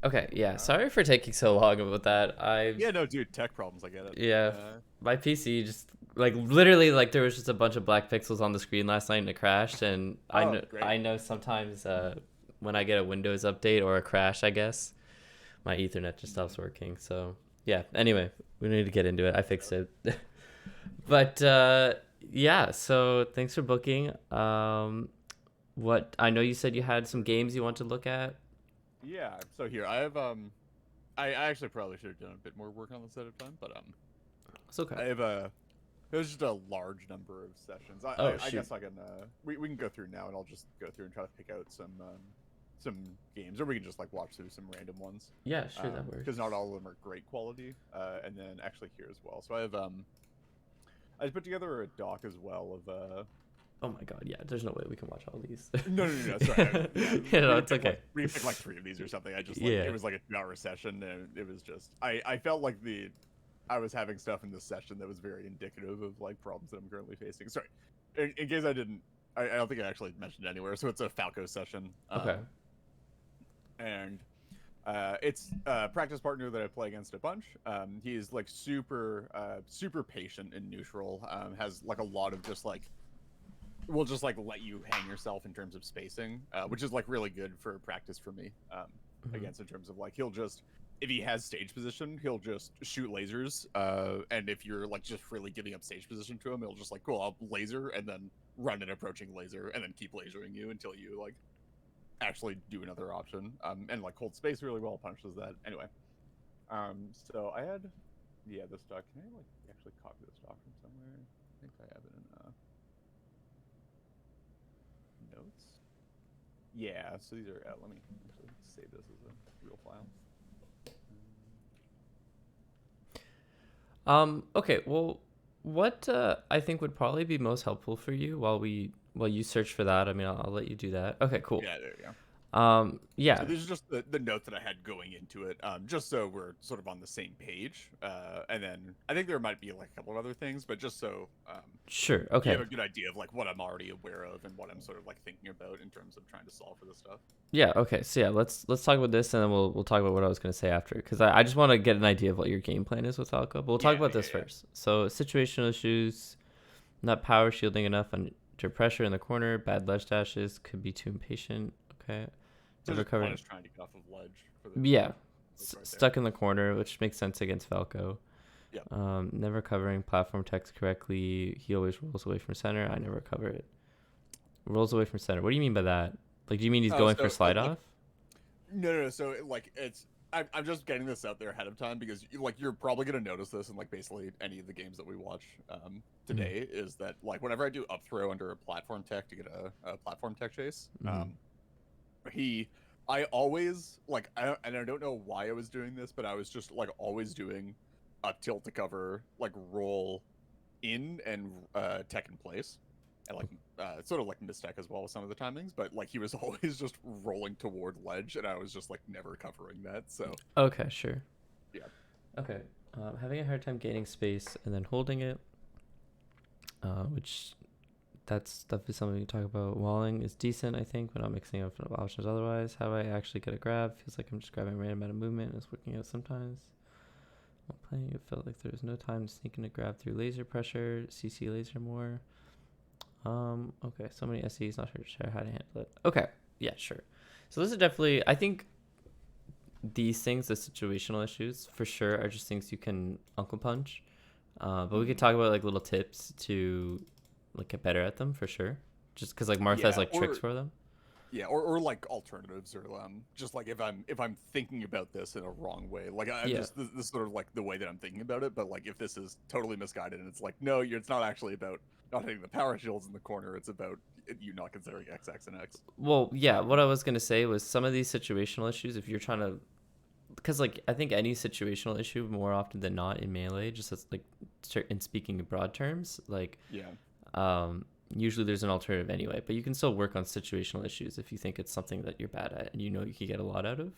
Okay, yeah. All right. Sorry for taking so long about that. Yeah, no, dude, tech problems. I get it. Yeah, my PC just like literally like there was just a bunch of black pixels on the screen last night and it crashed. And Oh, great. I know sometimes when I get a Windows update or a crash, I guess my Ethernet just stops Mhm. working. So yeah. Anyway, we need to get into it. I fixed it. Yeah. But yeah. So thanks for booking. What I know you said you had some games you want to look at. Yeah. So here I have I actually probably should have done a bit more work on this at a time, but It's okay. I have a there's just a large number of sessions. Oh I shoot. guess I can we can go through now and I'll just go through and try to pick out some games, or we can just like watch through some random ones. Yeah, sure, that Because not works. all of them are great quality. And then actually here as well. So I just put together a doc as well of Oh my god, yeah. There's no way we can watch all these. no, sorry. Yeah, You we know, can it's pick like okay. we can pick like three of these or something. I just like it Yeah. was like a 2 hour session, and it was just I felt like the I was having stuff in this session that was very indicative of like problems that I'm currently facing. Sorry, in case I didn't, I don't think I actually mentioned it anywhere. So it's a Falco session, Okay. and it's a practice partner that I play against a bunch. He's like super patient and neutral. Has like a lot of just like will just like let you hang yourself in terms of spacing, which is like really good for practice for me. Hmm. Against in terms of like he'll just if he has stage position, he'll just shoot lasers. And if you're like just freely giving up stage position to him, he'll just like cool, I'll laser and then run an approaching laser and then keep lasering you until you like actually do another option. And like hold space really well, punishes that. Anyway, so I had this doc. Can I like actually copy this doc from somewhere? I think I have it in notes. Yeah, so these are. Let me actually save this as a real file. Okay, well what I think would probably be most helpful for you while you search for that. I mean, I'll let you do that. Okay, cool. Yeah, there you go. So Yeah, this is just the note that I had going into it, just so we're sort of on the same page. And then I think there might be like a couple of other things, but just so sure. you have Okay. a good idea of like what I'm already aware of and what I'm sort of like thinking about in terms of trying to solve for this stuff. Yeah, okay. So yeah, let's talk about this and then we'll talk about what I was going to say after cuz I just want to get an idea of what your game plan is with Falco. But we'll talk Yeah, about yeah, this yeah. first. So, situational issues, not power shielding enough under pressure in the corner, bad ledge dashes, could be too impatient. Okay. So Never just covering. punish trying to get off of ledge for the Yeah. that's right there. Stuck in the corner, which makes sense against Falco. Yep. Never covering platform text correctly. He always rolls away from center. I never cover it. Rolls away from center. What do you mean by that? Like, do you mean he's going for So slide like off? no. So like it's I'm just getting this out there ahead of time because like you're probably gonna notice this in like basically any of the games that we watch Mm-hmm. today is that like whenever I do up throw under a platform tech to get a platform tech chase, Mm-hmm. he I always like and I don't know why I was doing this, but I was just like always doing a tilt to cover like roll in and tech in place and like sort of like mistech as well with some of the timings, but like he was always just rolling toward ledge and I was just like never covering that. So Okay, sure. yeah. Okay. Having a hard time gaining space and then holding it, which that's definitely something we can talk about. Walling is decent, I think, but not mixing up options otherwise. How I actually get a grab feels like I'm just grabbing a random amount of movement and it's working out sometimes. While playing, it felt like there was no time to sneak in a grab through laser pressure, CC laser more. Okay, so many SEs, not sure to share how to handle it. Okay, yeah, sure. So this is definitely, I think these things, the situational issues, for sure, are just things you can uncle punch. But we could Mhm. talk about like little tips to like get better at them for sure. Just because like Martha has Yeah, like tricks for them. or like alternatives or just like if I'm thinking about this in a wrong way, like I'm Yeah, just this is sort of like the way that I'm thinking about it, but like if this is totally misguided and it's like no, it's not actually about not hitting the power shields in the corner, it's about you not considering XX and X. well, yeah, what Um, I was gonna say was some of these situational issues, if you're trying to, because like I think any situational issue more often than not in melee, just as like in speaking in broad terms, like yeah, um usually there's an alternative anyway, but you can still work on situational issues if you think it's something that you're bad at and you know you can get a lot out of.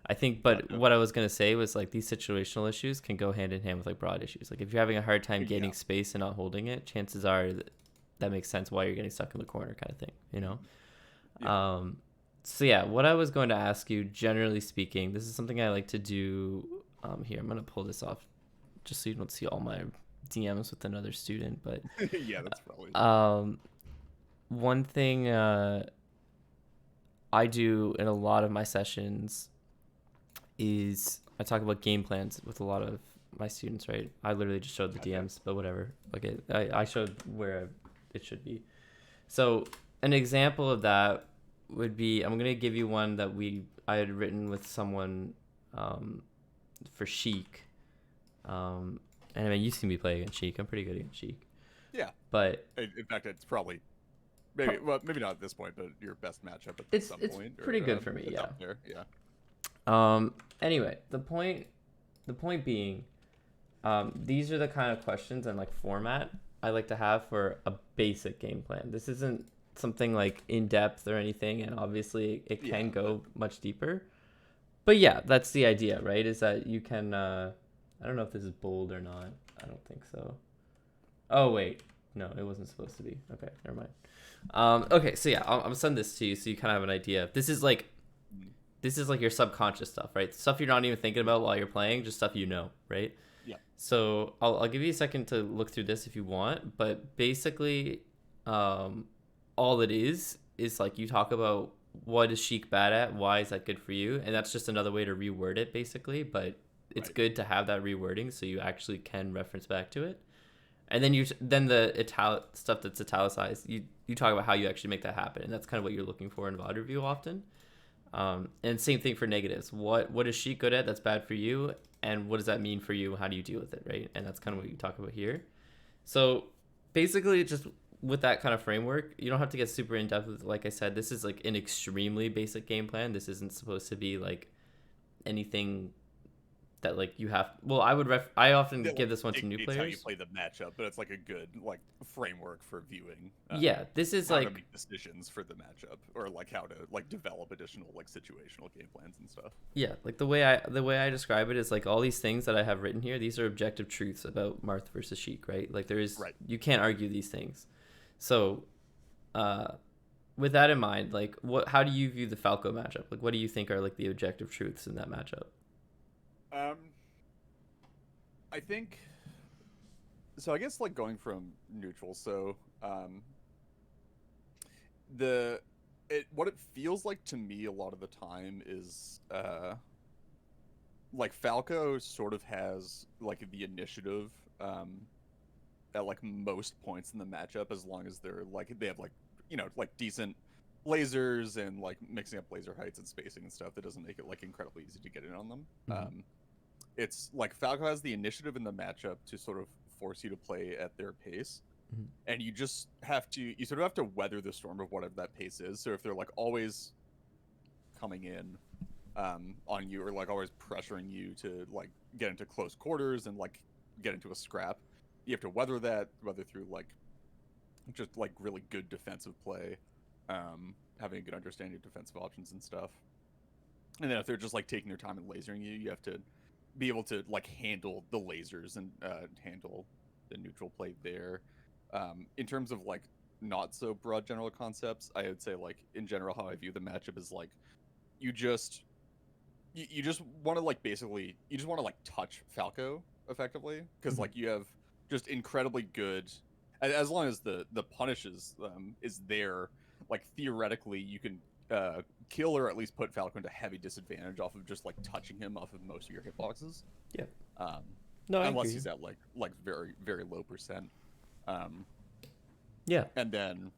I think, but gotcha. what I was gonna say was like these situational issues can go hand in hand with like broad issues. Like if you're having a hard time Yeah, gaining space and not holding it, chances are that makes sense why you're getting stuck in the corner kind of thing, you know? yeah, Um, So yeah, what I was going to ask you, generally speaking, this is something I like to do. Here, I'm gonna pull this off, just so you don't see all my DMs with another student. But Yeah, that's probably. one thing I do in a lot of my sessions is I talk about game plans with a lot of my students. Right? I literally just showed the DMs, but whatever. Okay, I showed where it should be. So an example of that would be, I'm gonna give you one that I had written with someone for Sheik. And I mean, you see me play against Sheik. I'm pretty good against Sheik. Yeah. But In fact, it's probably maybe maybe not at this point, but your best matchup at some point. It's pretty good for me. Yeah. Up there. Yeah. Anyway, the point being, these are the kind of questions and like format I like to have for a basic game plan. This isn't something like in depth or anything, and obviously it can go much deeper. But yeah, that's the idea, right? Is that you can I don't know if this is bold or not. I don't think so. Oh wait, no, it wasn't supposed to be. Okay, never mind. Okay, so yeah, I'm gonna send this to you so you kind of have an idea. This is like your subconscious stuff, right? Stuff you're not even thinking about while you're playing, just stuff you know, right? Yeah. So I'll give you a second to look through this if you want, but basically, all it is like you talk about what is Sheik bad at, why is that good for you, and that's just another way to reword it, basically. But it's good to have that rewording so you actually can reference back to it. And then the stuff that's italicized, you talk about how you actually make that happen, and that's kind of what you're looking for in VOD review often. And same thing for negatives. What is Sheik good at that's bad for you, and what does that mean for you? How do you deal with it, right? And that's kind of what you talk about here. So basically, just with that kind of framework, you don't have to get super in depth with it. Like I said, this is like an extremely basic game plan. This isn't supposed to be like anything that like you have. Well, I often give this one to new players. How you play the matchup, but it's like a good like framework for viewing. Yeah, this is how like to make decisions for the matchup, or like how to like develop additional like situational game plans and stuff. Yeah, like the way I describe it is like all these things that I have written here. These are objective truths about Marth versus Sheik, right? Like you can't argue these things. So, with that in mind, like how do you view the Falco matchup? Like, what do you think are like the objective truths in that matchup? I think so. I guess like going from neutral. So, what it feels like to me a lot of the time is like Falco sort of has like the initiative at like most points in the matchup, as long as they have like like decent lasers and like mixing up laser heights and spacing and stuff that doesn't make it like incredibly easy to get in on them. Mm-hmm. It's like Falco has the initiative in the matchup to sort of force you to play at their pace. Mm-hmm. And you sort of have to weather the storm of whatever that pace is. So if they're like always coming in on you, or like always pressuring you to like get into close quarters and like get into a scrap, you have to weather through like just like really good defensive play, having a good understanding of defensive options and stuff. And then if they're just like taking their time and lasering you, you have to be able to like handle the lasers and handle the neutral play there. In terms of like not so broad general concepts, I would say like in general how I view the matchup is like you just want to like basically you just want to like touch Falco effectively, because like you have just incredibly good, as long as the punish is there, like theoretically you can kill or at least put Falco into heavy disadvantage off of just like touching him off of most of your hitboxes. Yeah. No, unless he's at like very very low percent. Yeah. And then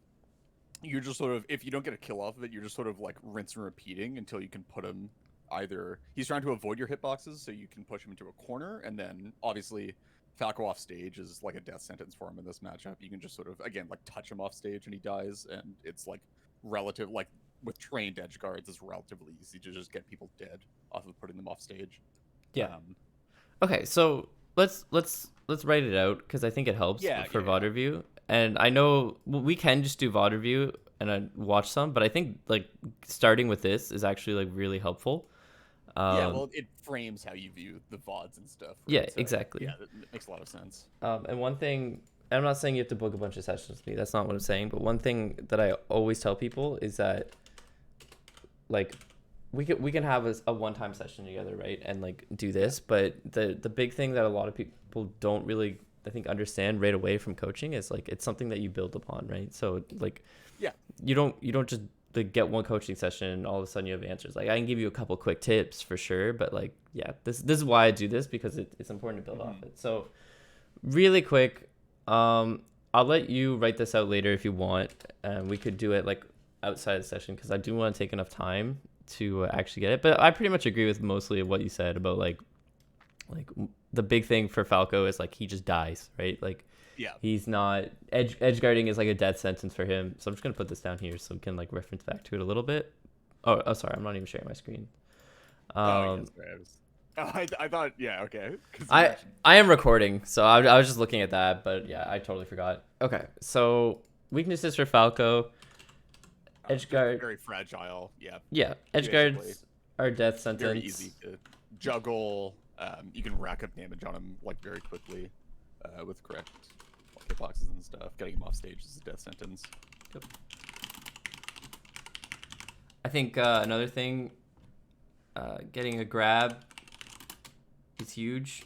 you're just sort of, if you don't get a kill off of it, you're just sort of like rinse and repeating until you can put him either, he's trying to avoid your hitboxes, so you can push him into a corner, and then obviously Falco off stage is like a death sentence for him in this matchup. You can just sort of, again, like touch him off stage and he dies, and it's like relative, like with trained edge guards, it's relatively easy to just get people dead off of putting them off stage. Yeah. Okay, so let's write it out, because I think it helps for VOD review. And I know we can just do VOD review and watch some, but I think like starting with this is actually like really helpful. Well, it frames how you view the VODs and stuff. Right? Yeah, so, exactly. Yeah, that makes a lot of sense. And one thing, I'm not saying you have to book a bunch of sessions with me. That's not what I'm saying. But one thing that I always tell people is that like we can have a one-time session together, right, and like do this. But the big thing that a lot of people don't really, I think, understand right away from coaching is like it's something that you build upon, right? So like you don't just like get one coaching session and all of a sudden you have answers. Like I can give you a couple quick tips for sure, but like this is why I do this, because it's important to build off it. So really quick, I'll let you write this out later if you want, and we could do it like outside the session, because I do want to take enough time to actually get it. But I pretty much agree with mostly of what you said about like the big thing for Falco is like he just dies, right? Like he's not edge guarding is like a death sentence for him. So I'm just gonna put this down here so we can like reference back to it a little bit. Oh sorry, I'm not even sharing my screen. I thought okay. I am recording, so I was just looking at that, but yeah, I totally forgot. Okay, so weaknesses for Falco. Edge guard, very fragile. Edge guards are death sentence. Very easy to juggle. You can rack up damage on him like very quickly with correct hitboxes and stuff. Getting him off stage is a death sentence. Yep. I think another thing, getting a grab is huge.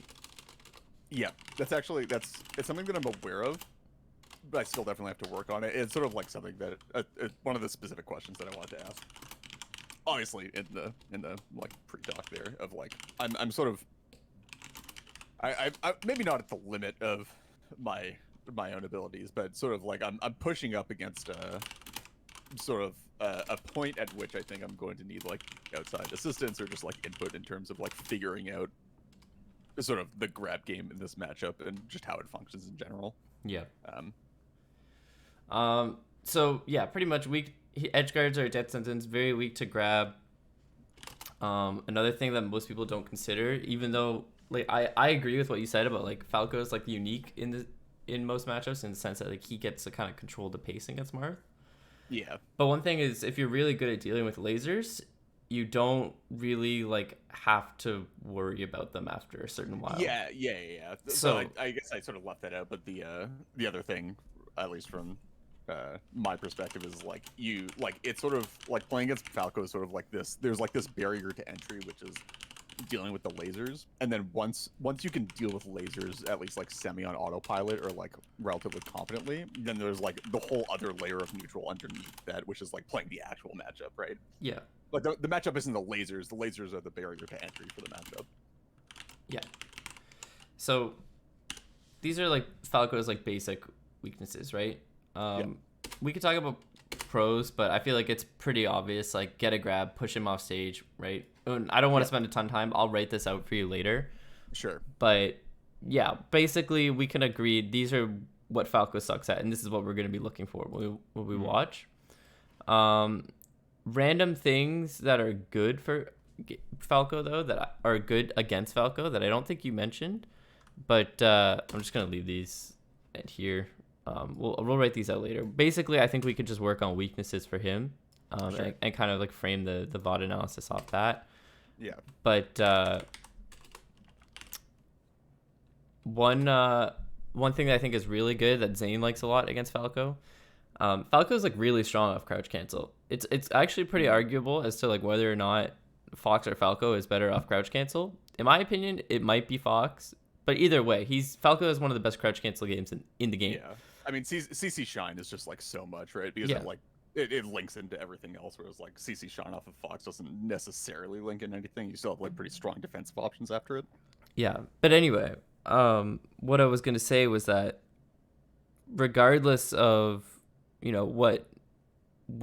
Yeah, it's something that I'm aware of, but I still definitely have to work on it. It's sort of like something that one of the specific questions that I wanted to ask. Obviously, in the like pre-doc there of like I'm sort of I maybe not at the limit of my own abilities, but sort of like I'm pushing up against sort of a point at which I think I'm going to need like outside assistance or just like input in terms of like figuring out sort of the grab game in this matchup and just how it functions in general. Yeah. So yeah, pretty much edge guards are a death sentence, very weak to grab. Another thing that most people don't consider, even though like I agree with what you said about like Falco is like unique in most matchups in the sense that like he gets to kind of control the pacing against Marth. Yeah. But one thing is, if you're really good at dealing with lasers, you don't really like have to worry about them after a certain while. Yeah. So I guess I sort of left that out, but the other thing, at least from my perspective, is like it's sort of like playing against Falco is sort of like this. There's like this barrier to entry, which is dealing with the lasers, and then once you can deal with lasers at least like semi on autopilot or like relatively competently, then there's like the whole other layer of neutral underneath that, which is like playing the actual matchup, right? Yeah. Like the matchup isn't the lasers are the barrier to entry for the matchup. Yeah. So these are like Falco's like basic weaknesses, right? We could talk about pros, but I feel like it's pretty obvious. Like get a grab, push him off stage, right? And I don't want to spend a ton of time. I'll write this out for you later. Sure. But yeah, basically we can agree these are what Falco sucks at, and this is what we're going to be looking for when we watch. Random things that are good for Falco though, that are good against Falco that I don't think you mentioned, but I'm just going to leave these at here. We'll write these out later. Basically, I think we could just work on weaknesses for him, sure. and kind of like frame the VOD analysis off that. Yeah. But one thing that I think is really good that Zane likes a lot against Falco, Falco's like really strong off crouch cancel. It's actually pretty arguable as to like whether or not Fox or Falco is better off crouch cancel. In my opinion, it might be Fox, but either way, Falco is one of the best crouch cancel games in the game. Yeah. I mean, CC Shine is just like so much, right? Because it links into everything else, whereas like CC Shine off of Fox doesn't necessarily link in anything. You still have like pretty strong defensive options after it. Yeah, but anyway, what I was gonna say was that regardless of what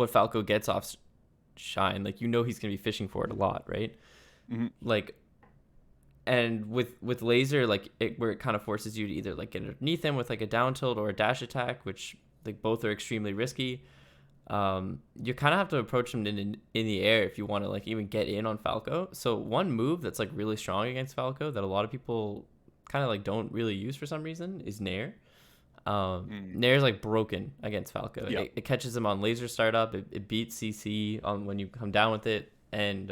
Falco gets off Shine, like he's gonna be fishing for it a lot, right? Mm-hmm. Like, and with laser, like where it kind of forces you to either like get underneath him with like a down tilt or a dash attack, which like both are extremely risky. You kind of have to approach him in the air if you want to like even get in on Falco. So one move that's like really strong against Falco that a lot of people kind of like don't really use for some reason is Nair. Nair's like broken against Falco. Yep. It catches him on laser startup. It beats CC on when you come down with it, and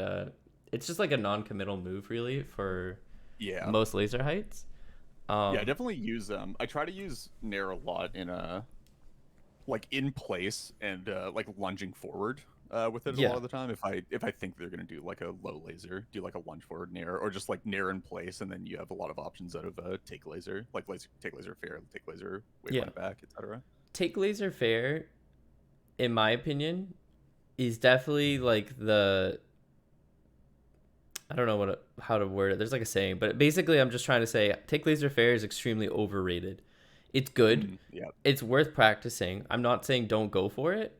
it's just like a non-committal move really for most laser heights. I definitely use I try to use Nair a lot in like in place and like lunging forward with it a lot Yeah. of the time. If I think they're gonna do like a low laser, do like a lunge forward nair, or just like nair in place, and then you have a lot of options out of take laser, like take laser fair, take laser Yeah. waypoint back, etc. Take laser fair, in my opinion, is definitely like the, I don't know how to word it. There's like a saying, but basically I'm just trying to say take laser fair is extremely overrated. It's good. Yeah, It's worth practicing. I'm not saying don't go for it,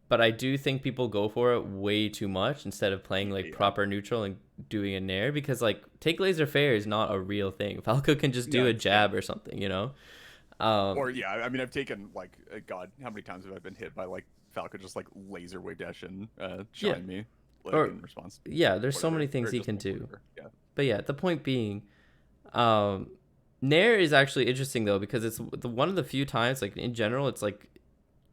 but I do think people go for it way too much instead of playing like yeah, proper neutral and doing a nair, because like take laser fair is not a real thing. Falco can just do yeah. a jab or something, you know? Or yeah, I mean, I've taken like God, how many times have I been hit by like Falco just like laser wave dash and Yeah. shine me like Or in response to yeah, there's so whatever, many things or he just can like do. whatever. Yeah. But yeah, the point being, um, Nair is actually interesting though, because it's one of the few times, like in general, it's like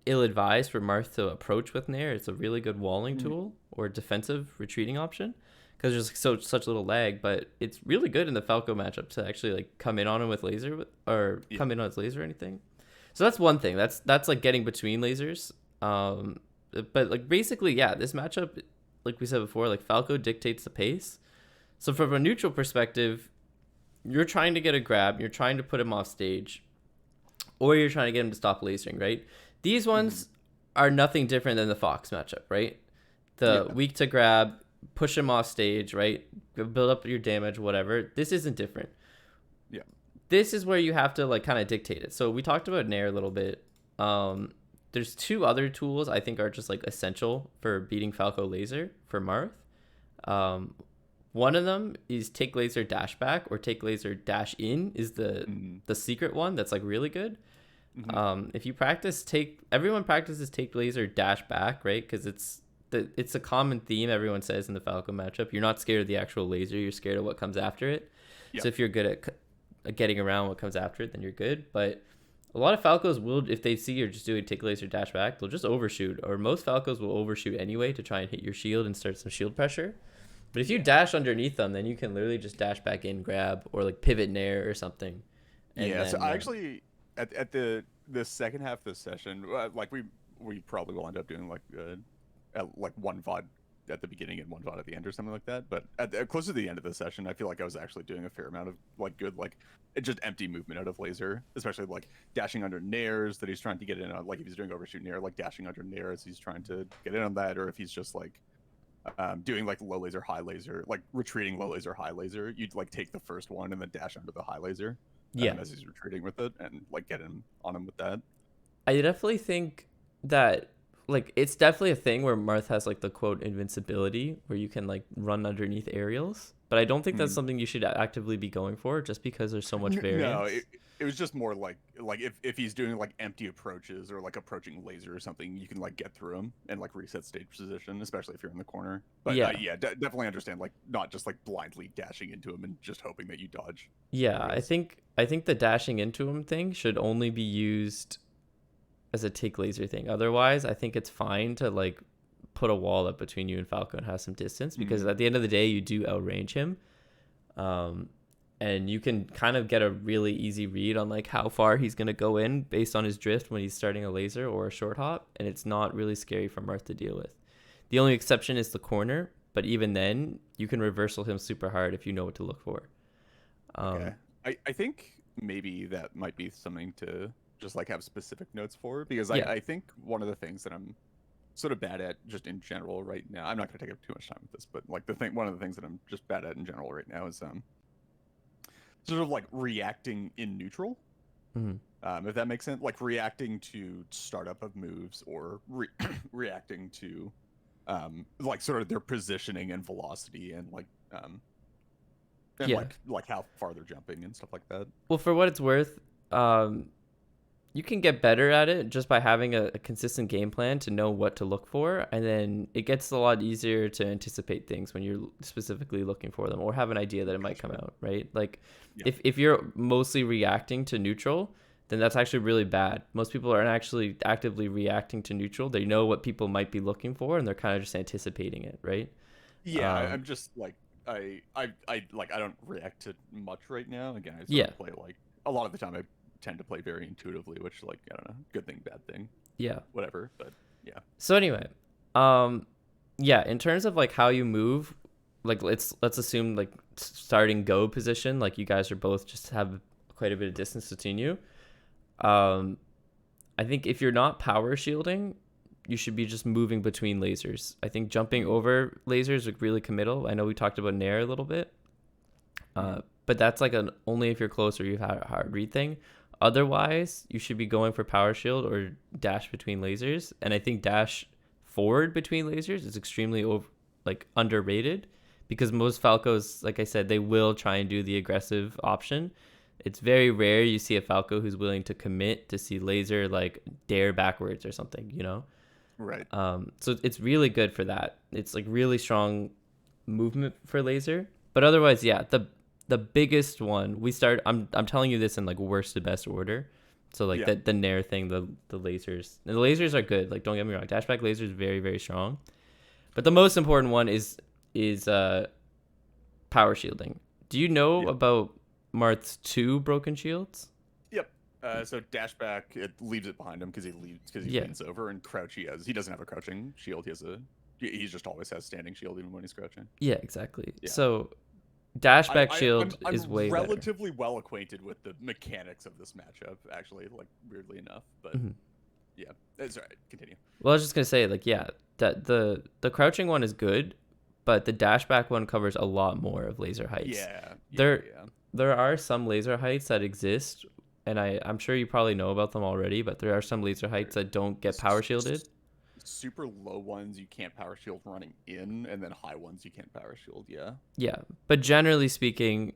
ill-advised for Marth to approach with Nair. It's a really good walling Mhm. tool or defensive retreating option because there's such little lag. But it's really good in the Falco matchup to actually like come in on him with laser or Yeah. come in on his laser or anything. So that's one thing. That's like getting between lasers. But like basically, yeah, this matchup, like we said before, like Falco dictates the pace. So from a neutral perspective, you're trying to get a grab, you're trying to put him off stage, or you're trying to get him to stop lasering, right? These ones are nothing different than the Fox matchup, right? The Yeah. weak to grab, push him off stage, right? Build up your damage, whatever. This isn't different. Yeah. This is where you have to like kind of dictate it. So we talked about Nair a little bit. There's two other tools I think are just like essential for beating Falco Laser for Marth. One of them is take laser dash back or take laser dash in is the secret one that's like really good. If you practice everyone practices take laser dash back, right? Because it's a common theme everyone says in the Falco matchup. You're not scared of the actual laser, you're scared of what comes after it. Yep. So if you're good at getting around what comes after it, then you're good. But a lot of Falcos will, if they see you're just doing take laser dash back, they'll just overshoot. Or most Falcos will overshoot anyway to try and hit your shield and start some shield pressure. But if you dash underneath them, then you can literally just dash back in, grab, or like pivot nair or something. Yeah. So I actually at the second half of this session, like we probably will end up doing like one VOD at the beginning and one VOD at the end or something like that. But close to the end of the session, I feel like I was actually doing a fair amount of like good just empty movement out of laser, especially like dashing under nairs that he's trying to get in on. Like if he's doing overshoot nair, like dashing under nairs, he's trying to get in on that, or if he's just like doing like low laser, high laser, like retreating low laser, high laser, you'd like take the first one and then dash under the high laser as he's retreating with it and like get him on him with that. I definitely think that like it's definitely a thing where Marth has like the quote invincibility where you can like run underneath aerials, but I don't think that's something you should actively be going for just because there's so much variance. No, it was just more like if he's doing like empty approaches or like approaching laser or something, you can like get through him and like reset stage position, especially if you're in the corner. But yeah, definitely understand like not just like blindly dashing into him and just hoping that you dodge. Yeah, I think the dashing into him thing should only be used as a take laser thing. Otherwise, I think it's fine to like put a wall up between you and Falco and have some distance because at the end of the day, you do outrange him. And you can kind of get a really easy read on like how far he's going to go in based on his drift when he's starting a laser or a short hop. And it's not really scary for Marth to deal with. The only exception is the corner. But even then, you can reversal him super hard if you know what to look for. Okay. I think maybe that might be something to just like have specific notes for, because I think one of the things that I'm sort of bad at just in general right now, I'm not going to take up too much time with this, but like one of the things that I'm just bad at in general right now is sort of like reacting in neutral. If that makes sense, like reacting to startup of moves or reacting to like sort of their positioning and velocity and like like how far they're jumping and stuff like that. Well, for what it's worth, you can get better at it just by having a consistent game plan to know what to look for, and then it gets a lot easier to anticipate things when you're specifically looking for them or have an idea that it might come out, right? Like if you're mostly reacting to neutral, then that's actually really bad. Most people aren't actually actively reacting to neutral. They know what people might be looking for and they're kind of just anticipating it, right? Yeah, I'm just like I don't react to much right now. Again, I sort of play like a lot of the time I tend to play very intuitively, which like I don't know, good thing, bad thing. Yeah. Whatever, but yeah. So anyway, Yeah, in terms of like how you move, like let's assume like starting go position, like you guys are both just have quite a bit of distance between you. Um, I think if you're not power shielding, you should be just moving between lasers. I think jumping Mm, over lasers is really committal. I know we talked about Nair a little bit, mm, but that's like an only if you're close or you have a hard read thing. Otherwise, you should be going for power shield or dash between lasers. And I think dash forward between lasers is extremely like underrated because most Falcos, like I said, they will try and do the aggressive option. It's very rare you see a Falco who's willing to commit to see laser like dare backwards or something, you know? right. So it's really good for that. It's like really strong movement for laser. But otherwise, yeah, the biggest one we start. I'm telling you this in like worst to best order. So like Yeah. the Nair thing, the lasers. And the lasers are good. Like don't get me wrong, dashback laser is very very strong. But the most important one is power shielding. Do you know Yeah. about Marth's two broken shields? Yep. So dash back, it leaves it behind him because he Yeah, leans over, and crouch he doesn't have a crouching shield. He just always has standing shield even when he's crouching. yeah, exactly. Yeah. So dashback I'm shield is way better. relatively well acquainted with the mechanics of this matchup, actually, like weirdly enough. But Mhm. yeah, it's all right. Continue. Well, I was just gonna say, like, yeah, that the crouching one is good, but the dashback one covers a lot more of laser heights. Yeah. There Yeah. there are some laser heights that exist, and I'm sure you probably know about them already, but there are some laser heights that don't get power shielded. Super low ones you can't power shield running in, and then high ones you can't power shield. Yeah. Yeah, but generally speaking,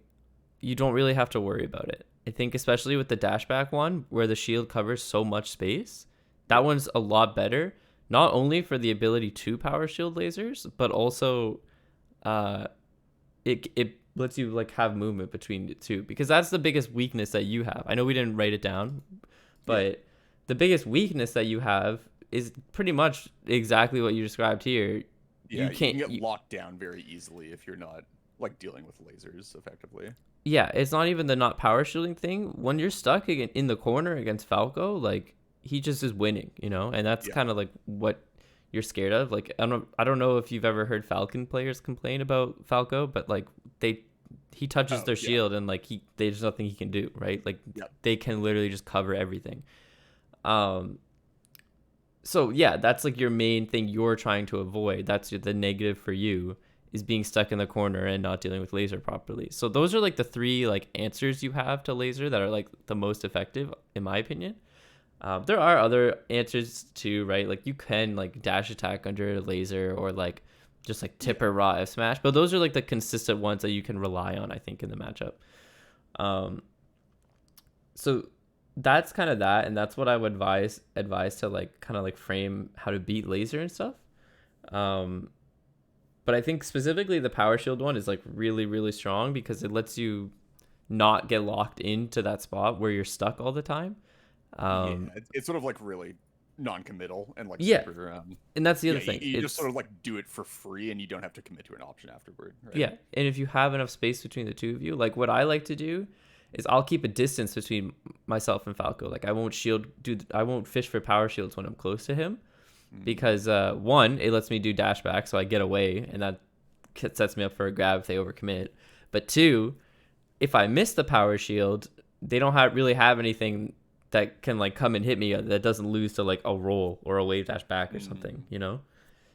you don't really have to worry about it. I think especially with the dashback one, where the shield covers so much space, that Yep. one's a lot better. Not only for the ability to power shield lasers, but also uh, it lets you like have movement between the two because that's the biggest weakness that you have. I know we didn't write it down, Yeah. but the biggest weakness that you have is pretty much exactly what you described here. You Yeah. You can can't. get locked down very easily if you're not like dealing with lasers effectively. Yeah, it's not even the not power shielding thing. When you're stuck in the corner against Falco, like he just is winning, you know, and that's Yeah. kind of like what you're scared of. Like I don't know if you've ever heard Falcon players complain about Falco, but like they he touches Oh their yeah. shield and like there's nothing he can do, right? Like Yep. they can literally just cover everything. Um, so yeah, that's like your main thing you're trying to avoid. That's the negative for you is being stuck in the corner and not dealing with laser properly. So those are like the three like answers you have to laser that are like the most effective in my opinion. There are other answers too, right? Like you can like dash attack under a laser or like just like tip Yeah. or raw F smash, but those are like the consistent ones that you can rely on, I think, in the matchup. Um, so that's kind of that, and that's what I would advise to like kind of like frame how to beat laser and stuff. Um, but I think specifically the power shield one is like really really strong because it lets you not get locked into that spot where you're stuck all the time. Yeah. Um, It's sort of like really non-committal and like yeah, super. and that's the Yeah. other thing. You just It's sort of like do it for free, and you don't have to commit to an option afterward, right? yeah, and if you have enough space between the two of you, like what I like to do is I'll keep a distance between myself and Falco. Like I won't fish for power shields when I'm close to him Mm. because one, it lets me do dash back, so I get away, and that sets me up for a grab if they overcommit. But two, if I miss the power shield, they don't really have anything that can like come and hit me that doesn't lose to like a roll or a wave dash back or something, Mm. you know?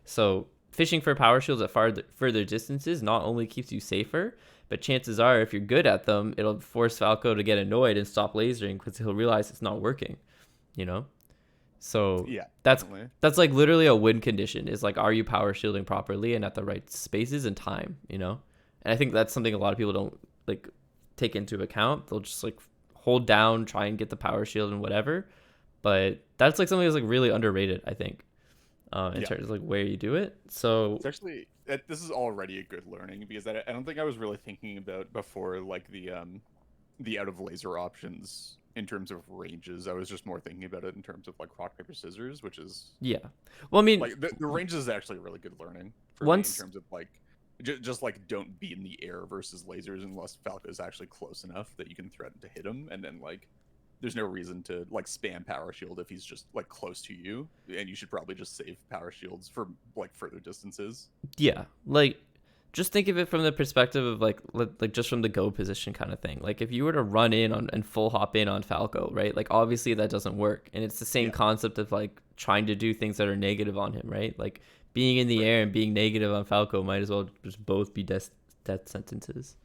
So fishing for power shields at further distances not only keeps you safer, but chances are if you're good at them, it'll force Falco to get annoyed and stop lasering because he'll realize it's not working, you know? So Yeah. that's Definitely. that's like literally a win condition is like are you power shielding properly and at the right spaces and time, you know? And I think that's something a lot of people don't like take into account. They'll just like hold down, try and get the power shield and whatever. But that's like something that's like really underrated, I think, in Yeah. terms of like where you do it. So It's actually this is already a good learning because I don't think I was really thinking about before like the out of laser options in terms of ranges. I was just more thinking about it in terms of like rock paper scissors, which is yeah, well, I mean, like the ranges is actually really good learning for me in once terms of like just like don't be in the air versus lasers unless Falco is actually close enough that you can threaten to hit him, and then like there's no reason to like spam power shield if he's just like close to you, and you should probably just save power shields for like further distances. Yeah, like just think of it from the perspective of like just from the go position kind of thing. Like if you were to run in on and full hop in on Falco, right? Like obviously that doesn't work, and it's the same concept of like trying to do things that are negative on him, right? Like being in the air and being negative on Falco might as well just both be death sentences.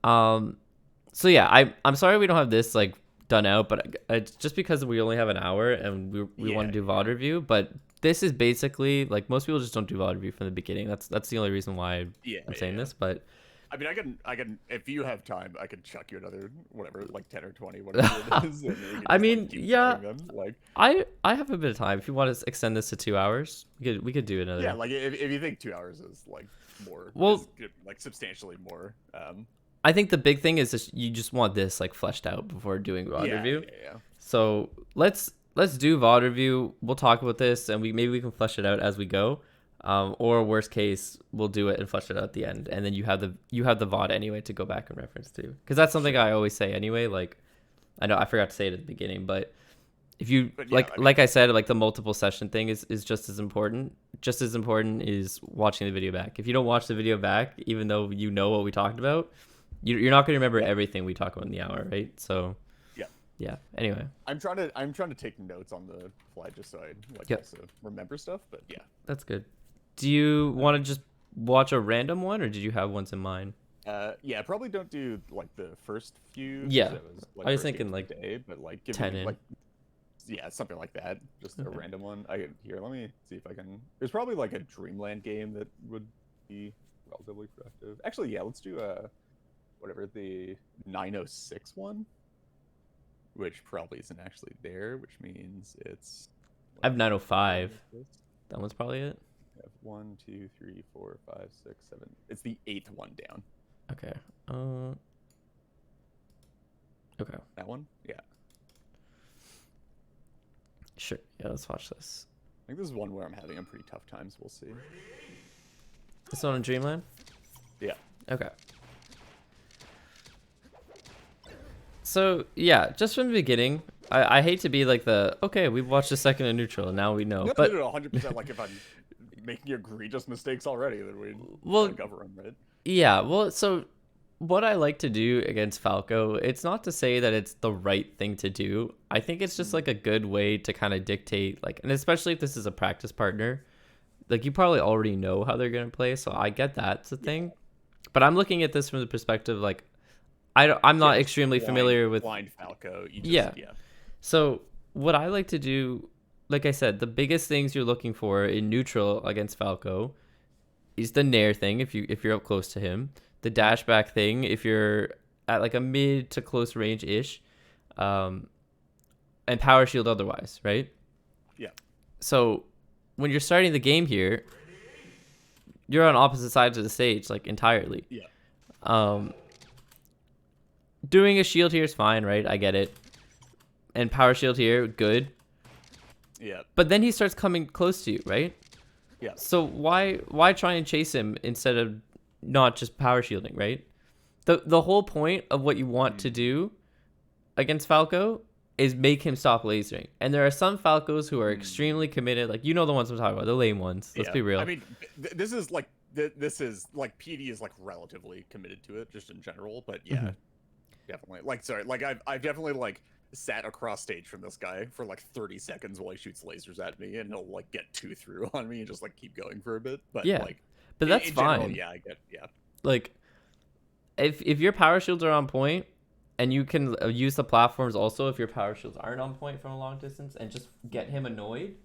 So yeah, I'm sorry we don't have this like done out, but it's just because we only have an hour and we want to do VOD review, but this is basically like most people just don't do VOD review from the beginning. That's the only reason why I'm saying this. But I mean, I can if you have time, I could chuck you another whatever, like 10 or 20, whatever it is. I mean, yeah, like I have a bit of time. If you want to extend this to 2 hours, we could do another. Yeah, like if you think 2 hours is like more, like substantially more. I think the big thing is just you just want this like fleshed out before doing VOD review. Yeah. So let's do VOD review. We'll talk about this, and maybe we can flesh it out as we go. Or worst case, we'll do it and flesh it out at the end, and then you have the VOD anyway to go back and reference to, because that's something I always say anyway. Like, I know I forgot to say it at the beginning, but if you like I said, like the multiple session thing is just as important. Just as important is watching the video back. If you don't watch the video back, even though you know what we talked about, you're not going to remember everything we talk about in the hour, right? So yeah. Anyway, I'm trying to take notes on the fly just so I also remember stuff. But yeah, that's good. Do you want to just watch a random one, or did you have ones in mind? Yeah, probably don't do like the first few. Yeah, I was thinking like day, but like give 10 me, in. like something like that. Just a random one. Let me see if I can. There's probably like a Dreamland game that would be relatively productive. Actually, yeah, let's do whatever the 906 one. Which probably isn't actually there, which means it's. I have 905. That one's probably it. I have 1, 2, 3, 4, 5, 6, 7. It's the 8th one down. Okay. Okay. That one? Yeah. Sure. Yeah, let's watch this. I think this is one where I'm having a pretty tough time, so we'll see. This one in Dreamland? Yeah. Okay. So yeah, just from the beginning, I hate to be like we've watched a second in neutral and now we know. No, but 100%. Like if I'm making egregious mistakes already, then we cover them, right? Yeah. Well, so what I like to do against Falco, it's not to say that it's the right thing to do. I think it's just like a good way to kind of dictate, like, and especially if this is a practice partner, like you probably already know how they're gonna play. So I get that's the thing, but I'm looking at this from the perspective like. I'm not extremely familiar with blind Falco. Yeah. So what I like to do, like I said, the biggest things you're looking for in neutral against Falco is the nair thing if you're up close to him, the dash back thing if you're at like a mid to close range ish, and power shield otherwise, right? Yeah. So when you're starting the game here, you're on opposite sides of the stage like entirely. Yeah. Doing a shield here is fine, right? I get it. And power shield here, good. Yeah. But then he starts coming close to you, right? Yeah. So why try and chase him instead of not just power shielding, right? The whole point of what you want to do against Falco is make him stop lasering. And there are some Falcos who are extremely committed, like the ones I'm talking about, the lame ones. Let's be real. I mean, this is like PD is like relatively committed to it just in general, but yeah. Definitely. I've definitely like sat across stage from this guy for like 30 seconds while he shoots lasers at me, and he'll like get 2 through on me and just like keep going for a bit. But but that's fine. General, yeah, I get. Yeah. Like, if your power shields are on point, and you can use the platforms also if your power shields aren't on point from a long distance, and just get him annoyed,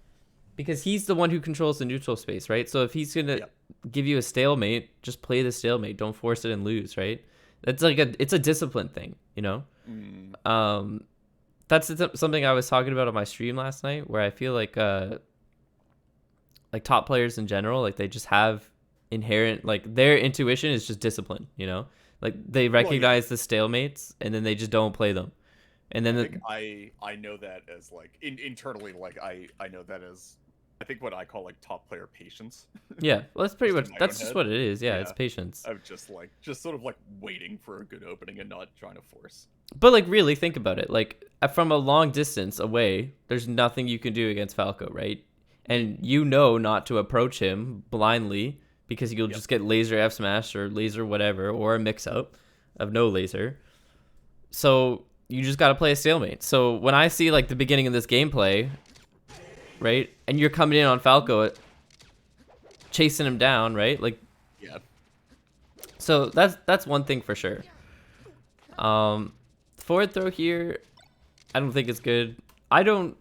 because he's the one who controls the neutral space, right? So if he's gonna give you a stalemate, just play the stalemate. Don't force it and lose, right? It's like it's a discipline thing, That's something I was talking about on my stream last night, where I feel like top players in general, like they just have inherent, like their intuition is just discipline, like they recognize the stalemates and then they just don't play them. And then I know that as like internally, like I know that as I think what I call like top player patience. Yeah, well, that's pretty much just what it is. Yeah, it's patience. I'm just sort of like waiting for a good opening and not trying to force. But like really think about it. Like from a long distance away, there's nothing you can do against Falco, right? And you know not to approach him blindly because you'll just get laser F smash or laser whatever, or a mix up of no laser. So you just got to play a stalemate. So when I see like the beginning of this gameplay, right, and you're coming in on Falco, chasing him down, right? Like, Yeah. so that's one thing for sure. Forward throw here, I don't think it's good. I don't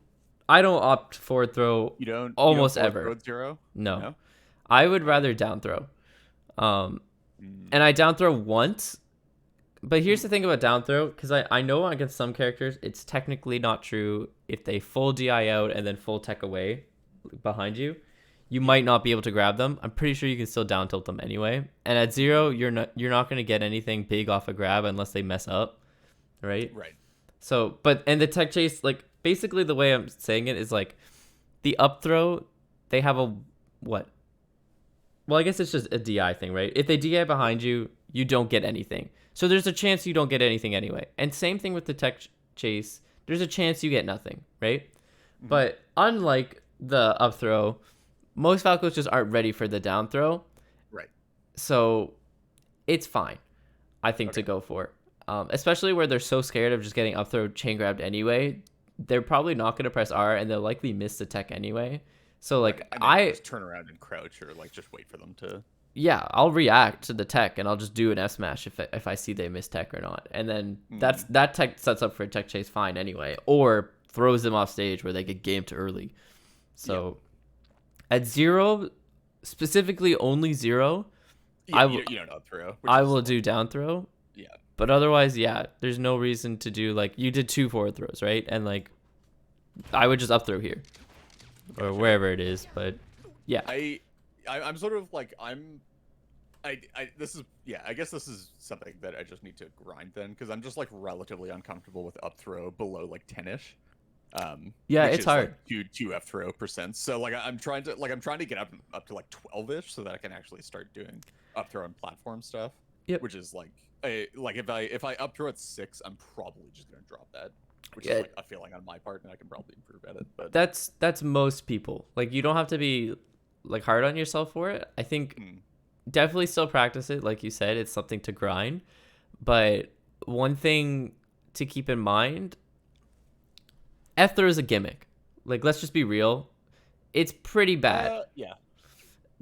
opt forward throw. You don't almost you don't ever. forward throw 0? No, I would rather down throw. And I down throw once. But here's the thing about down throw, because I know against some characters it's technically not true. If they full DI out and then full tech away behind you, you might not be able to grab them. I'm pretty sure you can still down tilt them anyway. And at 0, you're not going to get anything big off a grab unless they mess up, right? Right. So, and the tech chase, like, basically the way I'm saying it is like the up throw, they have a what? Well, I guess it's just a DI thing, right? If they DI behind you, you don't get anything. So there's a chance you don't get anything anyway. And same thing with the tech chase. There's a chance you get nothing, right? Mm-hmm. But unlike the up throw, most Falcos just aren't ready for the down throw. Right. So it's fine, I think, to go for. Especially where they're so scared of just getting up throw chain grabbed anyway. They're probably not going to press R, and they'll likely miss the tech anyway. So like I just turn around and crouch, or like just wait for them to. Yeah, I'll react to the tech and I'll just do an F smash if I see they miss tech or not, and then that tech sets up for a tech chase fine anyway, or throws them off stage where they get gamed early. So at 0, specifically only 0, you don't up throw. I will do down throw. Yeah, but otherwise, there's no reason to do like you did 2 forward throws, right? And like I would just up throw here. Or wherever it is, but yeah. I'm sort of like I guess this is something that I just need to grind then, because I'm just like relatively uncomfortable with up throw below like 10ish. It's hard. Like 2 F throw %. So like I'm trying to get up to like 12ish so that I can actually start doing up throw and platform stuff. Yep. Which is like if I up throw at 6, I'm probably just gonna drop that. Which is like a feeling on my part, and I can probably improve at it. But that's most people. Like, you don't have to be like hard on yourself for it. I think definitely still practice it. Like you said, it's something to grind. But one thing to keep in mind, F throw is a gimmick. Like, let's just be real. It's pretty bad.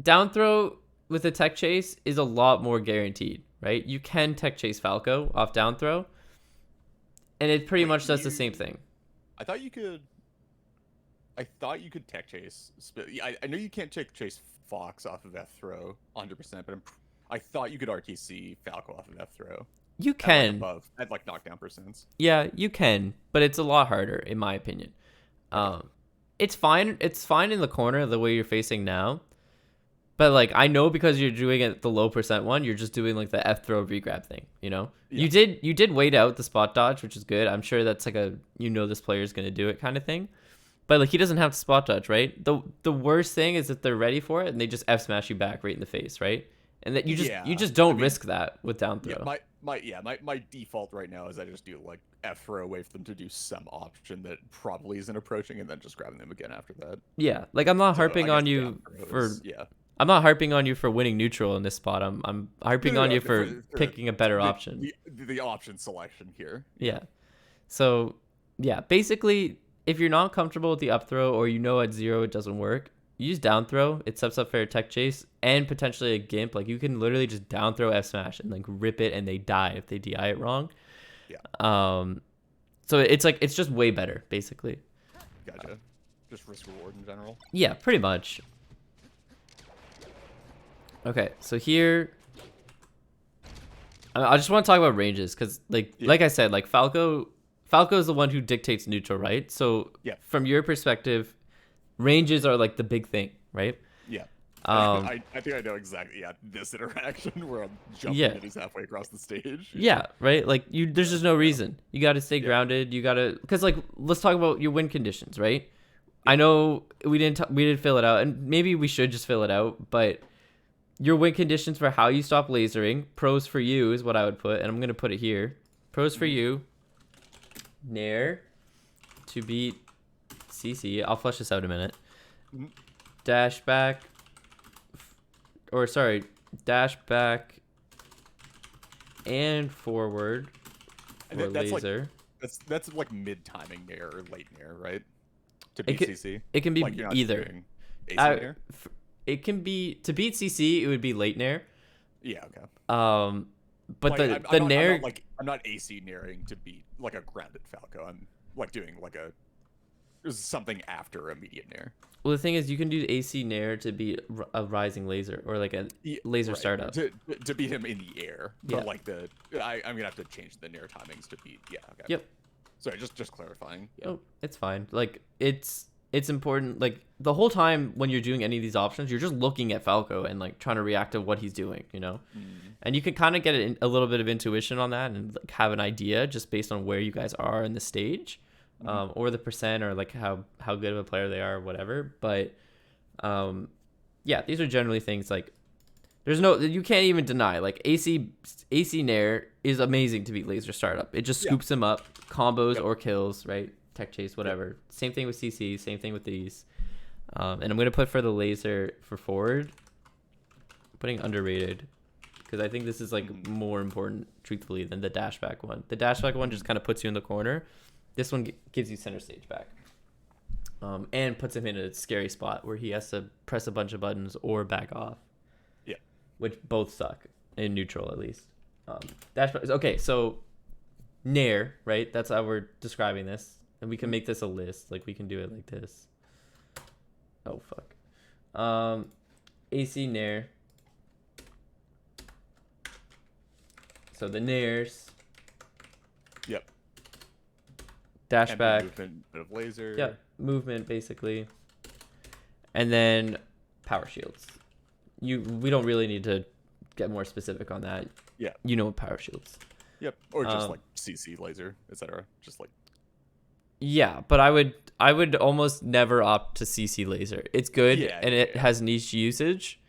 Down throw with a tech chase is a lot more guaranteed, right? You can tech chase Falco off down throw. And it pretty much does the same thing. I thought you could tech chase. I know you can't tech chase Fox off of F throw 100%, but I thought you could RTC Falco off of F throw. You can. At like knockdown %. Yeah, you can, but it's a lot harder in my opinion. It's fine. It's fine in the corner the way you're facing now. But like, I know because you're doing it the low % one, you're just doing like the F throw regrab thing, you know? Yeah. You did wait out the spot dodge, which is good. I'm sure that's like this player is going to do it kind of thing. But like, he doesn't have to spot dodge, right? The worst thing is that they're ready for it and they just F smash you back right in the face, right? And that you just don't risk that with down throw. My default right now is I just do like F throw, wait for them to do some option that probably isn't approaching, and then just grabbing them again after that. Yeah, like I'm not harping on you for I'm not harping on you for winning neutral in this spot. I'm harping on you for picking a better option. The option selection here. Yeah. So, basically, if you're not comfortable with the up throw, or at 0 it doesn't work, use down throw. It sets up for a tech chase and potentially a gimp. Like, you can literally just down throw F smash and like rip it, and they die if they DI it wrong. Yeah. So it's just way better, basically. Gotcha. Just risk reward in general. Yeah, pretty much. Okay, so here, I just want to talk about ranges, because like I said, like Falco is the one who dictates neutral, right? So from your perspective, ranges are like the big thing, right? Yeah. I think I know exactly. Yeah, this interaction where I'm jumping and he's halfway across the stage. Yeah, right. Like there's just no reason. You got to stay grounded. You got to, because like, let's talk about your win conditions, right? Yeah. I know we didn't fill it out, and maybe we should just fill it out, but your win conditions for how you stop lasering, pros for you is what I would put, and I'm gonna put it here. Pros for you, Nair, to beat CC. I'll flesh this out in a minute. Mhm. Dash back, dash back and forward And for that's laser. that's like mid timing nair or late nair, right? To It beat can, CC. it can be Like you're not either. doing AC I- nair? It can be to beat CC. It would be late nair. Yeah, okay. But Like, the nair. I'm not AC nairing to beat like a grounded Falco. I'm like doing like something after immediate nair. Well, the thing is, you can do AC nair to beat a rising laser or like a laser Right, startup. to beat him in the air. Yeah. But like I'm gonna have to change the nair timings to beat. Yeah. Okay. Yep. Sorry, just clarifying. Yeah. Oh, it's fine. Like it's important. Like the whole time when you're doing any of these options, you're just looking at Falco and like trying to react to what he's doing, you know. And you can kind of get a little bit of intuition on that and like, have an idea just based on where you guys are in the stage, or the percent or like how good of a player they are, or whatever. But yeah, these are generally things like you can't even deny like AC Nair is amazing to beat laser startup. It just scoops him up, combos or kills, right? Tech chase, whatever. Same thing with CC, same thing with these. And I'm gonna put for the laser for forward, putting underrated, because I think this is like more important, truthfully, than the dashback one. The dashback one just kind of puts you in the corner. This one gives you center stage back, and puts him in a scary spot where he has to press a bunch of buttons or back off. Yeah, which both suck in neutral at least. Dashback. Okay, so Nair, right? That's how we're describing this. And we can make this a list. Like we can do it like this. Oh fuck. AC Nair. So the Nairs. Yep. Dashback. Movement, bit of laser. Yeah, movement basically. And then power shields. We don't really need to get more specific on that. Yeah. You know what power shields. Yep. Or just like CC laser, etc. Just like. Yeah, but I would almost never opt to CC laser. It's good and it has niche usage,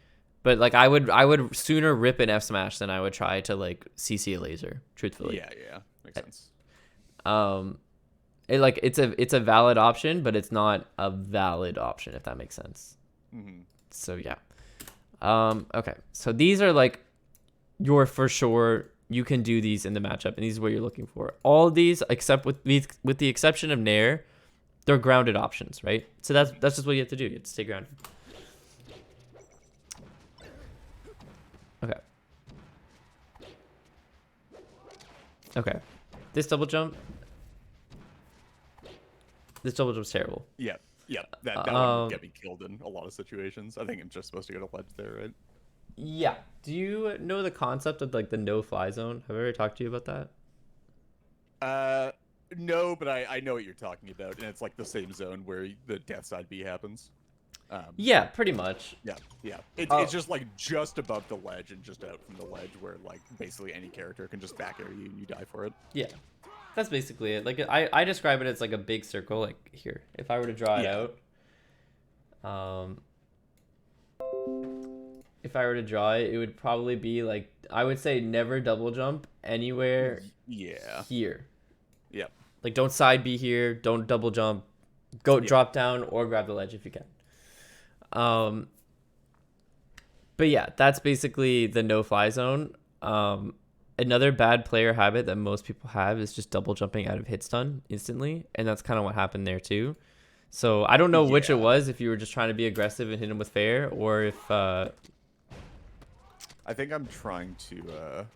but like I would sooner rip an F smash than I would try to like CC a laser. Truthfully. Yeah, makes sense. It's a valid option, but it's not a valid option if that makes sense. So yeah. Okay, so these are like your for sure. You can do these in the matchup, and these are what you're looking for. All of these, except with the exception of Nair, they're grounded options, right? So that's just what you have to do. You have to stay grounded. Okay. This double jump's terrible. Yeah. That would get me killed in a lot of situations. I think I'm just supposed to go to ledge there, right? Yeah. Do you know the concept of like the no fly zone? Have I ever talked to you about that? No, but I know what you're talking about, and it's like the same zone where the death side B happens. Yeah, pretty much. Yeah. It's just like just above the ledge and just out from the ledge where like basically any character can just back air you and you die for it. Yeah. That's basically it. Like I describe it as like a big circle. Like here, if I were to draw it out, if I were to draw it, it would probably be like I would say never double jump anywhere. Yeah. Here. Yep. Like don't side B here. Don't double jump. Go drop down or grab the ledge if you can. But yeah, that's basically the no fly zone. Another bad player habit that most people have is just double jumping out of hit stun instantly, and that's kind of what happened there too. So I don't know which it was, if you were just trying to be aggressive and hit him with fair, or if I think I'm trying to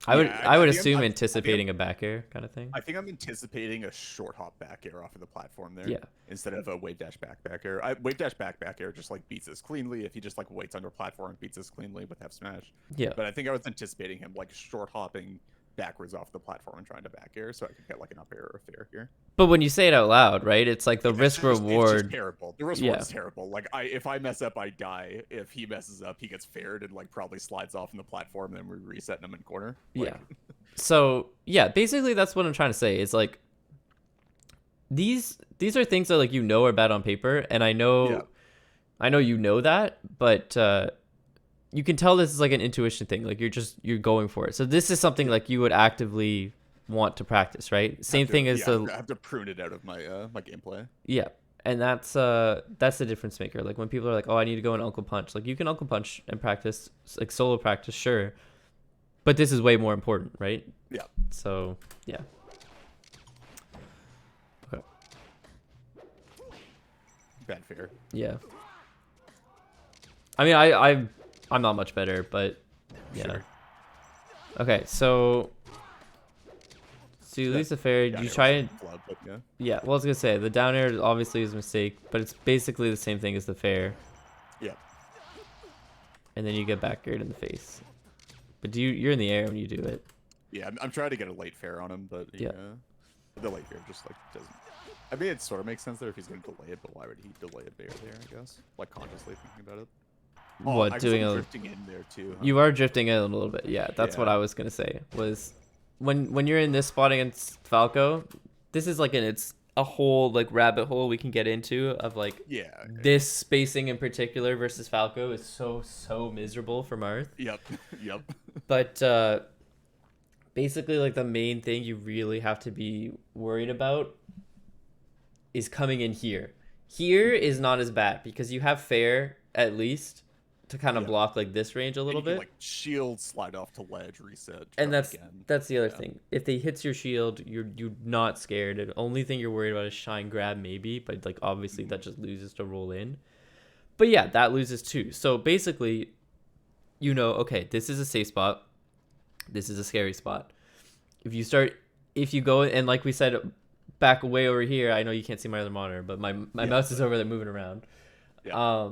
I would assume anticipating a back air kind of thing. I think I'm anticipating a short hop back air off of the platform there. Yeah. Instead of a wave dash back air. Wave dash back air just like beats this cleanly if he just like waits under platform and beats this cleanly with F smash. Yeah. But I think I was anticipating him like short hopping backwards off the platform and trying to back air so I could get like an up air or a fair here. But when you say it out loud, right? It's like the risk reward. It's just terrible. The risk reward is terrible. Like if I mess up, I die. If he messes up, he gets faired and like probably slides off in the platform. And then we reset him in corner. Like, yeah. So yeah, basically that's what I'm trying to say. It's like these are things that like you know are bad on paper, and I know you know that, but you can tell this is like an intuition thing. Like you're going for it. So this is something like you would actively want to practice, right? Same thing as I have to prune it out of my my gameplay. Yeah, and that's the difference maker. Like when people are like, "Oh, I need to go and Uncle Punch." Like you can Uncle Punch and practice, like solo practice, sure, but this is way more important, right? Yeah. So yeah. Okay. Bad fair. Yeah. I mean, I'm not much better, but yeah. Sure. Okay, so you lose the fair. You try and Club, but yeah. yeah. Well, I was gonna say the down air obviously is a mistake, but it's basically the same thing as the fair. Yeah. And then you get back aired in the face. But you're in the air when you do it. Yeah, I'm trying to get a late fair on him, but yeah, the late fair just like doesn't. I mean, it sort of makes sense there if he's going to delay it, but why would he delay it there? I guess, like consciously thinking about it. What doing I'm drifting in there too? Huh? You are drifting in a little bit. Yeah, that's what I was gonna say. Was when you're in this spot against Falco, this is like it's a whole like rabbit hole we can get into of like this spacing in particular versus Falco is so miserable for Marth. Yep. Yep. But basically like the main thing you really have to be worried about is coming in here. Here is not as bad because you have fair at least to kind of block like this range a little bit. Like shield, slide off to ledge, reset. And that's the other thing. If they hits your shield, you're not scared. The only thing you're worried about is shine grab maybe, but like obviously that just loses to roll in. But yeah, that loses too. So basically, okay, this is a safe spot. This is a scary spot. If you go and like we said back way over here, I know you can't see my other monitor, but my mouse is over there moving around. Yeah.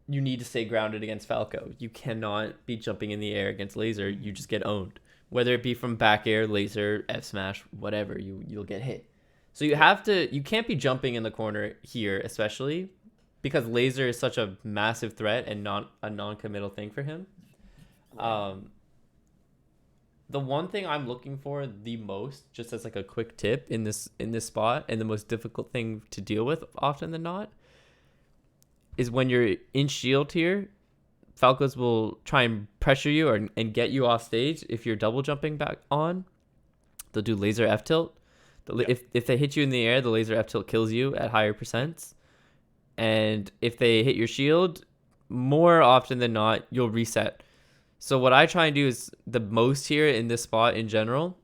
You need to stay grounded against Falco. You cannot be jumping in the air against laser. You just get owned. Whether it be from back air, laser, F smash, whatever, you'll get hit. So you can't be jumping in the corner here, especially because laser is such a massive threat and not a non-committal thing for him. The one thing I'm looking for the most, just as like a quick tip in this spot, and the most difficult thing to deal with often than not, is when you're in shield here, Falcos will try and pressure you and get you off stage. If you're double jumping back on, they'll do laser F tilt. If they hit you in the air, the laser F tilt kills you at higher percents. And if they hit your shield, more often than not, you'll reset. So what I try and do is the most here in this spot in general,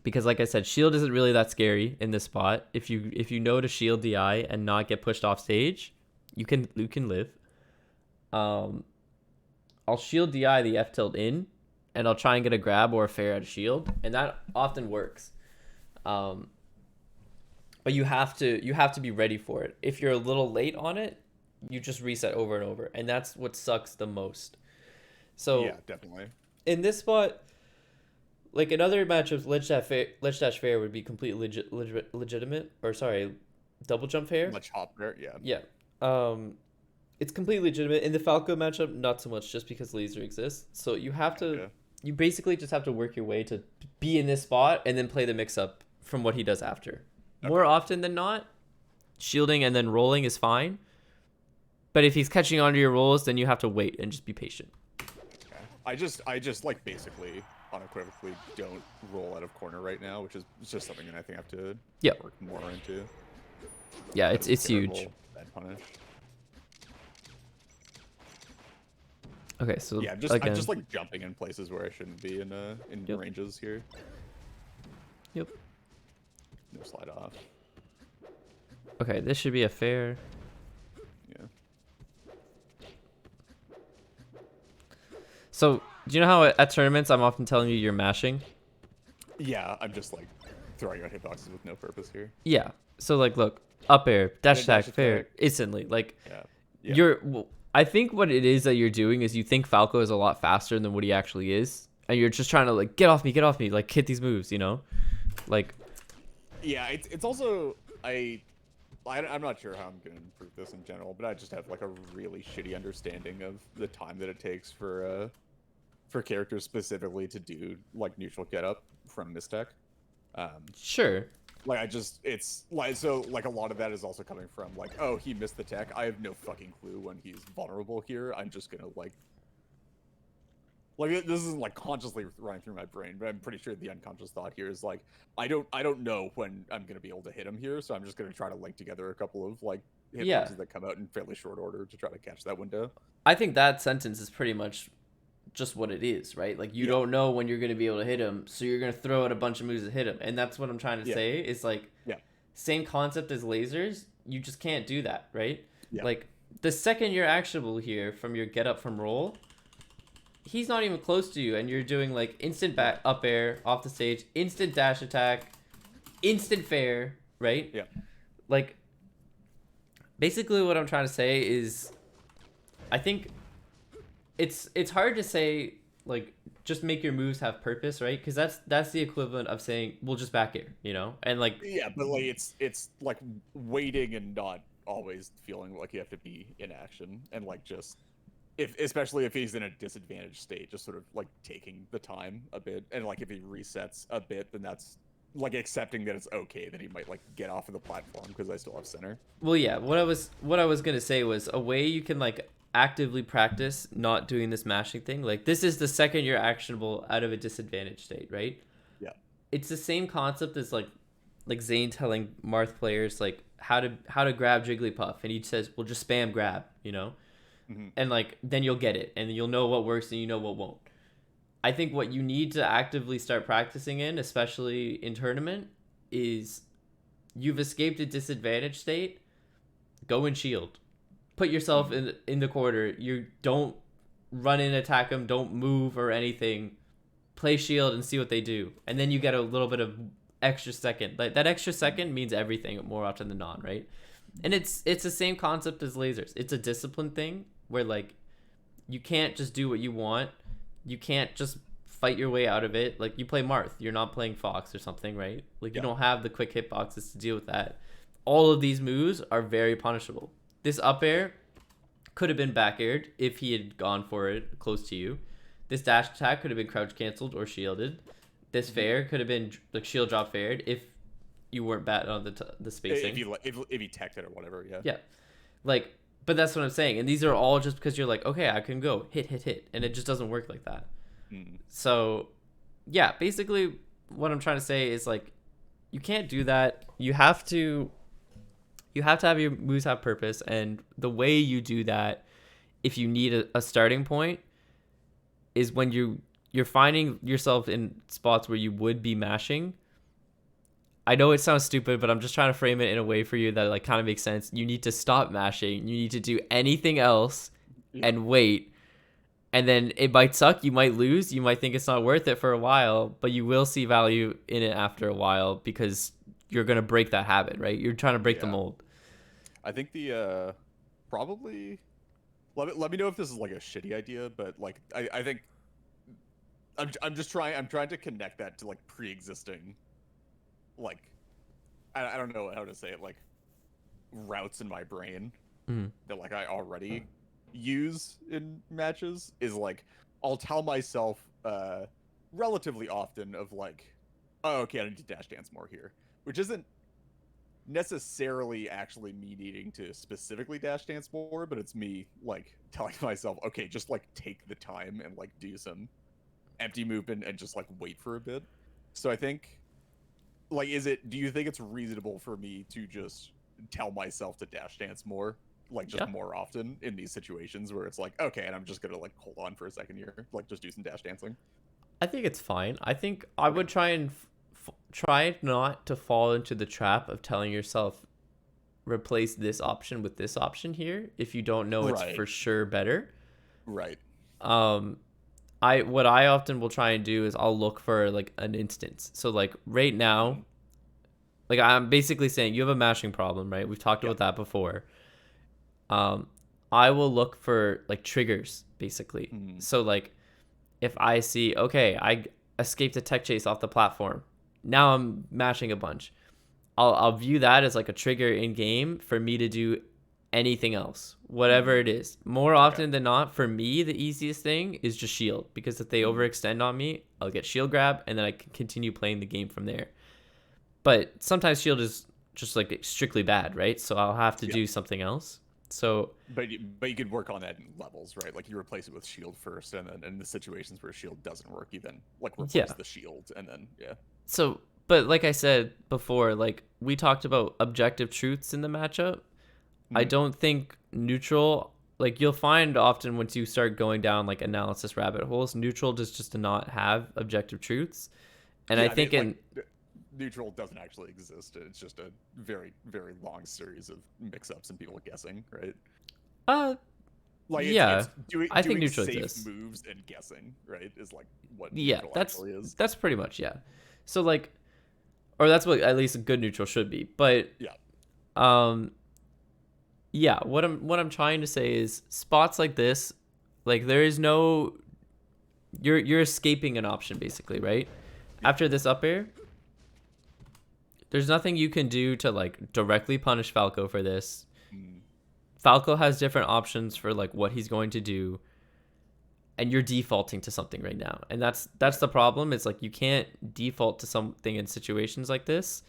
because like I said, shield isn't really that scary in this spot. If you know to shield DI and not get pushed off stage, you can live. I'll shield DI the F tilt in, and I'll try and get a grab or a fair out of shield, and that often works. But you have to be ready for it. If you're a little late on it, you just reset over and over, and that's what sucks the most. So yeah, definitely. In this spot, like in other matchups, ledge dash fair would be completely legitimate. Or sorry, double jump fair. Ledge hop fair, yeah. Yeah. It's completely legitimate. In the Falco matchup, not so much, just because laser exists. So you have to, you basically just have to work your way to be in this spot and then play the mix up from what he does after. Okay. More often than not, shielding and then rolling is fine. But if he's catching onto your rolls, then you have to wait and just be patient. Okay. I just like basically unequivocally don't roll out of corner right now, which is just something that I think I have to work more into. Yeah, it's huge. Bad punish. Okay, so yeah, I'm just like jumping in places where I shouldn't be in ranges here. Yep. No slide off. Okay, this should be a fair. Yeah. So, do you know how at tournaments I'm often telling you you're mashing? Yeah, I'm just like throwing out hitboxes with no purpose here. Yeah. So like, look, up air, dash attack, fair, instantly. Like, I think what it is that you're doing is you think Falco is a lot faster than what he actually is, and you're just trying to like get off me, like hit these moves, like. Yeah, it's also I'm not sure how I'm gonna improve this in general, but I just have like a really shitty understanding of the time that it takes for characters specifically to do like neutral get up from mistech. Sure. Like it's like so like a lot of that is also coming from like, oh, he missed the tech. I have no fucking clue when he's vulnerable here. I'm just gonna like like this isn't like consciously running through my brain, but I'm pretty sure the unconscious thought here is like I don't know when I'm gonna be able to hit him here, so I'm just gonna try to link together a couple of like Yeah, hitboxes that come out in fairly short order to try to catch that window. I think that sentence is pretty much just what it is, right? Like you Yeah, don't know when you're going to be able to hit him, so you're going to throw out a bunch of moves to hit him. And that's what I'm trying to yeah, say is like yeah, same concept as lasers, you just can't do that, right? yeah. Like the second you're actionable here from your get up from roll, he's not even close to you and you're doing like instant back up air off the stage, instant dash attack, instant fair, right? Yeah. Like basically what I'm trying to say is I think it's hard to say like just make your moves have purpose, right? Because that's the equivalent of saying we'll just back air, you know, and like Yeah, but like it's like waiting and not always feeling like you have to be in action and like just if especially if he's in a disadvantaged state, just sort of like taking the time a bit and like if he resets a bit, then that's like accepting that it's okay that he might like get off of the platform because I still have center. well, yeah. What I was gonna say was a way you can like actively practice not doing this mashing thing. Like this is the second you're actionable out of a disadvantaged state, right? Yeah. It's the same concept as like Zane telling Marth players like how to grab Jigglypuff, and he says, "Well, just spam grab," you know, Mm-hmm. and like then you'll get it, and you'll know what works and you know what won't. I think what you need to actively start practicing in, especially in tournament, is you've escaped a disadvantaged state. Go and shield. Put yourself Mm-hmm. in the corner. You don't run in, attack them. Don't move or anything. Play shield and see what they do, and then you get a little bit of extra second. Like that extra second means everything more often than not, right? And it's the same concept as lasers. It's a discipline thing where like you can't just do what you want. You can't just fight your way out of it. Like you play Marth, you're not playing Fox or something, right? Like you Yeah. don't have the quick hitboxes to deal with that. All of these moves are very punishable. This up air could have been back aired if he had gone for it close to you. This dash attack could have been crouch canceled or shielded. This Mm-hmm. fair could have been like shield drop faired if you weren't batting on the spacing. If he teched it or whatever, yeah. Yeah, like, but that's what I'm saying. And these are all just because you're like, okay, I can go hit, and it just doesn't work like that. Mm. So, yeah, basically, what I'm trying to say is like, you can't do that. You have to have your moves have purpose, and the way you do that, if you need a starting point, is when you're finding yourself in spots where you would be mashing. I know it sounds stupid, but I'm just trying to frame it in a way for you that like kind of makes sense. You need to stop mashing. You need to do anything else Yeah. and wait. And then it might suck. You might lose. You might think it's not worth it for a while, but you will see value in it after a while because you're going to break that habit, right? You're trying to break the Yeah. mold. I think the probably let me know if this is like a shitty idea, but like I think I'm trying to connect that to like pre-existing like I don't know how to say it, like routes in my brain Mm. that like I already use in matches is like I'll tell myself relatively often of like, oh, okay, I need to dash dance more here, which isn't necessarily actually me needing to specifically dash dance more, but it's me like telling myself, okay, just like take the time and like do some empty movement and just like wait for a bit. So I think like do you think it's reasonable for me to just tell myself to dash dance more, like just Yeah. more often in these situations where it's like, okay, and I'm just gonna like hold on for a second here, like just do some dash dancing. I think it's fine. I think I would try and try not to fall into the trap of telling yourself replace this option with this option here if you don't know it's Right. for sure better. Right. Um I what I often will try and do is I'll look for like an instance. So like right now, like I'm basically saying you have a mashing problem, right? We've talked Yeah. about that before. Um I will look for like triggers basically. Mhm. So like if I see, okay, I escaped a tech chase off the platform. Now I'm mashing a bunch. I'll view that as like a trigger in game for me to do anything else, whatever it is. More often than not, for me, the easiest thing is just shield because if they overextend on me, I'll get shield grab and then I can continue playing the game from there. But sometimes shield is just like strictly bad, right? So I'll have to Yeah. do something else. So But you could work on that in levels, right? Like you replace it with shield first, and then in the situations where shield doesn't work, you then like replace yeah. the shield, and then yeah. So, but like I said before, like we talked about objective truths in the matchup. I Mhm. don't think neutral, like you'll find often once you start going down like analysis rabbit holes, neutral just to not have objective truths. And I Yeah, think in neutral doesn't actually exist. It's just a very, very long series of mix-ups and people guessing, right? uh Like yeah, it's doing I think doing neutral safe exists. moves and guessing, right? Is like what Yeah, neutral that's actually is. that's pretty much yeah. So like, or that's what at least a good neutral should be. But Yeah. um yeah, what I'm trying to say is spots like this, like there is no, you're escaping an option basically, right? Yeah. After this up air, there's nothing you can do to like directly punish Falco for this. Mm. Falco has different options for like what he's going to do, and you're defaulting to something right now. And that's the problem. It's like you can't default to something in situations like this.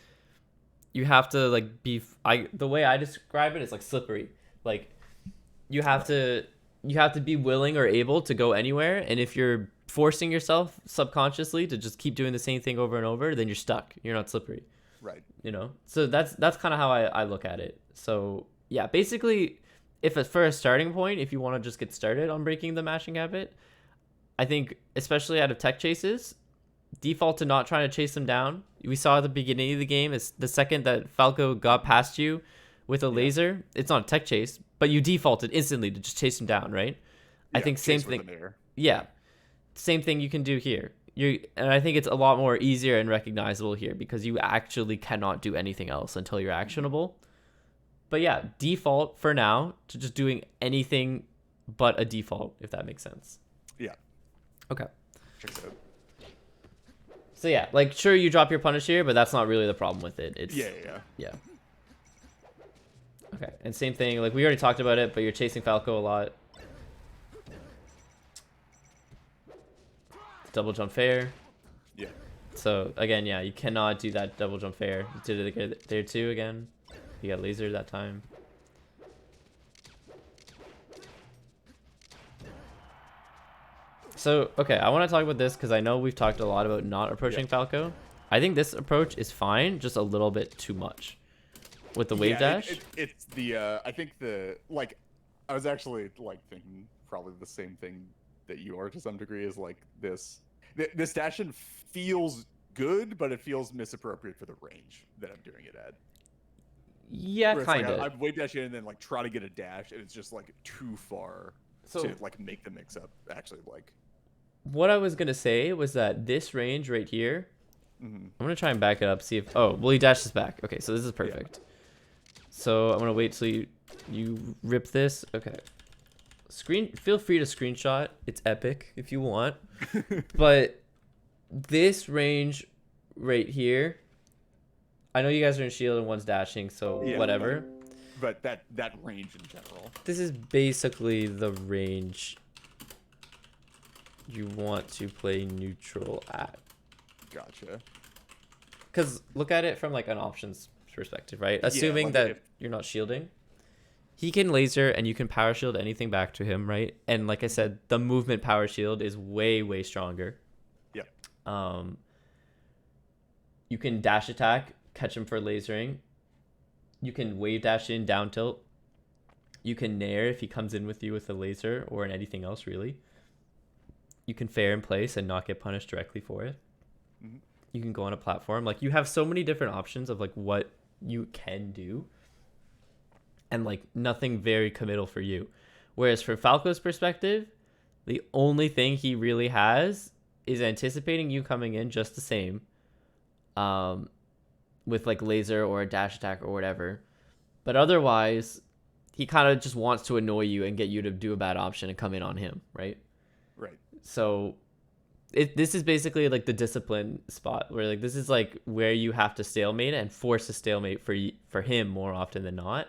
You have to like be the way I describe it is like slippery. Like you have to be willing or able to go anywhere, and if you're forcing yourself subconsciously to just keep doing the same thing over and over, then you're stuck. You're not slippery. Right. So that's kind of how I look at it. So yeah, basically, if it's for a starting point, if you want to just get started on breaking the mashing habit, I think especially out of tech chases, default to not trying to chase them down. We saw at the beginning of the game is the second that Falco got past you with a laser, it's not a tech chase, but you defaulted instantly to just chase him down, right? I think same thing. Yeah, same thing you can do here. And I think it's a lot more easier and recognizable here because you actually cannot do anything else until you're actionable. But yeah, default for now to just doing anything but a default, if that makes sense. Yeah. Okay. Checks out. So yeah, like sure you drop your punish here, but that's not really the problem with it. It's yeah. Okay, and same thing, like we already talked about it, but you're chasing Falco a lot. Double jump fair. Yeah. So again, yeah, you cannot do that double jump fair. You did it there too again. You got laser that time. So, okay, I want to talk about this because I know we've talked a lot about not approaching Falco. I think this approach is fine, just a little bit too much. With the wave dash? It's the, I think the, like, I was actually, like, thinking probably the same thing that you are to some degree is, like, this dash in feels good, but it feels misappropriate for the range that I'm doing it at. Yeah, kind of. Like, I wave dash in and then, like, try to get a dash, and it's just, like, too far to, like, make the mix-up actually, like... What I was going to say was that this range right here, Mm-hmm. I'm going to try and back it up, see if... Oh, well, he dashes back. Okay, so this is perfect. Yeah. So I'm going to wait till you rip this. Okay. Feel free to screenshot. It's epic if you want. But this range right here, I know you guys are in shield and one's dashing, so whatever. But that range in general. This is basically the range you want to play neutral at. Gotcha. Because look at it from like an options perspective, right? Assuming that you're not shielding, he can laser and you can power shield anything back to him, right? And like I said, the movement power shield is way, way stronger. Yep. You can dash attack, catch him for lasering. You can wave dash in, down tilt. You can nair if he comes in with you with a laser or in anything else, really. You can fair in place and not get punished directly for it. Mm-hmm. You can go on a platform. Like, you have so many different options of, like, what you can do. And, like, nothing very committal for you. Whereas from Falco's perspective, the only thing he really has is anticipating you coming in just the same. With, like, laser or a dash attack or whatever. But otherwise, he kind of just wants to annoy you and get you to do a bad option and come in on him, right? Right. So this is basically like the discipline spot where like this is like where you have to stalemate and force a stalemate for him more often than not.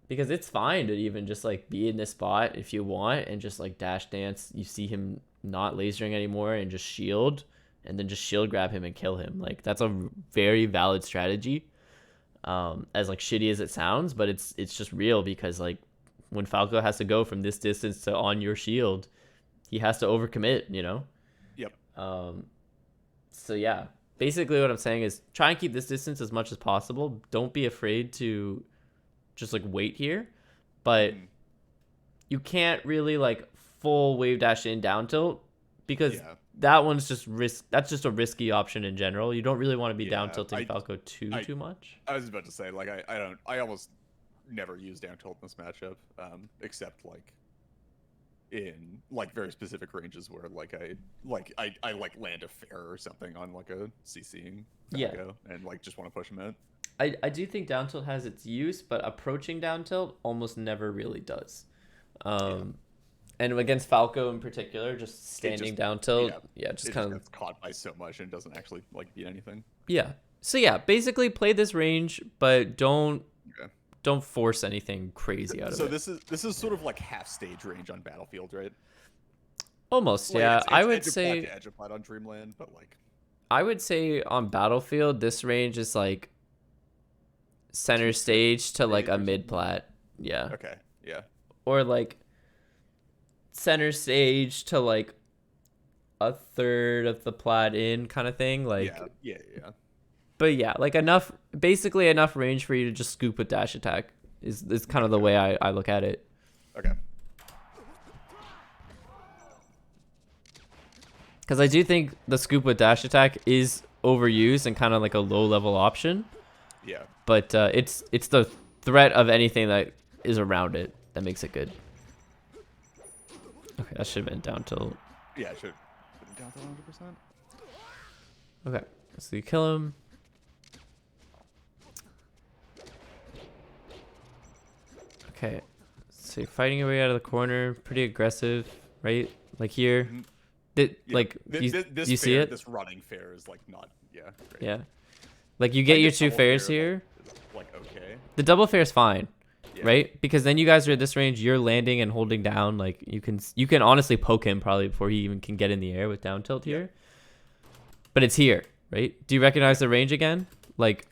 Because it's fine to even just like be in this spot if you want and just like dash dance. You see him not lasering anymore and just shield and then just shield grab him and kill him. Like, that's a very valid strategy. as like shitty as it sounds, but it's just real because like when Falco has to go from this distance to on your shield, he has to overcommit, you know? Yep. So yeah, basically what I'm saying is try and keep this distance as much as possible. Don't be afraid to just like wait here, but you can't really like full wave dash in down tilt because that one's just risk. That's just a risky option in general. You don't really want to be down tilting Falco too much. I was about to say, like, I almost never use down tilt in this matchup, except like in like very specific ranges where like I like land a fair or something on like a CCing Falco and like just want to push him out. I do think down tilt has its use, but approaching down tilt almost never really does. And against Falco in particular, just standing down tilt, just kind of gets caught by so much and doesn't actually like beat anything. Yeah. So yeah, basically play this range, but don't force anything crazy out of it. So this is sort of like half stage range on Battlefield, right? Almost, like, yeah. I would say edge of plat on Dreamland, but like I would say on Battlefield, this range is like center stage to like a mid plat. Yeah. Okay. Yeah. Or like center stage to like a third of the plat in kind of thing. Like yeah. But yeah, like basically enough range for you to just scoop with dash attack is kind of the way I look at it. Okay. Because I do think the scoop with dash attack is overused and kind of like a low level option. Yeah. But it's the threat of anything that is around it that makes it good. Okay, that should have been down till. Yeah, it should have been down to 100%. Okay, so you kill him. Okay, so you're fighting your way out of the corner, pretty aggressive, right? Like here, like this you see it? This running fair is like not, great. Yeah, like you get your two fairs here. Like okay. The double fair is fine, right? Because then you guys are at this range, you're landing and holding down. Like you can honestly poke him probably before he even can get in the air with down tilt here. But it's here, right? Do you recognize the range again? Like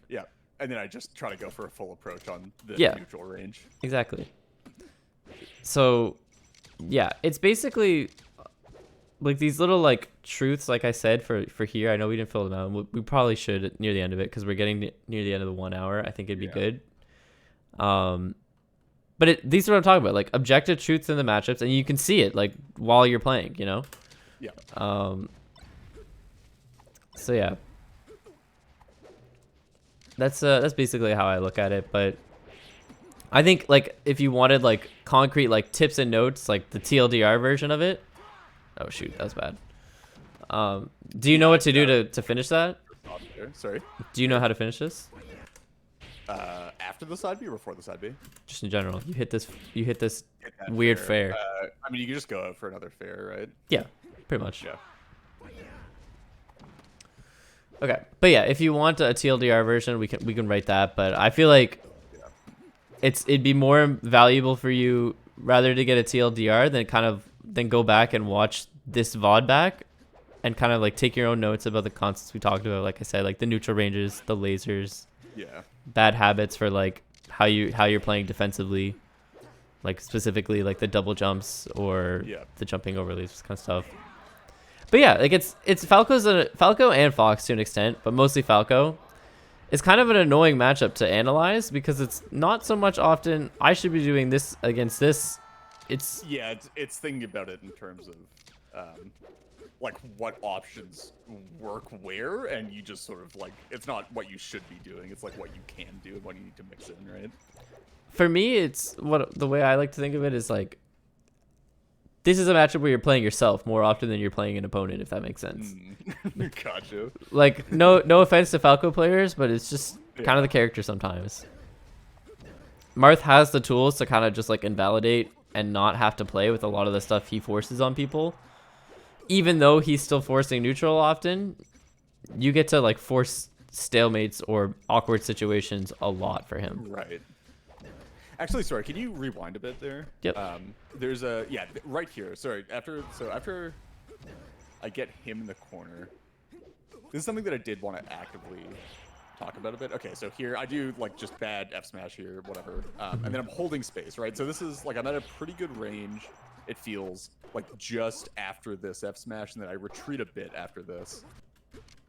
and then I just try to go for a full approach on the neutral range. Exactly. So, yeah, it's basically like these little like truths, like I said, for here. I know we didn't fill them out. We probably should near the end of it because we're getting near the end of the 1 hour. I think it'd be good. But these are what I'm talking about, like objective truths in the matchups, and you can see it like while you're playing, you know. Yeah. So yeah. That's basically how I look at it, but I think like if you wanted like concrete like tips and notes, like the TLDR version of it. Oh shoot, that was bad. Do you know what to do to finish that? Sorry. Do you know how to finish this? After the side B or before the side B? Just in general, you hit this weird fair. I mean, you can just go out for another fair, right? Yeah, pretty much. Yeah. Okay, but yeah, if you want a TLDR version, we can write that. But I feel like it'd be more valuable for you rather to get a TLDR than go back and watch this VOD back and kind of like take your own notes about the concepts we talked about. Like I said, like the neutral ranges, the lasers, bad habits for like how you're playing defensively, like specifically like the double jumps or the jumping overlays, this kind of stuff. But yeah, like it's Falco and Fox to an extent, but mostly Falco. It's kind of an annoying matchup to analyze because it's not so much often I should be doing this against this. It's thinking about it in terms of like what options work where, and you just sort of like it's not what you should be doing, it's like what you can do and what you need to mix in, right? For me, it's the way I like to think of it is like this is a matchup where you're playing yourself more often than you're playing an opponent, if that makes sense. Gotcha. Like, no offense to Falco players, but it's just kind of the character sometimes. Marth has the tools to kind of just like invalidate and not have to play with a lot of the stuff he forces on people. Even though he's still forcing neutral often, you get to like force stalemates or awkward situations a lot for him. Right. Actually, sorry, can you rewind a bit there? Yep. There's right here. Sorry, after I get him in the corner, this is something that I did want to actively talk about a bit. Okay, so here I do like just bad F smash here, whatever, and then I'm holding space, right? So this is like I'm at a pretty good range. It feels like just after this F smash, and then I retreat a bit after this,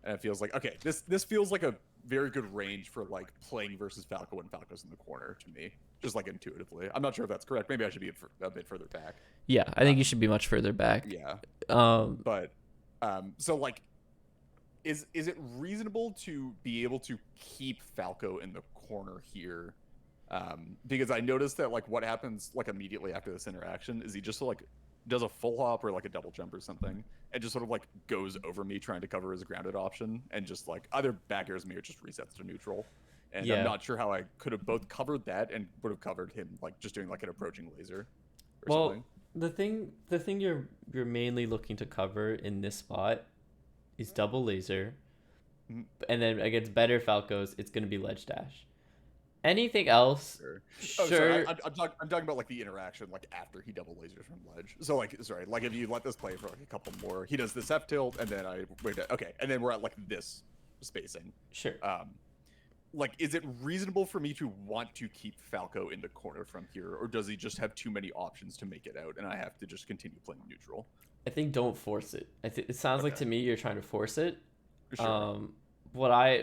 and it feels like okay, this feels like a very good range for like playing versus Falco when Falco's in the corner to me, just like intuitively. I'm not sure if that's correct. Maybe I should be a bit further back. Yeah, I think you should be much further back. Yeah. Um, So like, is it reasonable to be able to keep Falco in the corner here? Because I noticed that like what happens like immediately after this interaction is he just like does a full hop or like a double jump or something and just sort of like goes over me trying to cover his grounded option and just like either back airs me or just resets to neutral. And Yeah. I'm not sure how I could have both covered that and would have covered him like just doing like an approaching laser or well, something. the thing you're mainly looking to cover in this spot is double laser, Mhm. and then against better Falcos, it's gonna be ledge dash. Anything else? Sure. Sure. Oh, sorry. I'm talking about like the interaction like after he double lasers from ledge. So like sorry, like if you let this play for like a couple more, he does this F tilt and then I wait. Okay, and then we're at like this spacing. Sure. Like is it reasonable for me to want to keep Falco in the corner from here, or does he just have too many options to make it out, and I have to just continue playing neutral? I think don't force it. It sounds like Okay. to me you're trying to force it. Sure.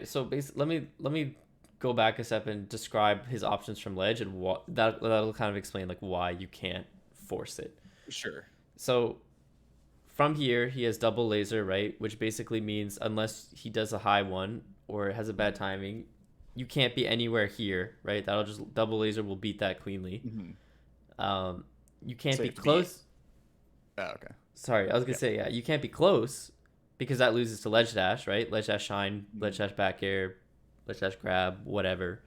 So basically, let me go back a step and describe his options from ledge, and what that'll kind of explain like why you can't force it. Sure. So from here he has double laser, right, which basically means unless he does a high one or has a bad timing, you can't be anywhere here, right? That'll just double laser will beat that cleanly. Mm-hmm. You can't So be you have to be- close. Oh, okay. Sorry, I was gonna say, yeah, you can't be close because that loses to ledge dash, right? Ledge dash shine, ledge dash back air, ledge dash grab, whatever.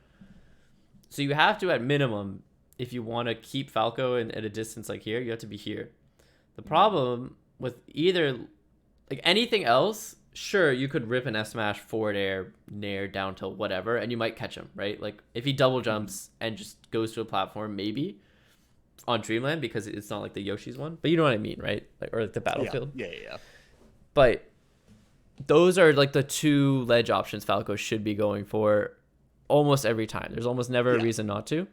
So you have to, at minimum, if you want to keep Falco at a distance like here, you have to be here. The problem with either, like anything else, sure, you could rip an F smash, forward air, nair, down tilt, whatever, and you might catch him, right? Like if he double jumps and just goes to a platform, maybe on Dreamland, because it's not like the Yoshi's one, but you know what I mean, right? Like, or like the Battlefield. Yeah. But those are like the two ledge options Falco should be going for almost every time. There's almost never a reason not to.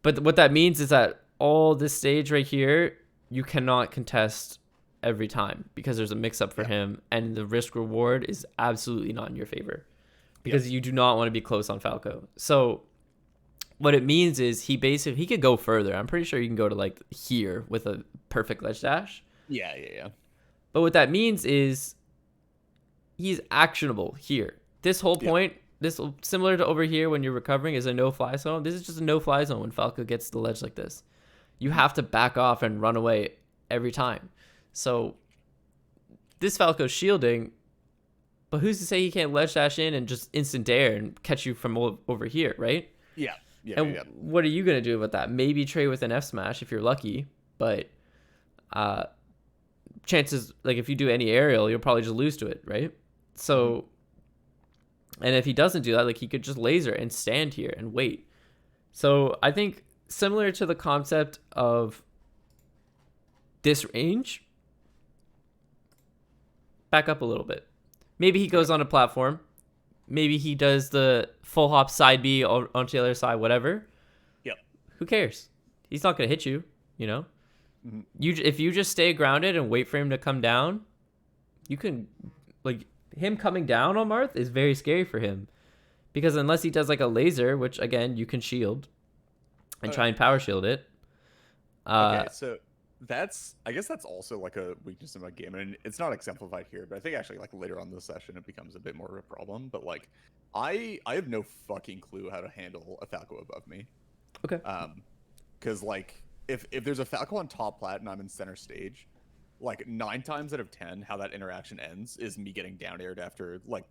But what that means is that all this stage right here, you cannot contest every time because there's a mix-up for him, and the risk reward is absolutely not in your favor because you do not want to be close on Falco. So what it means is he could go further. I'm pretty sure you can go to like here with a perfect ledge dash. Yeah. But what that means is he's actionable here. This whole point, this similar to over here when you're recovering, is a no-fly zone. This is just a no-fly zone when Falco gets the ledge like this. You have to back off and run away every time. So this Falco's shielding, but who's to say he can't ledge dash in and just instant dare and catch you from over here, right? Yeah. What are you going to do about that? Maybe trade with an F smash if you're lucky, but chances, like if you do any aerial, you'll probably just lose to it, right? So, and if he doesn't do that, like he could just laser and stand here and wait. So I think similar to the concept of this range, back up a little bit. Maybe he goes on a platform. Maybe he does the full hop side B onto the other side, whatever. Yep. Who cares? He's not going to hit you, you know? Mm-hmm. If you just stay grounded and wait for him to come down, you can, like, him coming down on Marth is very scary for him. Because unless he does, like, a laser, which, again, you can shield and try and power shield it. Okay, so I guess that's also like a weakness in my game, and it's not exemplified here, but I think actually like later on this session it becomes a bit more of a problem. But like I have no fucking clue how to handle a Falco above me. Okay. Because like if there's a Falco on top plat and I'm in center stage, like 9 times out of 10 how that interaction ends is me getting down aired after like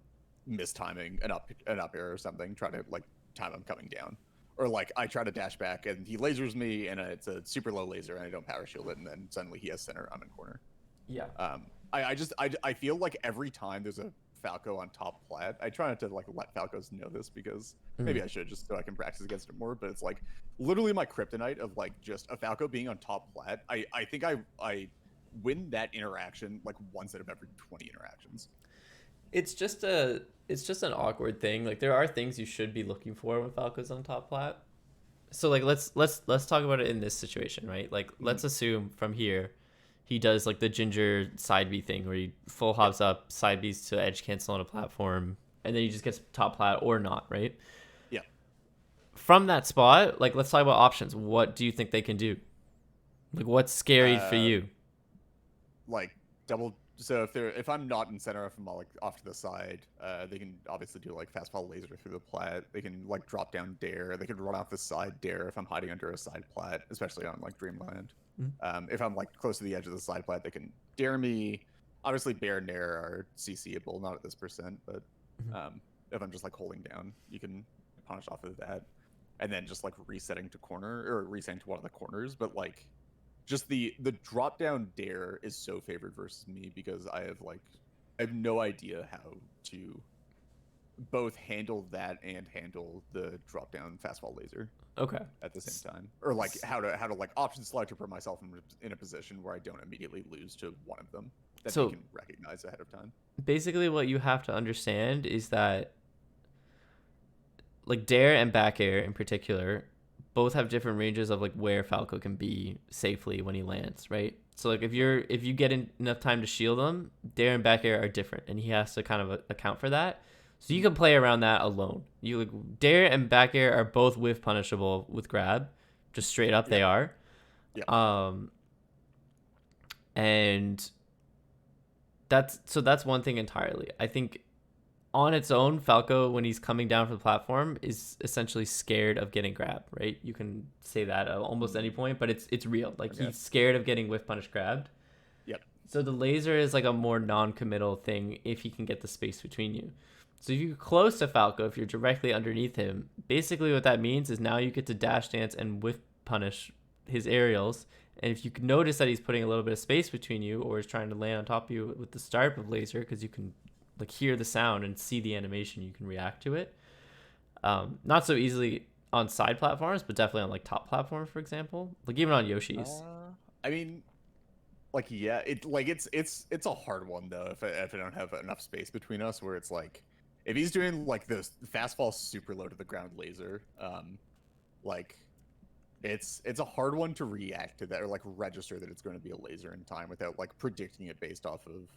mistiming an up air or something, trying to like time I'm coming down. Or like I try to dash back and he lasers me and it's a super low laser and I don't power shield it, and then suddenly he has center, I'm in corner. Yeah. I feel like every time there's a Falco on top plat, I try not to like let Falcos know this because maybe I should, just so I can practice against it more, but it's like literally my kryptonite of like just a Falco being on top plat. I think I win that interaction like once out of every 20 interactions. It's just an awkward thing. Like there are things you should be looking for when Falco's on top plat. So like let's talk about it in this situation, right? Like let's assume from here he does like the ginger side B thing where he full Yep. hops up, side Bs to edge cancel on a platform, and then he just gets top plat or not, right? Yeah. From that spot, like let's talk about options. What do you think they can do? Like what's scary for Uh, you? like double. So if I'm not in center, if I'm like off to the side, they can obviously do like fastball laser through the plat. They can like drop down dare. They can run off the side dare if I'm hiding under a side plat, especially on like Dreamland. If I'm like close to the edge of the side plat, they can dare me. Obviously, bear and nair are CCable, not at this percent, but if I'm just like holding down, you can punish off of that, and then just like resetting to corner or resetting to one of the corners. But like just the drop down dare is so favored versus me because I have no idea how to both handle that and handle the drop down fastball laser Okay. at the same time, or like how to like option select to put myself in a position where I don't immediately lose to one of them that So they can recognize ahead of time. basically what you have to understand is that like dare and back air in particular both have different ranges of like where Falco can be safely when he lands, right? So like if you get enough time to shield him, dare and back air are different, and he has to kind of account for that. So you can play around that alone. You like dare and back air are both whiff punishable with grab, just straight up they are. Yeah. And that's one thing entirely. I think on its own, Falco, when he's coming down from the platform, is essentially scared of getting grabbed, right? You can say that at almost any point, but it's real. Like he's scared of getting whiff punish grabbed. Yep. So the laser is like a more non-committal thing if he can get the space between you. So if you're close to Falco, if you're directly underneath him, basically what that means is now you get to dash dance and whiff punish his aerials. And if you can notice that he's putting a little bit of space between you or is trying to land on top of you with the start of laser, because you can like hear the sound and see the animation, you can react to it. Not so easily on side platforms, but definitely on like top platforms, for example, like even on Yoshi's. I mean, like yeah, it's a hard one though if I don't have enough space between us where it's like if he's doing like this fastball super low to the ground laser, like it's a hard one to react to that or like register that it's going to be a laser in time without like predicting it based off of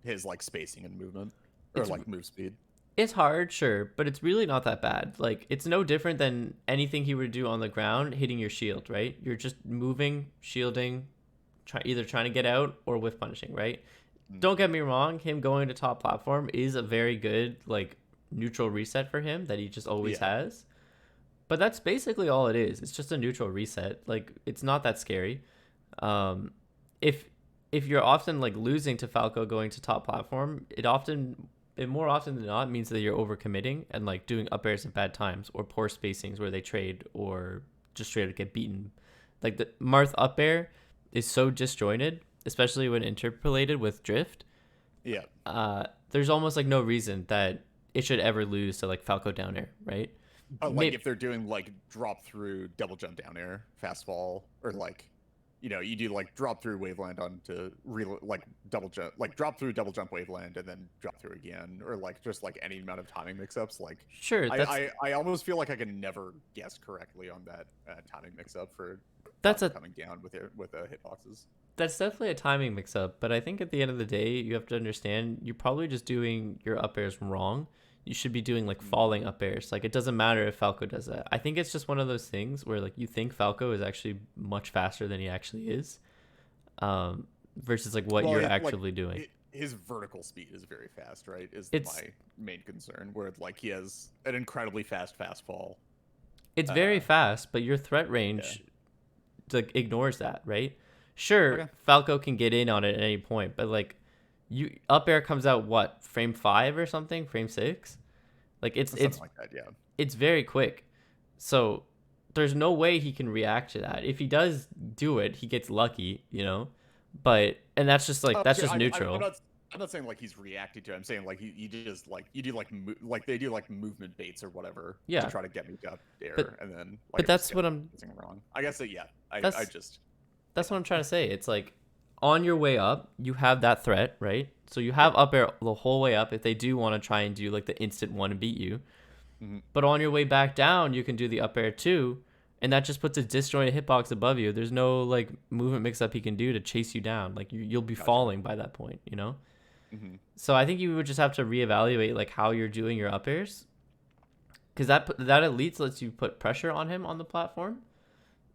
his like spacing and movement or like move speed. It's hard, sure, but it's really not that bad. Like it's no different than anything he would do on the ground hitting your shield, right? You're just moving, shielding, either trying to get out or whiff punishing, right? Don't get me wrong, him going to top platform is a very good like neutral reset for him that he just always has. But that's basically all it is. It's just a neutral reset. Like it's not that scary. If you're often like losing to Falco going to top platform, it more often than not means that you're overcommitting and like doing up airs at bad times or poor spacings where they trade or just straight up get beaten. Like the Marth up air is so disjointed, especially when interpolated with drift. Yeah. There's almost like no reason that it should ever lose to like Falco down air, right? But like if they're doing like drop through double jump down air fastball or like you do like drop through waveland onto like double jump, like drop through double jump waveland and then drop through again, or like just like any amount of timing mix-ups. Like sure, I almost feel like I can never guess correctly on that timing mix-up for coming down with hitboxes. That's definitely a timing mix-up, but I think at the end of the day, you have to understand you're probably just doing your up airs wrong. You should be doing like falling up airs. Like it doesn't matter if Falco does that. I think it's just one of those things where like you think Falco is actually much faster than he actually is, versus like what you're actively doing. His vertical speed is very fast, right? It's my main concern. Where like he has an incredibly fast fastball. It's very fast, but your threat range like ignores that, right? Sure, Falco can get in on it at any point, but like you up air comes out what frame 5 or something, frame 6, like it's like that, yeah. It's very quick, so there's no way he can react to that. If he does do it, he gets lucky, but and that's just like that's just neutral. I'm not saying like he's reacting to it. I'm saying like you just like you do like they do like movement baits or whatever to try to get me up there, and then like but that's what I'm wrong. I guess that that's what I'm trying to say. It's like on your way up, you have that threat, right? So you have up air the whole way up if they do want to try and do like the instant one and beat you. Mhm. But on your way back down, you can do the up air too, and that just puts a disjointed hitbox above you. There's no like movement mix up he can do to chase you down. Like you'll be falling by that point, you know? Mm-hmm. So I think you would just have to reevaluate like how you're doing your up airs, because that at least lets you put pressure on him on the platform,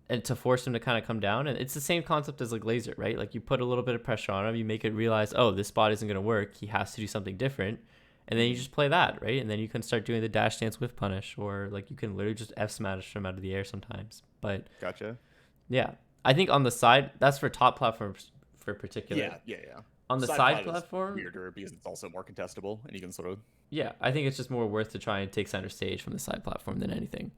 and to force him to kind of come down. And it's the same concept as like laser, right? Like you put a little bit of pressure on him, you make it realize, oh, this spot isn't going to work. He has to do something different. And then you just play that, right? And then you can start doing the dash dance whiff punish, or like you can literally just F smash him out of the air sometimes. But Gotcha. yeah, I think on the side, that's for top platforms for particular. Yeah. On the side platform, weirder because it's also more contestable, and you can sort of. Yeah, I think it's just more worth to try and take center stage from the side platform than anything.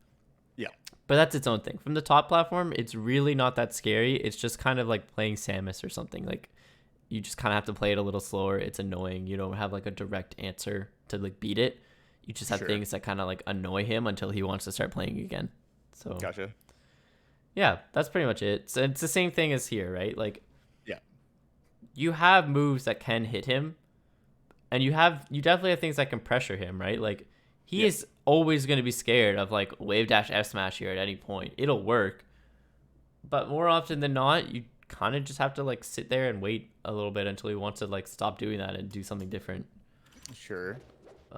Yeah. But that's its own thing. From the top platform, it's really not that scary. It's just kind of like playing Samus or something. Like you just kind of have to play it a little slower. It's annoying. You don't have like a direct answer to like beat it. You just have things that kind of like annoy him until he wants to start playing again. So Gotcha. Yeah, that's pretty much it. So it's the same thing as here, right? Like yeah, you have moves that can hit him, and you definitely have things that can pressure him, right? Like he is always going to be scared of like wave dash F smash here at any point. It'll work, but more often than not, you kind of just have to like sit there and wait a little bit until he wants to like stop doing that and do something different. Sure.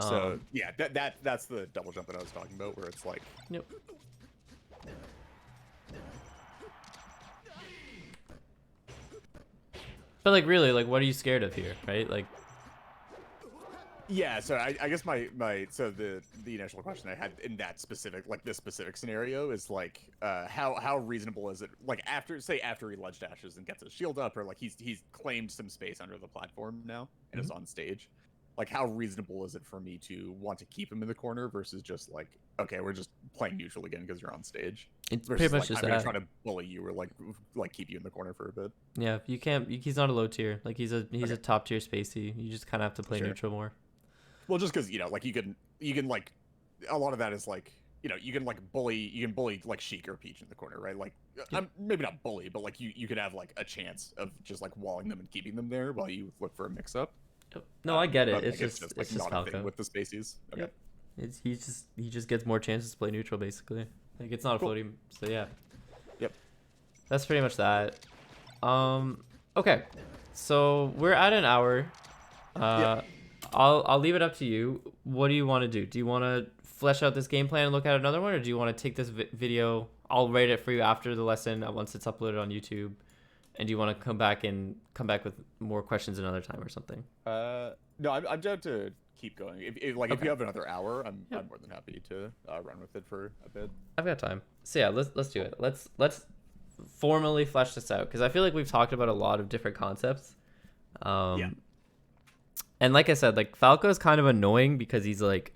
So yeah, that's the double jump that I was talking about, where it's like. Yep. But like really, like what are you scared of here, right? Like. Yeah, so I guess my so the initial question I had in that specific, like this specific scenario is like how reasonable is it, like after he ledge dashes and gets his shield up, or like he's claimed some space under the platform now and is on stage, like how reasonable is it for me to want to keep him in the corner versus just like, okay, we're just playing neutral again because you're on stage. It's versus, pretty much like, just I'm that. gonna try to bully you or like keep you in the corner for a bit. Yeah, you can't. He's not a low tier. Like he's a top tier spacey. You just kind of have to play neutral more. Well, just because like you can like a lot of that is like you can bully like Sheik or Peach in the corner, right? Like I'm maybe not bully, but like you could have like a chance of just like walling them and keeping them there while you look for a mix up. No, I get it. It's just not Falco a thing with the spacies. Okay. Yep. He just gets more chances to play neutral basically. Like it's not a floating. So yeah. Yep. That's pretty much that. Okay. So we're at an hour. I'll leave it up to you. What do you want to do? Do you want to flesh out this game plan and look at another one, or do you want to take this video? I'll rate it for you after the lesson once it's uploaded on YouTube. And do you want to come back with more questions another time or something? No, I'm down to keep going. If you have another hour, I'm more than happy to run with it for a bit. I've got time. So yeah, let's do it. Let's formally flesh this out, because I feel like we've talked about a lot of different concepts. And like I said, like Falco is kind of annoying because he's like,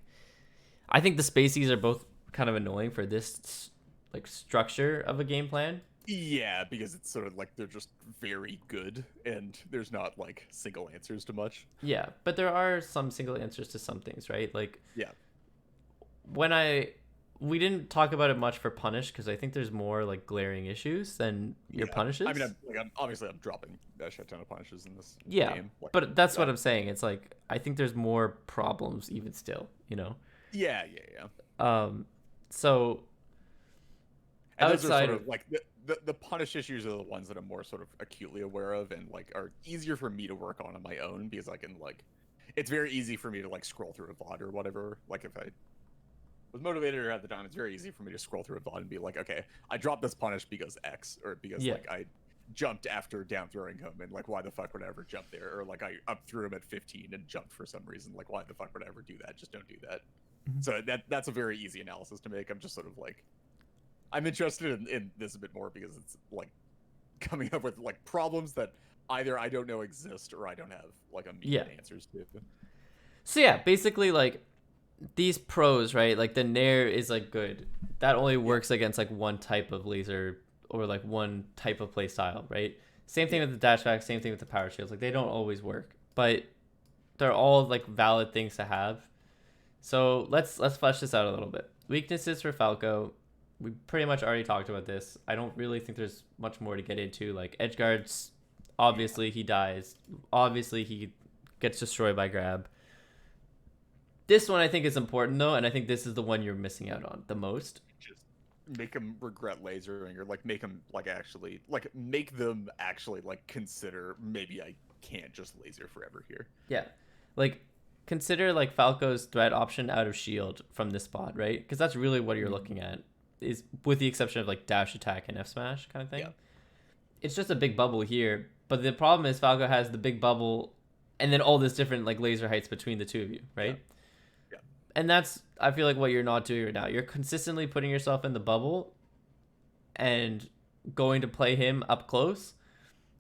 I think the spacies are both kind of annoying for this like structure of a game plan. Yeah, because it's sort of like they're just very good and there's not like single answers to much. Yeah, but there are some single answers to some things, right? Like yeah. We didn't talk about it much for punish because I think there's more like glaring issues than your punishes. I mean, I'm dropping a shit ton of punishes in this game. Like, but that's what I'm saying. It's like I think there's more problems even still, you know. Yeah. So and outside those are sort of like the punish issues are the ones that I'm more sort of acutely aware of and like are easier for me to work on my own, because I can like, it's very easy for me to like scroll through a VOD or whatever. Like if I was motivated at the time, it's very easy for me to scroll through a VOD and be like, okay, I dropped this punish because X, or because like I jumped after down throwing him, and like why the fuck would I ever jump there? Or like I up threw him at 15 and jumped for some reason. Like why the fuck would I ever do that? Just don't do that. So that's a very easy analysis to make. I'm just sort of like, I'm interested in this a bit more because it's like coming up with like problems that either I don't know exist or I don't have like immediate answers to. So yeah, basically like these pros, right? Like the Nair is like good. That only works against like one type of laser or like one type of play style, right? Same thing with the dash back, same thing with the power shields. Like they don't always work, but they're all like valid things to have. So let's flesh this out a little bit. Weaknesses for Falco. We pretty much already talked about this. I don't really think there's much more to get into. Like edge guards Obviously, he dies. Obviously, he gets destroyed by grab. This one I think is important though, and I think this is the one you're missing out on the most. Just make them regret lasering, or like make them like actually like make them actually like consider maybe I can't just laser forever here. Yeah, like consider like Falco's threat option out of shield from this spot, right? Because that's really what you're looking at, is with the exception of like dash attack and F smash kind of thing. Yeah. It's just a big bubble here, but the problem is Falco has the big bubble, and then all this different like laser heights between the two of you, right? Yeah. And that's, I feel like, what you're not doing right now. You're consistently putting yourself in the bubble and going to play him up close,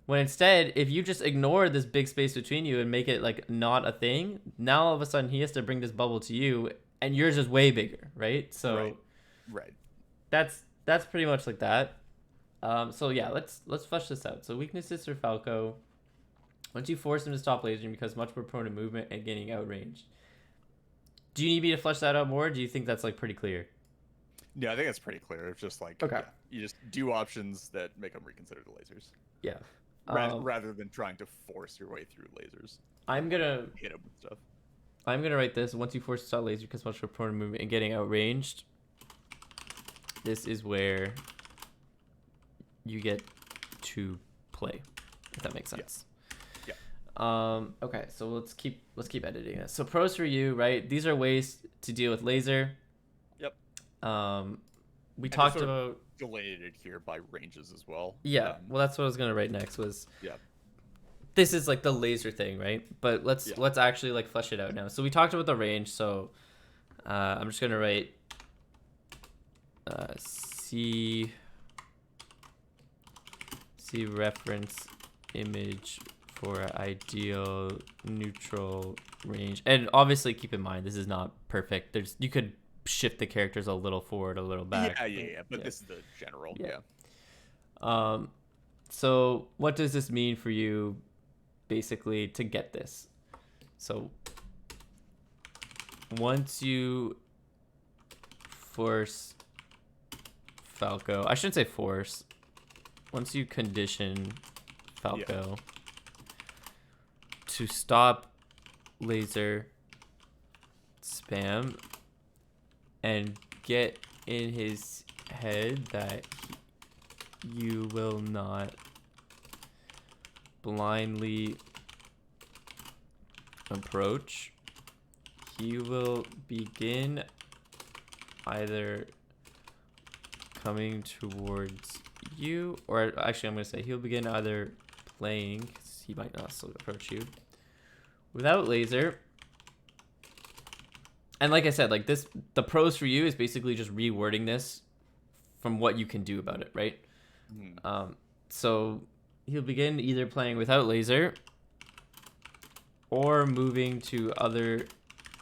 when instead, if you just ignore this big space between you and make it like not a thing, now all of a sudden he has to bring this bubble to you, and yours is way bigger, right? So right. that's pretty much like that. So yeah, let's flesh this out. So weaknesses for Falco: once you force him to stop lasering, because much more prone to movement and getting outranged. Do you need me to flesh that out more? Or do you think that's like pretty clear? Yeah, I think that's pretty clear. It's just like, Okay. yeah, you just do options that make them reconsider the lasers. Yeah. Rather than trying to force your way through lasers. I'm gonna hit them with stuff. I'm gonna write this: once you force to stop laser, because much more prone to movement and getting outranged. This is where you get to play, if that makes sense. Okay, so let's keep editing this. So pros for you, right? These are ways to deal with laser. Yep. We talked about delineated here by ranges as well. Yeah. Well, that's what I was gonna write next. Yeah. This is like the laser thing, right? But let's actually like flesh it out now. So we talked about the range. So I'm just gonna write see reference image for ideal neutral range. And obviously keep in mind, this is not perfect. You could shift the characters a little forward, a little back. Yeah. But this is the general. Yeah. So what does this mean for you, basically, to get this? So once you force Falco, I shouldn't say force. Once you condition Falco to stop laser spam and get in his head that you will not blindly approach, he will begin either coming towards you, or actually I'm going to say he'll begin either playing, 'cause he might not still approach you, without laser. And like I said, like this, the pros for you is basically just rewording this from what you can do about it, right? So he'll begin either playing without laser or moving to other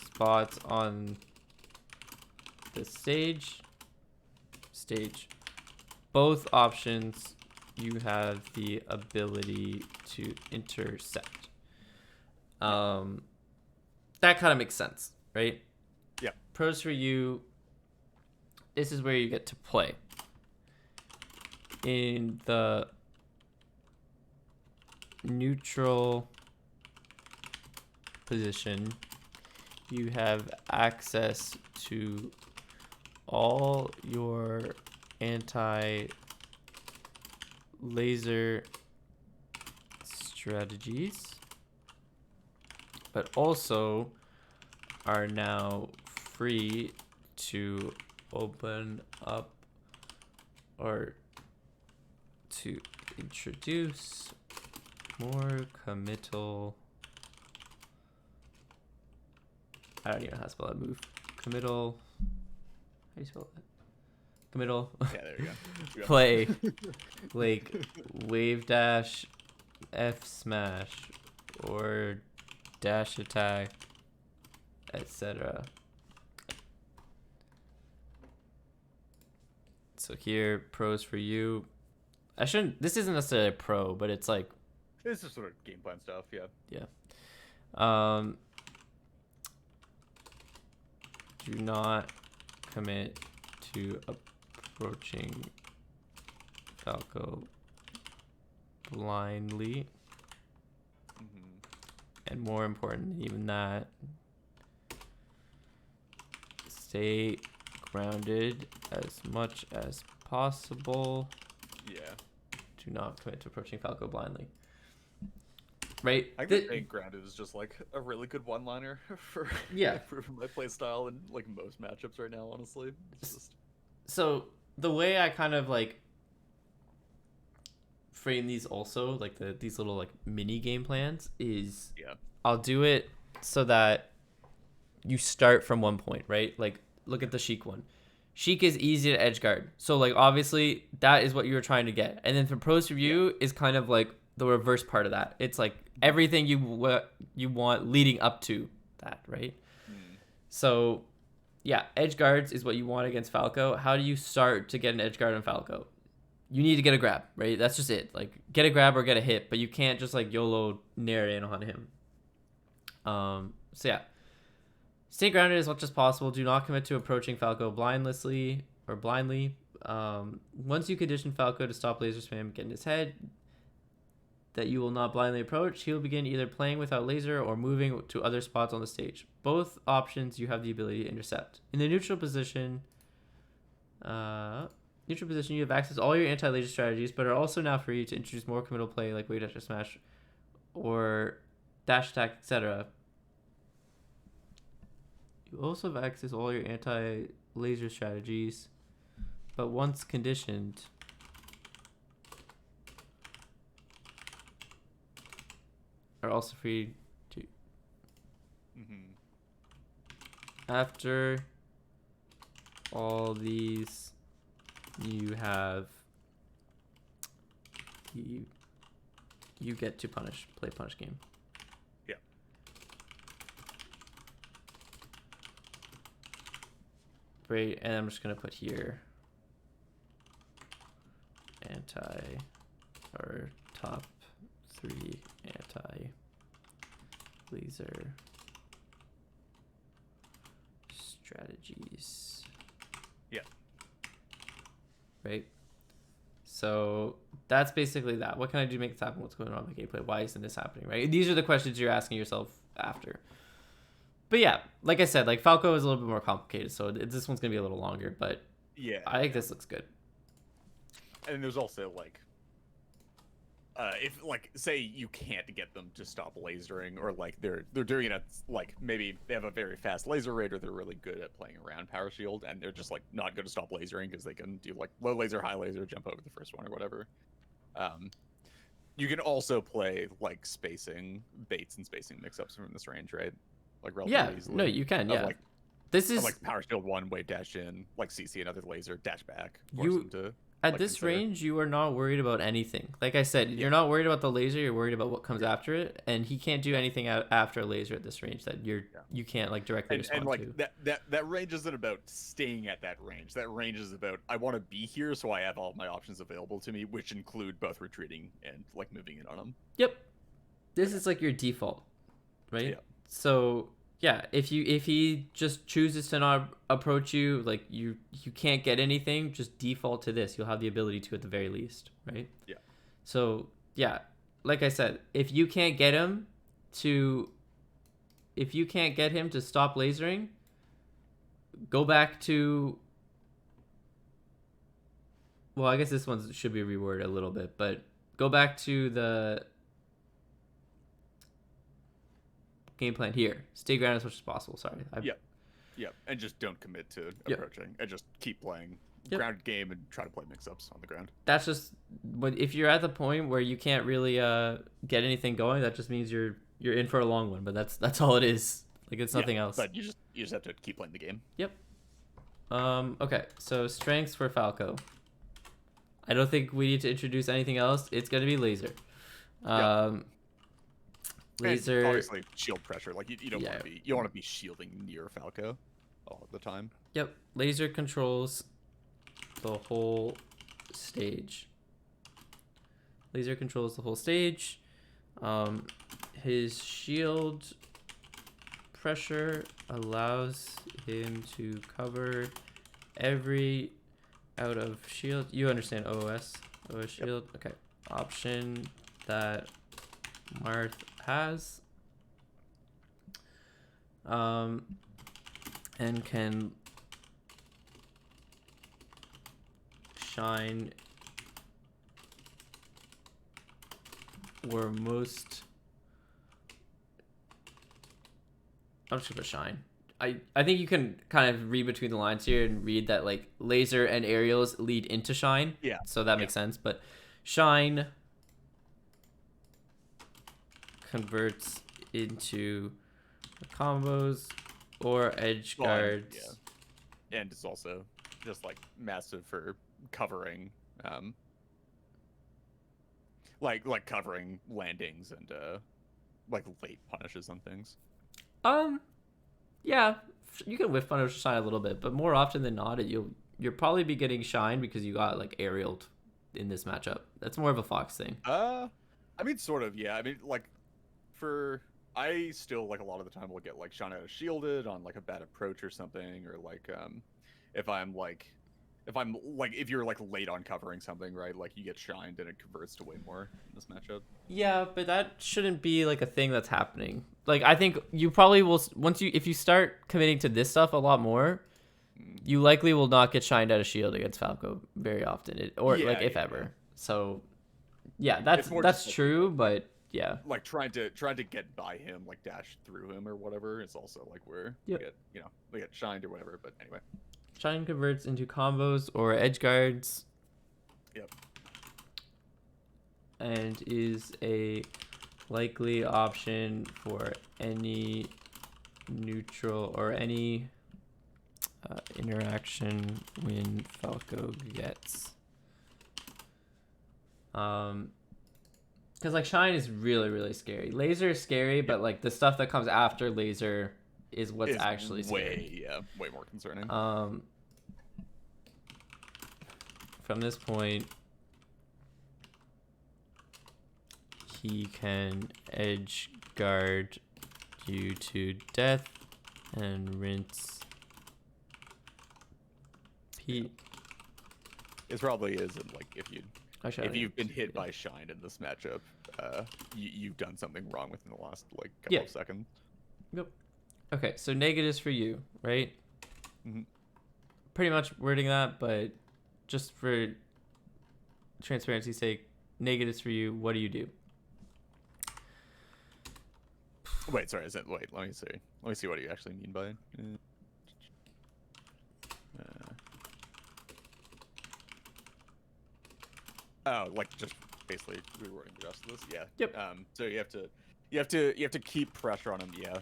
spots on the stage. Both options you have the ability to intercept. That kind of makes sense, right? Yeah. Pros for you, this is where you get to play. In the neutral position, you have access to all your anti-laser strategies, but also are now free to open up or to introduce more committal. I don't even know how to spell that move. Committal. How do you spell that? Committal. Yeah, there you go. Play. Like wave dash, F smash, or dash attack, etc. So here, pros for you. This isn't necessarily a pro, but it's like, This is sort of game plan stuff, yeah. Do not commit to approaching Falco blindly. And more important than even that, stay grounded as much as possible. Yeah. Do not commit to approaching Falco blindly. Right? I think being grounded is just like a really good one-liner for improving my playstyle in like most matchups right now, honestly. It's just... So the way I kind of like frame these also, like these little like mini game plans is I'll do it so that you start from one point, right? Like look at the Sheik one. Sheik is easy to edge guard. So like obviously that is what you were trying to get. And then for Pros Review is kind of like the reverse part of that. It's like everything you want leading up to that, right? So yeah, edge guards is what you want against Falco. How do you start to get an edge guard on Falco? You need to get a grab, right? That's just it. Like get a grab or get a hit, but you can't just like YOLO nair in on him. So yeah, stay grounded as much as possible. Do not commit to approaching Falco blindly. Once you condition Falco to stop laser spam, get in his head that you will not blindly approach, he will begin either playing without laser or moving to other spots on the stage. Both options you have the ability to intercept. In the neutral position, you have access to all your anti-laser strategies, but are also now free to introduce more committal play like wave dash or smash or dash attack, etc. You also have access to all your anti-laser strategies, but once conditioned, are also free to. After all these, you have you get to play punish game. Yeah. Great, and I'm just gonna put here or top 3 anti-laser strategies. Yeah. Right? So that's basically that. What can I do to make this happen? What's going on with the gameplay? Why isn't this happening? Right? These are the questions you're asking yourself after. But yeah, like I said, like Falco is a little bit more complicated, so this one's gonna be a little longer. But yeah, I think this looks good. And there's also like, if like say you can't get them to stop lasering, or like they're doing it at like maybe they have a very fast laser rate, or they're really good at playing around power shield, and they're just like not good to stop lasering because they can do like low laser, high laser, jump over the first one or whatever. You can also play like spacing baits and spacing mix-ups from this range, right? Like relatively easily. No, you can. Yeah, like, this is like power shield 1, wave dash in, like CC another laser, dash back. At this range, you are not worried about anything. Like I said, you're not worried about the laser. You're worried about what comes after it, and he can't do anything after a laser at this range that you can't like directly respond and like to. That range isn't about staying at that range. That range is about I want to be here, so I have all my options available to me, which include both retreating and like moving in on him. Yep, this is like your default, right? Yeah. So yeah, if he just chooses to not approach you, like you can't get anything, just default to this. You'll have the ability to at the very least, right? Yeah. So yeah, like I said, if you can't get him to stop lasering, go back to. Well, I guess this one should be reworded a little bit, but go back to the game plan here. Stay grounded as much as possible. Sorry. Yep. And just don't commit to approaching, and just keep playing grounded game and try to play mix-ups on the ground. That's just if you're at the point where you can't really get anything going, that just means you're in for a long one. But that's all it is. Like it's nothing else. But you just have to keep playing the game. Yep. Okay. So strengths for Falco. I don't think we need to introduce anything else. It's gonna be laser. Laser. And obviously, shield pressure. Like you don't want to be shielding near Falco all the time. Yep. Laser controls the whole stage. Laser controls the whole stage. His shield pressure allows him to cover every out of shield. You understand OOS shield? Okay. Option that Marth has. and can shine or most. I'm just gonna put shine. I think you can kind of read between the lines here and read that like laser and aerials lead into shine. Yeah. So that makes sense. But shine converts into combos or edge guards. Yeah. And it's also just like massive for covering like covering landings and like late punishes on things. Yeah, you can whiff punish shine a little bit, but more often than not, you'll probably be getting shine because you got like aerialed in this matchup. That's more of a Fox thing. I mean, sort of, yeah. I mean, like, I still like a lot of the time will get like shot out of shielded on like a bad approach or something, or like if you're like late on covering something, right? Like you get shined and it converts to way more in this matchup. Yeah, but that shouldn't be like a thing that's happening. Like I think you probably will if you start committing to this stuff a lot more, you likely will not get shined out of shield against Falco very often, if ever. So yeah, that's true, but yeah, like trying to get by him, like dash through him or whatever, is also like where we get shined or whatever. But anyway, shine converts into combos or edge guards. Yep. And is a likely option for any neutral or any interaction when Falco gets. Because like shine is really, really scary. Laser is scary, but like the stuff that comes after laser is what's actually scary. Way more concerning. From this point, he can edge guard you to death and rinse. Pete. It probably isn't like if you've been hit by shine in this matchup, you've done something wrong within the last like couple of seconds. Yep. Okay, so negatives for you, right? Mm-hmm. Pretty much wording that, but just for transparency's sake, negatives for you. What do you do? Wait, sorry. Let me see. Let me see what you actually mean by it. Oh, like just basically rewording the rest of this. Yeah. Yep. So you have to keep pressure on him. Yeah.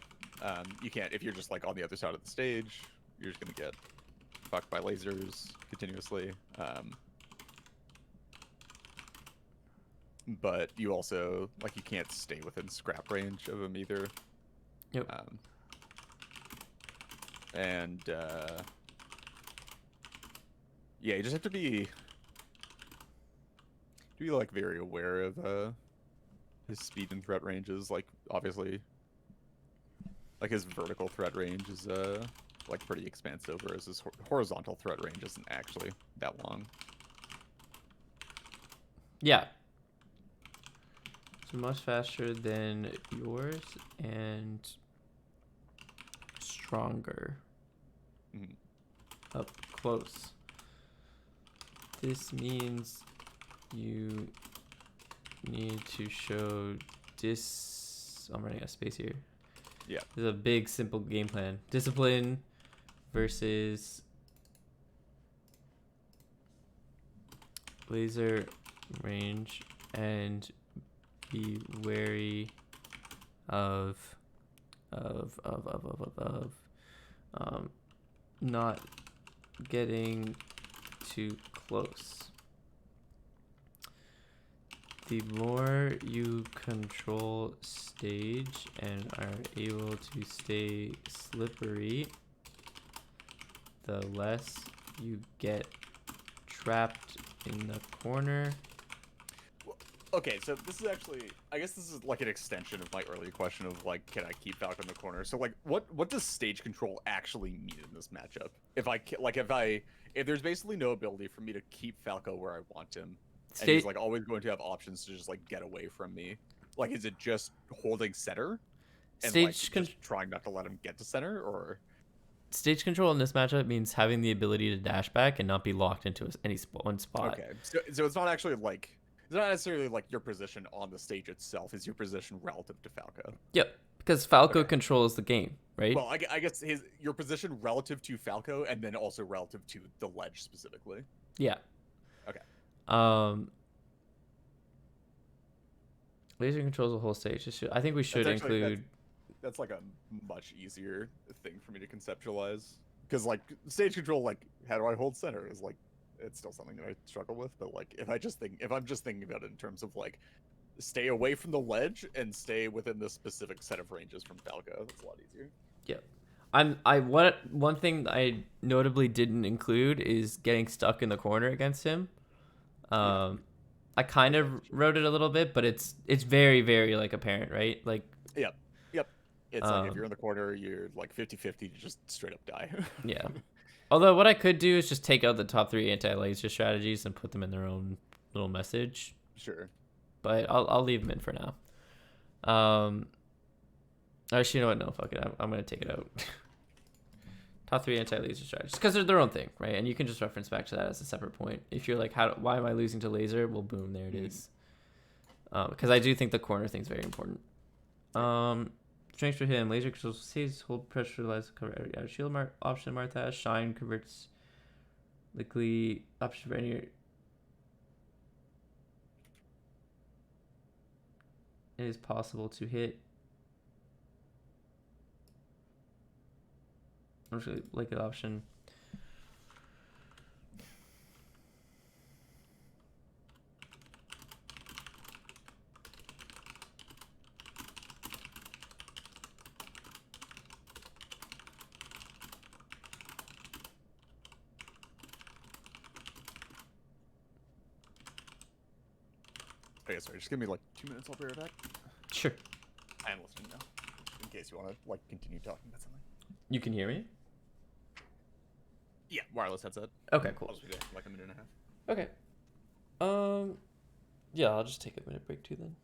You can't if you're just like on the other side of the stage. You're just gonna get fucked by lasers continuously. But you also like you can't stay within scrap range of him either. Yep. And yeah, you just have to be like very aware of his speed and threat ranges. Like obviously, like his vertical threat range is like pretty expansive, whereas his horizontal threat range isn't actually that long. Yeah. So much faster than yours and stronger. Up close. This means you need to show I'm running out of space here. Yeah. This is a big, simple game plan. Discipline versus laser range, and be wary of not getting too close. The more you control stage and are able to stay slippery, the less you get trapped in the corner. Okay, so this is actually, I guess this is like an extension of my earlier question of like, can I keep Falco in the corner? So like, what does stage control actually mean in this matchup? If there's basically no ability for me to keep Falco where I want him, and he's like always going to have options to just like get away from me, like is it just holding center? and like Stage con- just trying not to let him get to center, or Stage control in this matchup means having the ability to dash back and not be locked into one spot. okay, so it's not actually like it's not necessarily like your position on the stage itself, is your position relative to Falco. Yep, because Falco Okay. controls the game, right? Well, I guess your position relative to Falco, and then also relative to the ledge specifically. Yeah. Okay. Um, Laser controls the whole stage. I think we That's should actually include. that's like a much easier thing for me to conceptualize, because like stage control, like how do I hold center is like it's still something that I struggle with. But like if I'm just thinking about it in terms of like stay away from the ledge and stay within the specific set of ranges from Falco, that's a lot easier. Yeah. One thing I notably didn't include is getting stuck in the corner against him. Yeah. I kind Okay. of wrote it a little bit, but it's very very like apparent, right? Like Yep. Yep. It's like if um you're in the corner, you're like 50-50 to just straight up die. yeah. Although what I could do is just take out the top 3 anti-laser strategies and put them in their own little message, Sure. but I'll leave them in for now. Actually, you know what? No, fuck it. I'm gonna take it out. Top 3 anti-laser strategies, because they're their own thing, right? And you can just reference back to that as a separate point. If you're like, why am I losing to laser? Well, boom, there it is. Because I do think the corner thing's very important. Strength for him: laser controls saves, hold pressure, lies cover shield option. Martha shine converts likely option for any. It is possible to hit. I'm just like an option. Okay, sorry. Just give me like 2 minutes. I'll be right back. Sure. I am listening now, in case you want to like continue talking about something. You can hear me? Yeah, wireless headset. Okay, cool. I'll just be there for like a minute and a half. Okay. Yeah, I'll just take a minute break too then.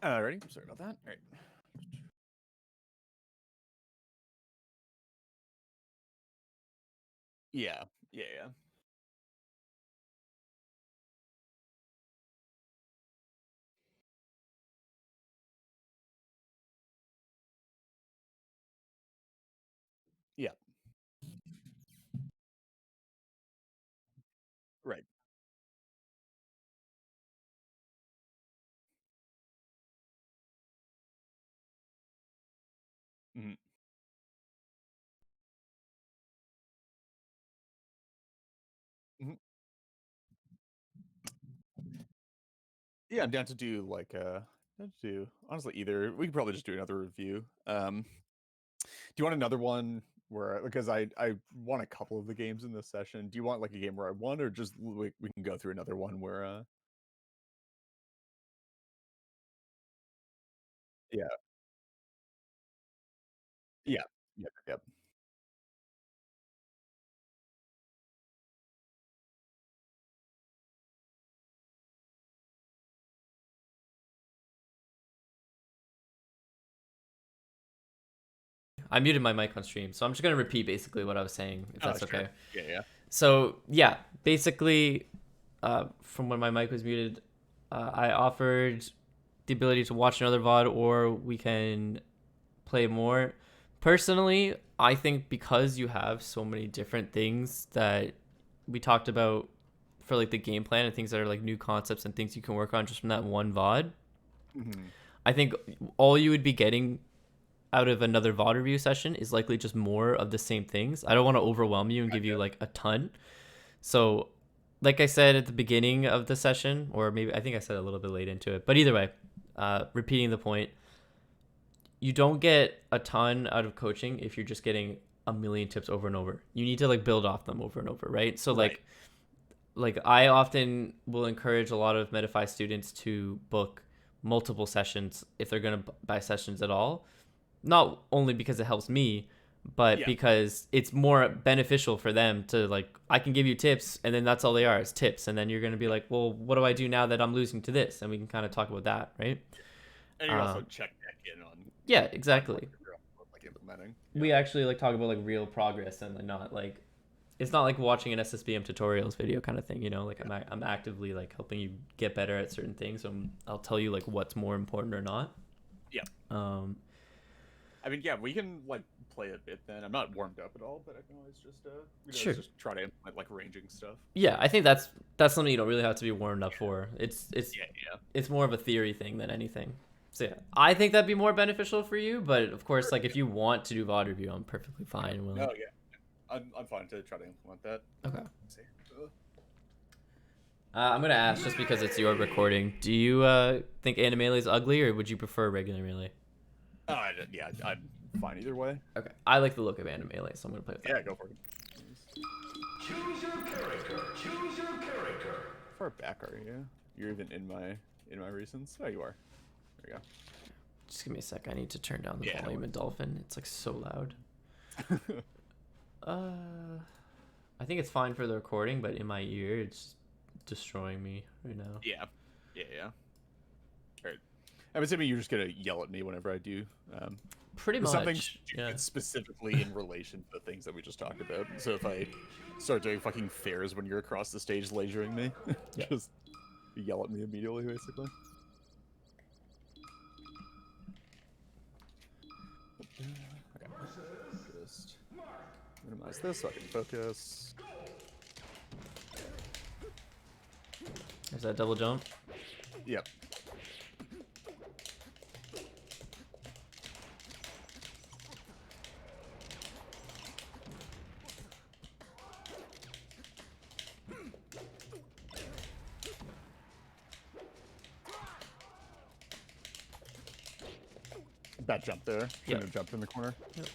Ready? Sorry about that. All right. Yeah. Yeah. Yeah. Yeah. Right. Mm-hmm. Mm-hmm. Yeah, I'm down to do like down to do honestly either. We could probably just do another review. Do you want another one where because I won a couple of the games in this session. Do you want like a game where I won, or just we can go through another one where yeah. Yeah. Yep. I muted my mic on stream, so I'm just gonna repeat basically what I was saying, if Oh, that's sure. okay. Yeah. So yeah, basically, from when my mic was muted, I offered the ability to watch another VOD, or we can play more. Personally, I think because you have so many different things that we talked about for like the game plan and things that are like new concepts and things you can work on just from that one VOD, Hmm. I think all you would be getting out of another VOD review session is likely just more of the same things. I don't want to overwhelm you and give you like a ton. So, like I said at the beginning of the session, or maybe I think I said a little bit late into it, but either way, repeating the point, you don't get a ton out of coaching if you're just getting a million tips over and over. You need to like build off them over and over, right? So Right. like I often will encourage a lot of Metafy students to book multiple sessions if they're going to buy sessions at all. Not only because it helps me, but Yeah. because it's more beneficial for them to like, I can give you tips and then that's all they are, is tips. And then you're going to be like, well, what do I do now that I'm losing to this? And we can kind of talk about that, right? And you also check back in on Yeah, what exactly. you're like implementing. We actually like talk about like real progress and like not like, it's not like watching an SSBM tutorials video kind of thing, you know, like I'm actively like helping you get better at certain things. So I'll tell you like what's more important or not. Yeah. I mean, yeah, we can like play a bit then. I'm not warmed up at all, but I can always just Sure. just try to implement like ranging stuff. Yeah, I think that's something you don't really have to be warmed up for. Yeah. It's more of a theory thing than anything. So yeah, I think that'd be more beneficial for you. But of course, like if you want to do VOD review, I'm perfectly fine and willing. Oh yeah. I'm fine to try to implement that. Okay. I'm gonna ask just because it's your recording. Do you think anime melee is ugly, or would you prefer regular melee? Yeah, I'm fine either way. Okay, I like the look of anime melee, so I'm gonna play with that. Yeah, go for it. Choose your character. Choose your character. How far back are you? You're even in my recents. Oh, you are. There you Just give me a sec. I need to turn down the Yeah, volume in Dolphin. It's like so loud. go. I think it's fine for the recording, but in my ear, it's destroying me right now. Yeah. Alright. I'm assuming you're just gonna yell at me whenever I do. Pretty much. Something Yeah. specifically in relation to the things that we just talked about. So if I start doing fucking fairs when you're across the stage lasering me, Yeah. just yell at me immediately, basically. Okay. Just minimize this so I can focus. There's that double jump. Yep. Bad jump there. Shouldn't have jumped in the corner. Yep.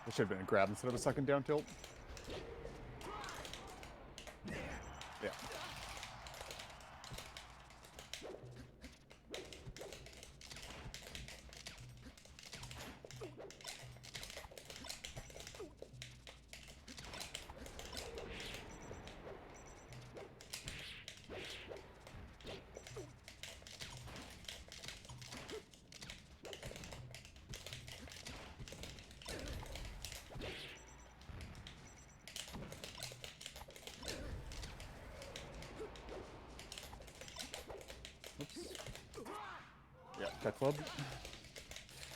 It should have been a grab instead of a second down tilt. Yeah. Yeah, tech club.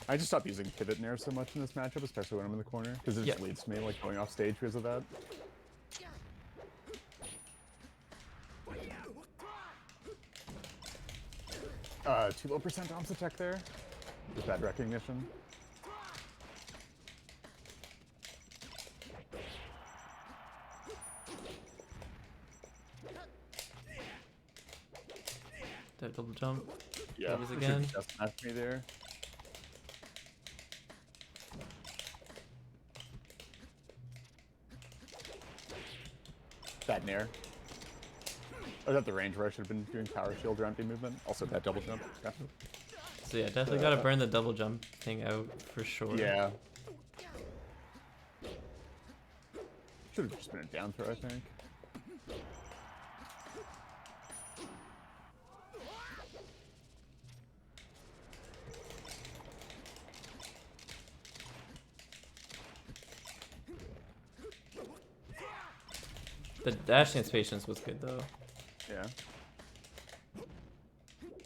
I just stopped using pivot nair so much in this matchup, especially when I'm in the corner, because it just leads to me like going off stage because of that. Too low percent omps attack there. Just bad recognition. That double jump. Yeah, Maybe it again. should just smash me there. Bad nair. was at the range where I should have been doing power shield or empty movement. Also that double jump. Okay. So yeah, definitely gotta burn the double jump thing out for sure. Yeah. Should have just been a down throw, I think. The dash dance patience was good though. Yeah.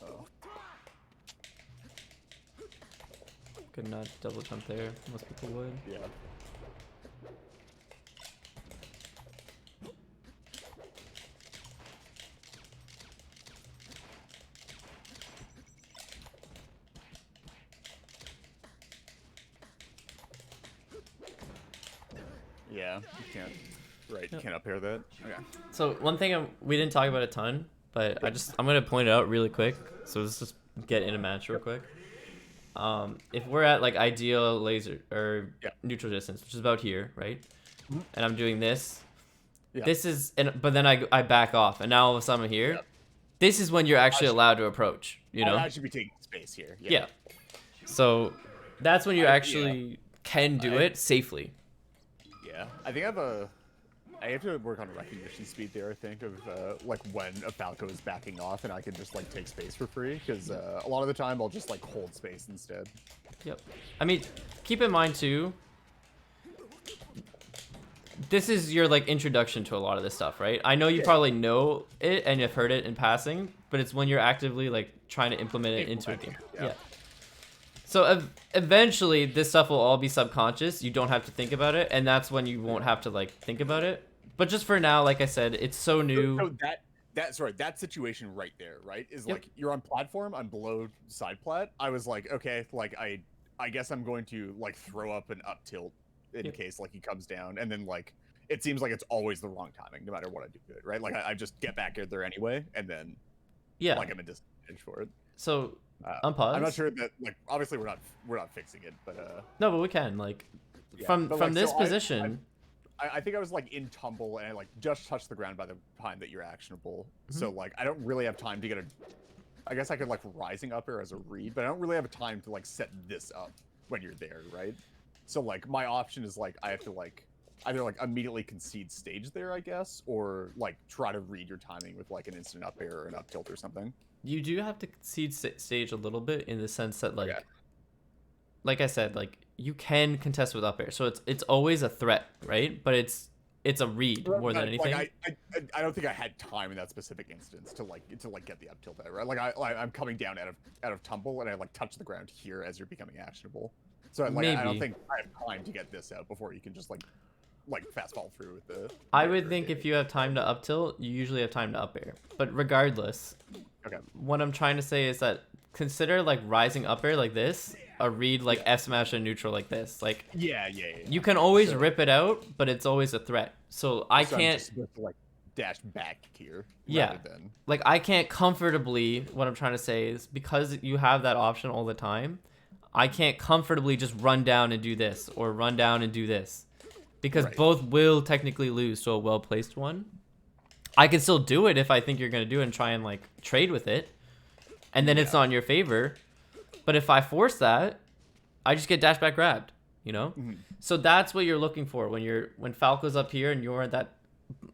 Oh. Could not double jump there. Most people would. Yeah. Yeah, you can't. Right, you can't up air that. Okay. So one thing we didn't talk about a ton, but I'm gonna point it out really quick. So let's just get in a match real quick. If we're at like ideal laser or neutral distance, which is about here, right? Mm-hmm. And I'm doing this. Yeah. This is, but then I back off, and now all of a sudden I'm here. Yeah. This is when you're actually allowed to approach. You know? I should be taking space here. Yeah. So that's when you actually can do it safely. Yeah, I think I have to work on recognition speed there. I think of like when a Falco is backing off, and I can just like take space for free because a lot of the time I'll just like hold space instead. Yep. I mean, keep in mind too. This is your like introduction to a lot of this stuff, right? I know you probably know it and you've heard it in passing, but it's when you're actively like trying to implement it into a game. Yeah. So eventually, this stuff will all be subconscious. You don't have to think about it, and that's when you won't have to like think about it. But just for now, like I said, it's so new. So that situation right there, right, is like you're on platform, I'm below side plat. I was like, okay, like I guess I'm going to like throw up an up tilt in case like he comes down, and then like it seems like it's always the wrong timing, no matter what I do to it, right? Like I just get back there anyway, and then like I'm a disadvantage for it. So unpause. I'm not sure that like obviously we're not fixing it, but no, but we can like from this position. I think I was like in tumble and I like just touched the ground by the time that you're actionable. So like I don't really have time to get I guess I could like rising up air as a read, but I don't really have time to like set this up when you're there, right? So like my option is like I have to like either like immediately concede stage there, I guess, or like try to read your timing with like an instant up air or an up tilt or something. You do have to concede stage a little bit in the sense that like I said, like you can contest with up air, so it's always a threat, right? But it's a read more than anything. Like I don't think I had time in that specific instance to get the up tilt out, right? Like I'm coming down out of tumble and I like touch the ground here as you're becoming actionable. So like I don't think I have time to get this out before you can just like fast fall through with the. I would think if you have time to up tilt, you usually have time to up air. But regardless, what I'm trying to say is that consider like rising up air like this, a read like F smash and neutral like this. Like you can always rip it out, but it's always a threat. So I can't I'm just supposed to, like dash back here. Than... Like I can't comfortably. What I'm trying to say is because you have that option all the time, I can't comfortably just run down and do this or run down and do this. Because both will technically lose to a well-placed one. I can still do it if I think you're going to do it and try and, like, trade with it. And then it's not in your favor. But if I force that, I just get dash back grabbed, you know? Mm-hmm. So that's what you're looking for when Falco's up here and you're at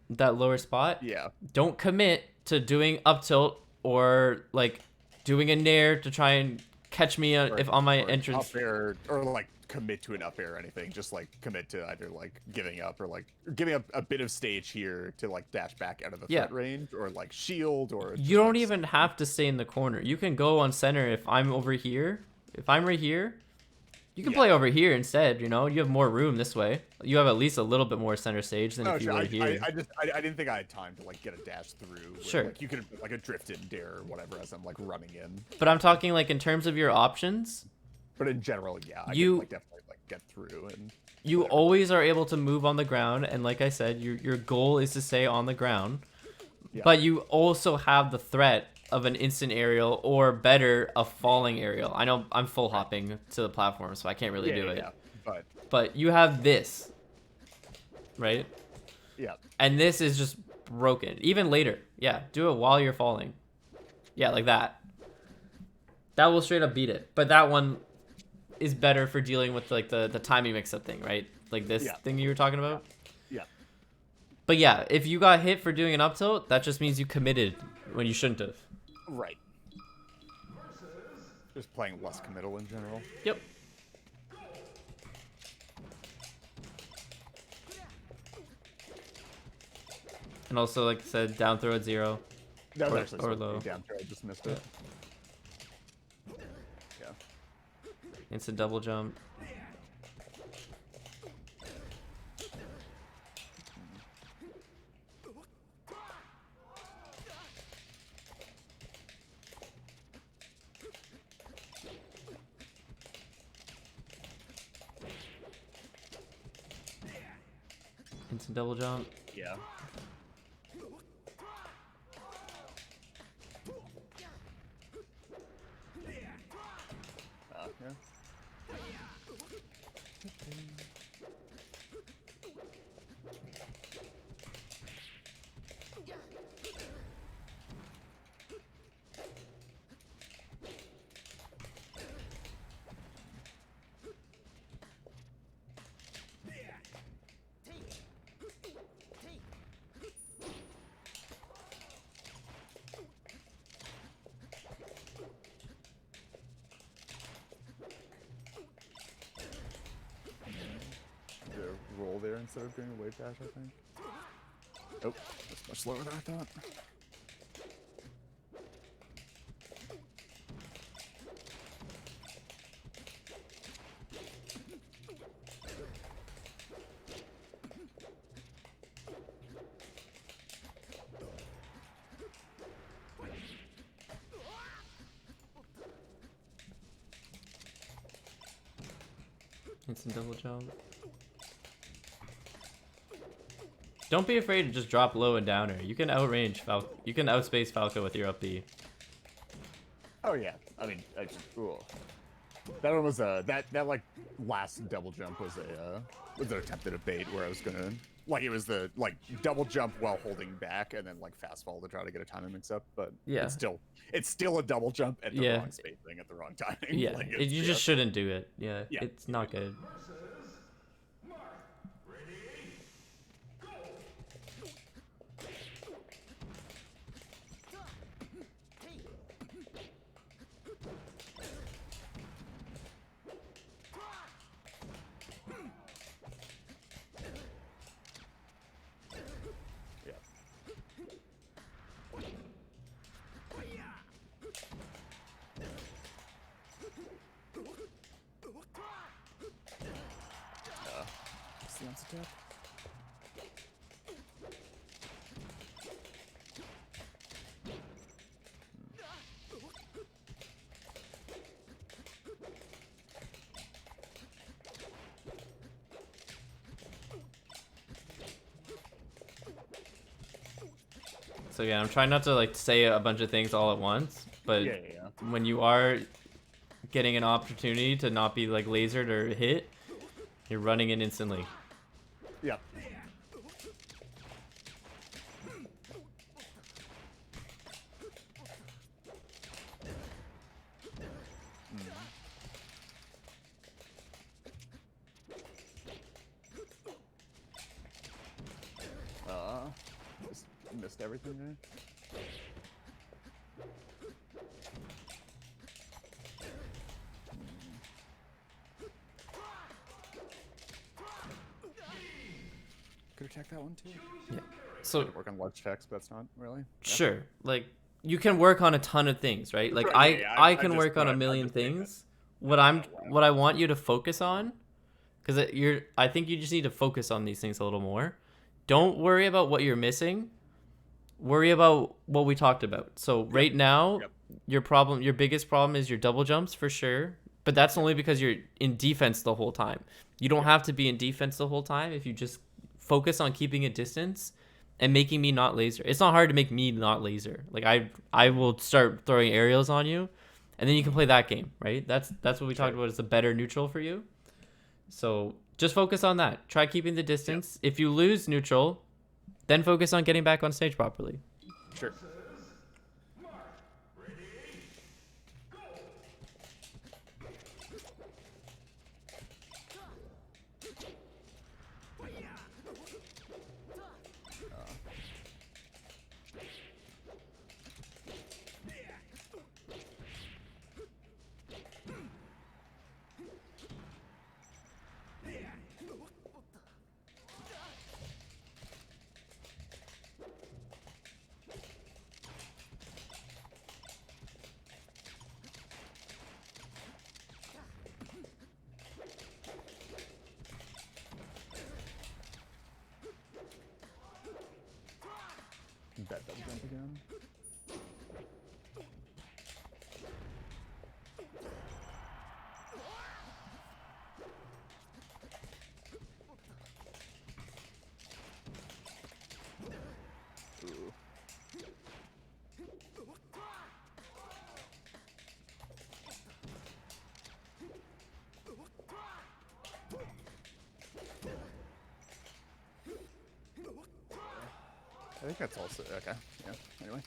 that lower spot. Yeah. Don't commit to doing up tilt or, like, doing a nair to try and catch me if on my entrance. Up air, or, like, commit to an up air or anything, just like commit to either like giving up or like giving up a bit of stage here to like dash back out of the threat range or like shield, or you don't even have to stay in the corner. You can go on center. If I'm over here, if I'm right here, you can play over here instead. You know, you have more room this way. You have at least a little bit more center stage than if you were here. I didn't think I had time to like get a dash through. Sure. Like you could like a drift in dare or whatever as I'm like running in. But I'm talking like in terms of your options. But in general, I can like definitely like get through and. You always are able to move on the ground, and like I said, your goal is to stay on the ground. Yeah. But you also have the threat of an instant aerial, or better, a falling aerial. I know I'm full hopping to the platform, so I can't really do it. But you have this, right? Yeah. And this is just broken. Even later. Yeah, do it while you're falling. Yeah, like that. That will straight up beat it. But that one is better for dealing with like the timing mix-up thing, right? Like this thing you were talking about. Yeah. But yeah, if you got hit for doing an up tilt, that just means you committed when you shouldn't have. Right. Just playing less committal in general. Yep. And also, like I said, down throw at 0. That was Or- actually or supposed to be low. down throw. I just missed it. Yeah. Instant double jump. Instant double jump. Yeah. Yeah. The roll there instead of doing a wave dash, I think. Oh, that's much slower than I thought. Instant double jump. Don't be afraid to just drop low and downer. You can outrange You can outspace Falco with your up B. Oh yeah, I mean, I just, cool. That one was a that like last double jump was an attempt at a bait where I was gonna like it was the like double jump while holding back and then like fast fall to try to get a timing mix up, but Yeah. it's still a double jump at the Yeah. wrong spacing at the wrong timing. Yeah, Like, you just shouldn't do it. Yeah, Yeah. it's not good. Yeah. Stance attack. So yeah, I'm trying not to like say a bunch of things all at once, but Yeah. when you are getting an opportunity to not be like lasered or hit, you're running in instantly. Yeah. Just missed everything there. Could attack that one too. Yeah. So Work on large checks, but that's not really. Yeah. sure, like you can work on a ton of things, right? Like Right, yeah, I I can just- work on I- a I million just think things. What I want you to focus on, because I think you just need to focus on these things a little more. Don't worry about what you're missing. Worry about what we talked about. So right now, Yep. your biggest problem is your double jumps for sure. But that's only because you're in defense the whole time. You don't have to be in defense the whole time if you just focus on keeping a distance and making me not laser. It's not hard to make me not laser. Like I will start throwing aerials on you, and then you can play that game, right? That's what we talked about is the better neutral for you. So just focus on that. Try keeping the distance. If you lose neutral, then focus on getting back on stage properly. Sure. Bet double jump again. Ooh. I think that's also okay. Yeah. Anyway.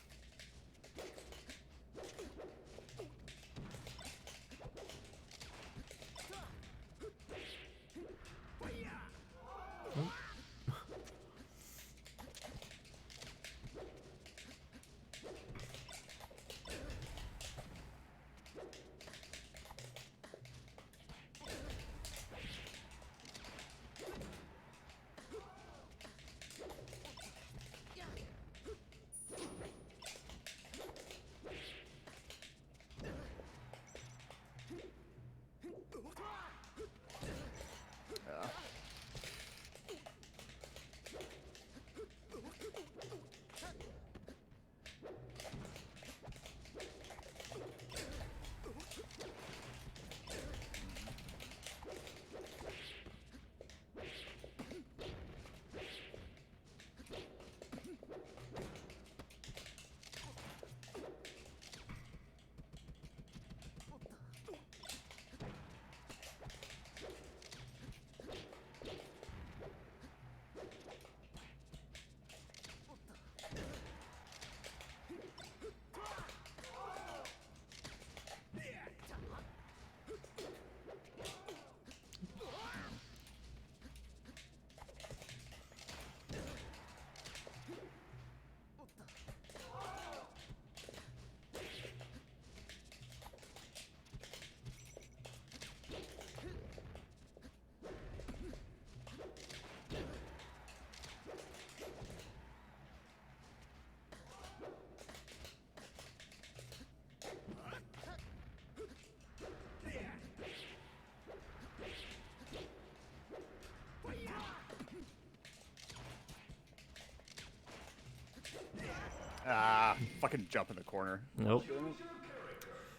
Ah, fucking jump in the corner. Nope.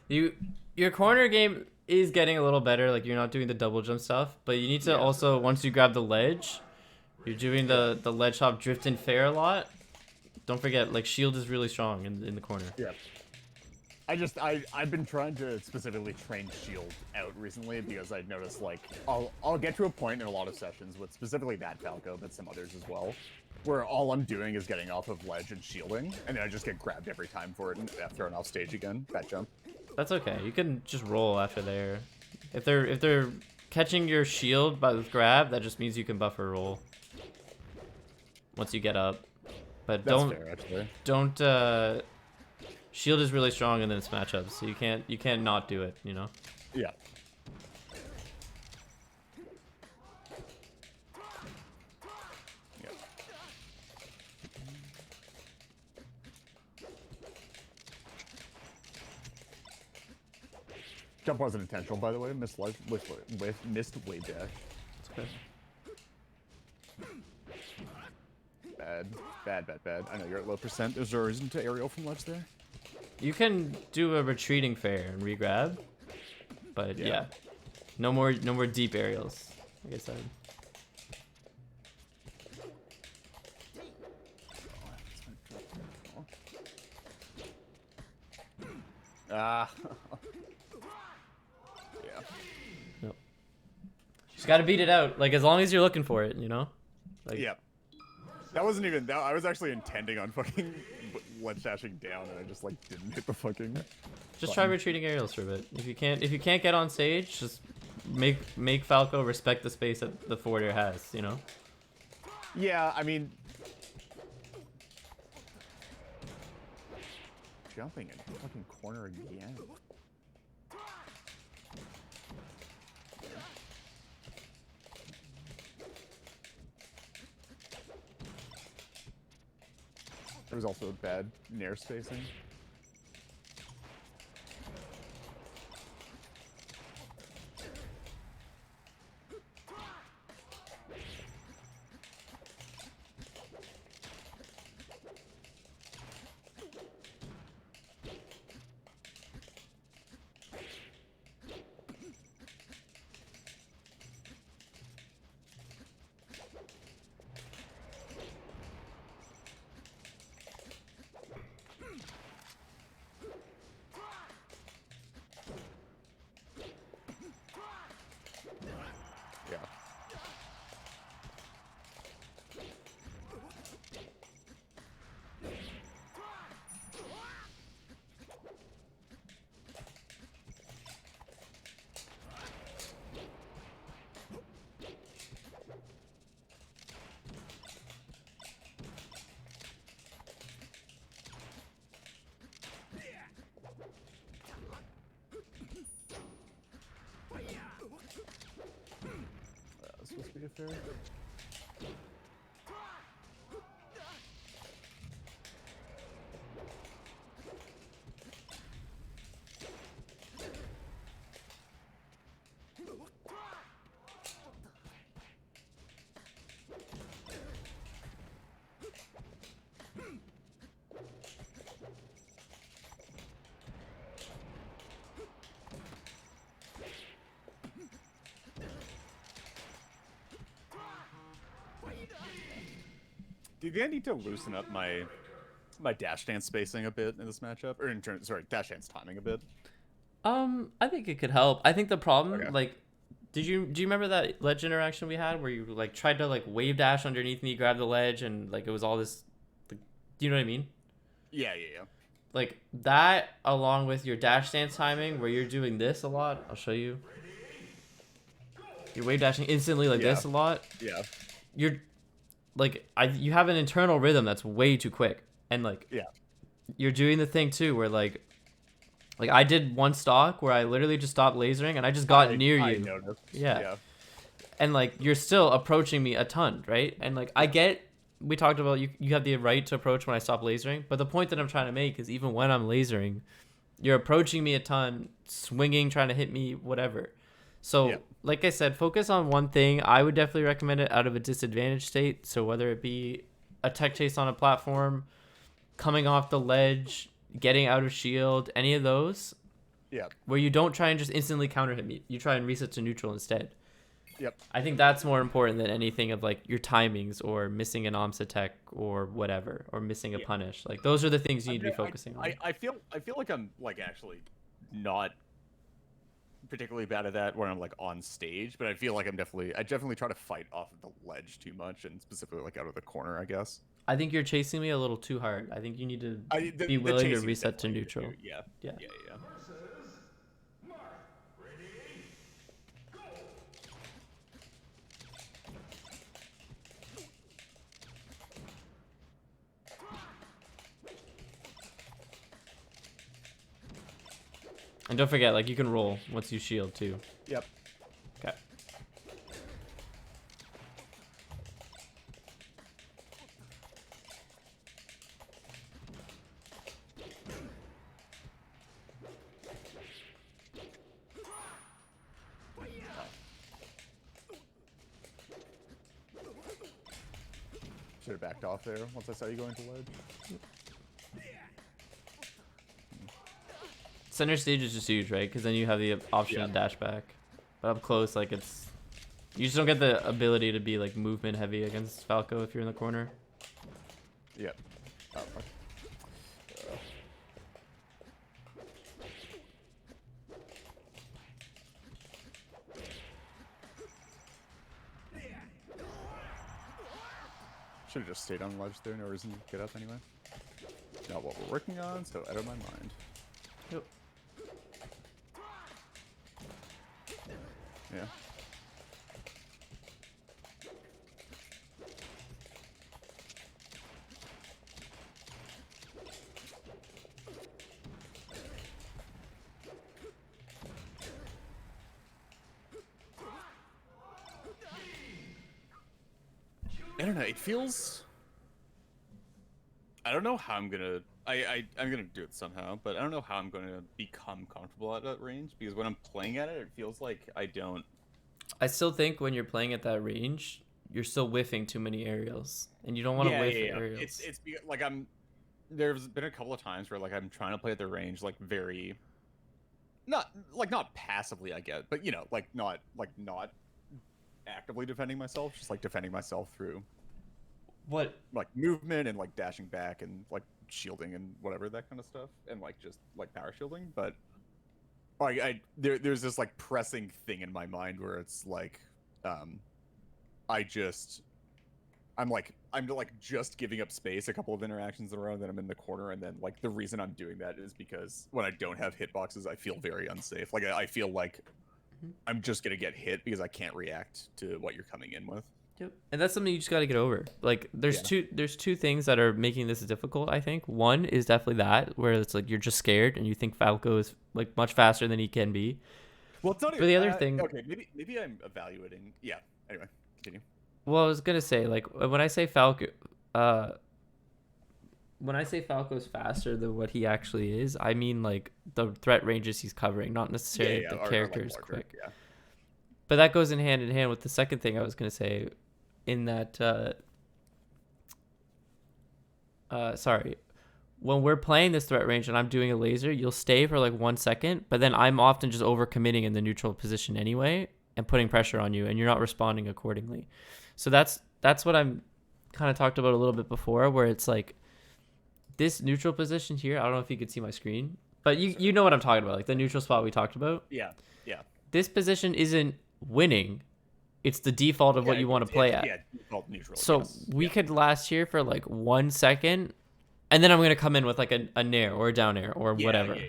Your corner game is getting a little better. Like you're not doing the double jump stuff, but you need to also, once you grab the ledge, you're doing the ledge hop drift and fair a lot. Don't forget, like shield is really strong in the corner. Yeah. I've been trying to specifically train shield out recently because I noticed like I'll get to a point in a lot of sessions with specifically that Falco, but some others as well, where all I'm doing is getting off of ledge and shielding, and then I just get grabbed every time for it and thrown off stage again. That jump. That's okay. You can just roll after there. If they're catching your shield by the grab, that just means you can buffer roll once you get up. But That's fair, actually. don't shield is really strong in this matchup, so you can't not do it, you know? Yeah. Jump wasn't intentional, by the way. Missed wave dash. It's okay. Bad. I know you're at low percent. There's a reason to aerial from ledge there. You can do a retreating fair and re-grab, but yeah. No more deep aerials, like I said. Ah. Yeah. Nope. Just gotta beat it out. Like as long as you're looking for it, you know. Like, Yep. That wasn't even that. I was actually intending on fucking ledge dashing down, and I just like didn't hit the fucking. Just try retreating aerials for a bit. If you can't get on stage, just make Falco respect the space that the forward air has. You know. Yeah, I mean, jumping in the fucking corner again. There was also a bad nair spacing. Yeah. That's supposed to be a fair. Do you think I need to loosen up my dash dance spacing a bit in this matchup, or in terms, sorry, dash dance timing a bit? I think it could help. I think the problem, Okay. like, do you remember that ledge interaction we had where you like tried to like wave dash underneath me, grab the ledge, and like it was all this. Like, do you know what I mean? Yeah. Like that, along with your dash dance timing, where you're doing this a lot. I'll show you. You're wave dashing instantly like Yeah. this a lot. Yeah. You're like you have an internal rhythm that's way too quick, and like Yeah. you're doing the thing too where like I did one stock where I literally just stopped lasering and I just got near I you. noticed. Yeah. And like you're still approaching me a ton, right? And like I get, we talked about you have the right to approach when I stop lasering, but the point that I'm trying to make is even when I'm lasering, you're approaching me a ton, swinging, trying to hit me, whatever. So Yeah. like I said, focus on one thing. I would definitely recommend it out of a disadvantaged state. So whether it be a tech chase on a platform, coming off the ledge, getting out of shield, any of those, Yeah. where you don't try and just instantly counter hit me. You try and reset to neutral instead. Yep. I think that's more important than anything of like your timings or missing an OMSA tech or whatever, or missing a Yeah. punish. Like those are the things you need to be focusing on. I feel like I'm like actually not particularly bad at that when I'm like on stage, but I feel like I definitely try to fight off of the ledge too much, and specifically like out of the corner, I guess. I think you're chasing me a little too hard. I think you need to The be willing to chasing is reset to definitely an neutral. issue. Yeah. Yeah. Versus Mark. Ready? Go! And don't forget, like you can roll once you shield too. Yep. Okay. Should have backed off there once I saw you going to ledge. Center stage is just huge, right? Because then you have the option Yeah. to dash back. But up close, like it's, you just don't get the ability to be like movement heavy against Falco if you're in the corner. Yep. Oh, fuck. Should have just stayed on ledge there. No reason to get up anyway. Not what we're working on, so out of my mind. Yep. Yeah. I don't know. It feels. I don't know how I'm gonna. I'm gonna do it somehow, but I don't know how I'm gonna become comfortable at that range because when I'm playing at it, it feels like I don't. I still think when you're playing at that range, you're still whiffing too many aerials, and you don't want to whiff aerials. Like I'm. There's been a couple of times where like I'm trying to play at the range like very. Not passively, I get, but you know, like not actively defending myself, just like defending myself through What? like movement and like dashing back and like shielding and whatever, that kind of stuff, and like just like power shielding. But there's this like pressing thing in my mind where it's like I'm just giving up space a couple of interactions in a row, and then I'm in the corner, and then like the reason I'm doing that is because when I don't have hitboxes, I feel very unsafe. Like I feel like I'm just gonna get hit because I can't react to what you're coming in with. Yep. And that's something you just got to get over. Like there's two things that are making this difficult, I think. One is definitely that where it's like you're just scared and you think Falco is like much faster than he can be. Well, it's not For the other thing. Okay, maybe I'm evaluating. Yeah. Anyway, continue. Well, I was gonna say, like, when I say Falco's faster than what he actually is, I mean like the threat ranges he's covering, not necessarily the character is quick. Yeah. But that goes in hand with the second thing I was gonna say, in that when we're playing this threat range and I'm doing a laser, you'll stay for like 1 second, but then I'm often just over committing in the neutral position anyway and putting pressure on you, and you're not responding accordingly. So that's what I'm kind of talked about a little bit before, where it's like this neutral position here. I don't know if you could see my screen, but you know what I'm talking about, like the neutral spot we talked about. Yeah. This position isn't winning. It's the default of what you want to play at. Yeah, default neutral. So we could last here for like 1 second, and then I'm going to come in with like a nair or a down air or whatever. Yeah.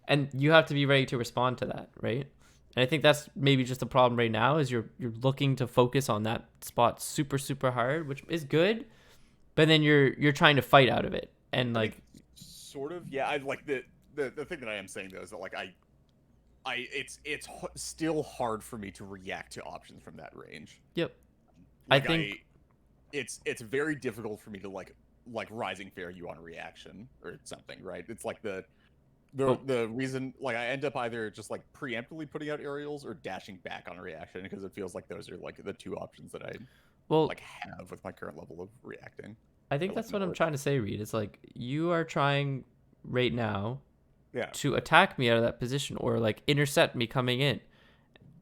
And you have to be ready to respond to that, right? And I think that's maybe just the problem right now is you're looking to focus on that spot super, super hard, which is good, but then you're trying to fight out of it. And like sort of, yeah. I like the thing that I am saying though is that like it's still hard for me to react to options from that range. Yep. Like I think it's very difficult for me to like rising fair you on a reaction or something, right? It's like the reason like I end up either just like preemptively putting out aerials or dashing back on a reaction because it feels like those are like the two options that I like have with my current level of reacting. I think that's what I'm trying to say, Reed. It's like you are trying right now to attack me out of that position or like intercept me coming in.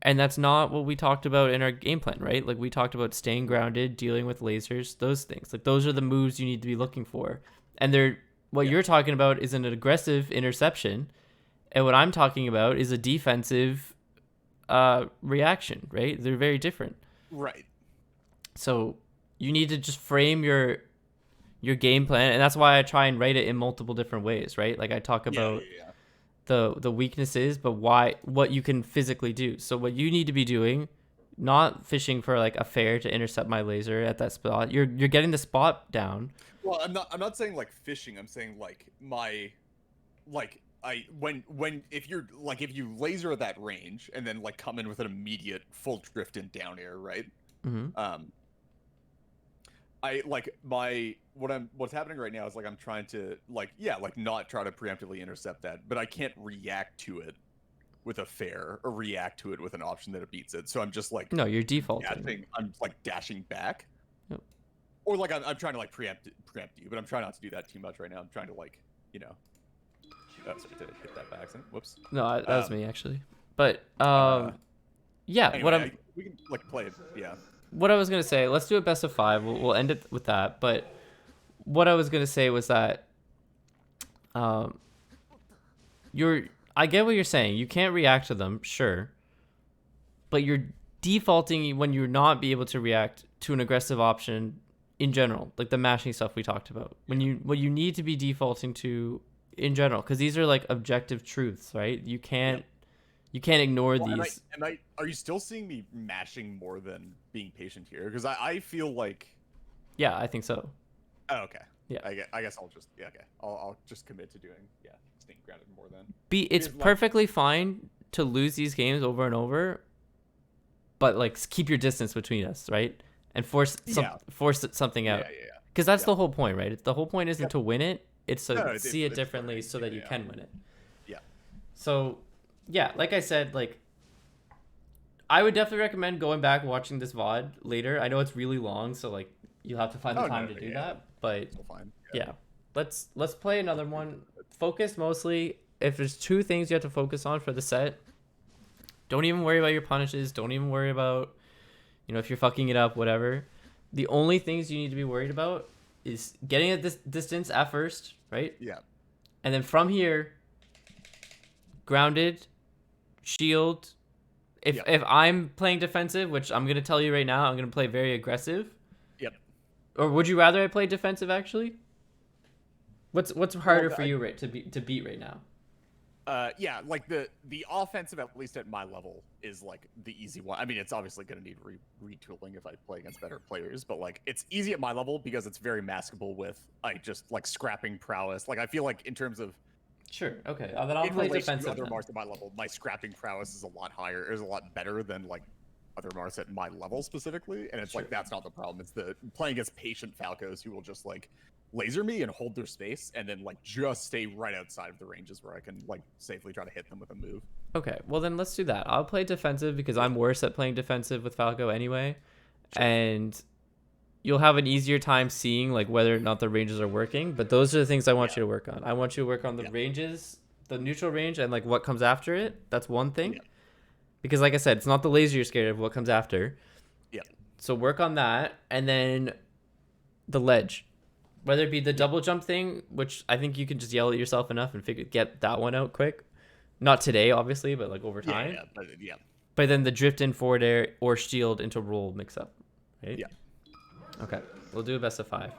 And that's not what we talked about in our game plan, right? Like we talked about staying grounded, dealing with lasers, those things. Like those are the moves you need to be looking for. And you're talking about is an aggressive interception. And what I'm talking about is a defensive reaction, right? They're very different. Right. So you need to just frame your game plan, and that's why I try and write it in multiple different ways, right? Like I talk about the weaknesses, but what you can physically do. So what you need to be doing, not fishing for like a fair to intercept my laser at that spot. You're getting the spot down. Well, I'm not saying like fishing. I'm saying like if you laser at that range and then like come in with an immediate full drift and down air, right? Mm-hmm. What's happening right now is like I'm trying to not try to preemptively intercept that, but I can't react to it with a fair or react to it with an option that it beats it. So I'm just like you're defaulting. I'm like dashing back. Yep. Or like I'm trying to like preempt you, but I'm trying not to do that too much right now. I'm trying to like Oh, sorry, did I hit that by accident? Whoops. No, that was me actually. But anyway, we can like play it. Yeah. What I was gonna say, let's do a best of 5. We'll end it with that. But what I was gonna say was that I get what you're saying. You can't react to them, sure, but you're defaulting when you're not be able to react to an aggressive option in general, like the mashing stuff we talked about. What you need to be defaulting to in general, because these are like objective truths, right? You can't ignore Well, these. Are you still seeing me mashing more than being patient here? Because I feel like. Yeah, I think so. Oh, okay. Yeah. I guess I'll just okay. I'll just commit to doing staying grounded more then. It's Here's perfectly fine to lose these games over and over, but like keep your distance between us, right? And force something out. Yeah. Because that's Yeah. the whole point, right? The whole point isn't Yep. to win it; it's to No, see it it's differently learning, so that you yeah. can win it. Yeah. So, yeah, like I said, like I would definitely recommend going back watching this VOD later. I know it's really long, so like you'll have to find the time to do that. But Still fine. yeah, let's play another one. Focus mostly. If there's two things you have to focus on for the set, don't even worry about your punishes. Don't even worry about, if you're fucking it up, whatever. The only things you need to be worried about is getting at this distance at first, right? Yeah. And then from here, grounded, shield. If I'm playing defensive, which I'm gonna tell you right now, I'm gonna play very aggressive. Yep. Or would you rather I play defensive actually? What's harder for you to beat right now? Yeah, like the offensive, at least at my level, is like the easy one. I mean, it's obviously going to need retooling if I play against better players, but like it's easy at my level because it's very maskable with like just like scrapping prowess. Like I feel like in terms of Sure. Okay. Then I'll in play relation defensive. to other Then. Mars at my level, my scrapping prowess is a lot higher, is a lot better than like other Mars at my level specifically. And it's like that's not the problem. It's the playing against patient Falcos who will just like laser me and hold their space and then like just stay right outside of the ranges where I can like safely try to hit them with a move. Okay. Well, then let's do that. I'll play defensive because I'm worse at playing defensive with Falco anyway, and you'll have an easier time seeing like whether or not the ranges are working. But those are the things I want you to work on. I want you to work on the ranges, the neutral range, and like what comes after it. That's one thing. Yeah. Because like I said, it's not the laser you're scared of. What comes after? Yeah. So work on that, and then the ledge, whether it be the double jump thing, which I think you can just yell at yourself enough and get that one out quick. Not today, obviously, but like over time. But then the drift in forward air or shield into roll mix up, right? Yeah. Okay, we'll do a best of 5.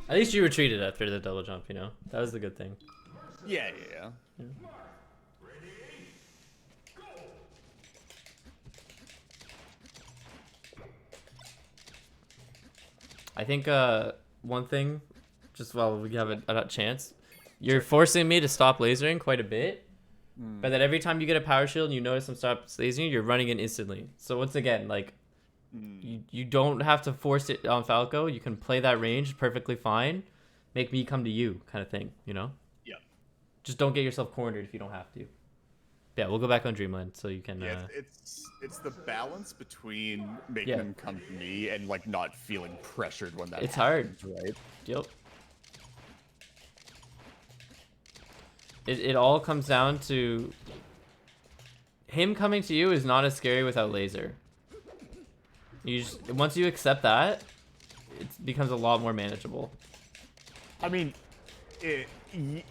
At least you retreated after the double jump, you know? That was the good thing. Yeah. Yeah. I think one thing, just while we have a chance, you're forcing me to stop lasering quite a bit. But that every time you get a power shield and you notice I'm stop lasering, you're running in instantly. So once again, like, you don't have to force it on Falco. You can play that range perfectly fine. Make me come to you, kind of thing, you know? Yeah. Just don't get yourself cornered if you don't have to. Yeah, we'll go back on Dreamland so you can. Yeah, it's the balance between making them come to me and like not feeling pressured when that It's happens, hard. right? Yep. It all comes down to him coming to you is not as scary without laser. Once you accept that, it becomes a lot more manageable. I mean,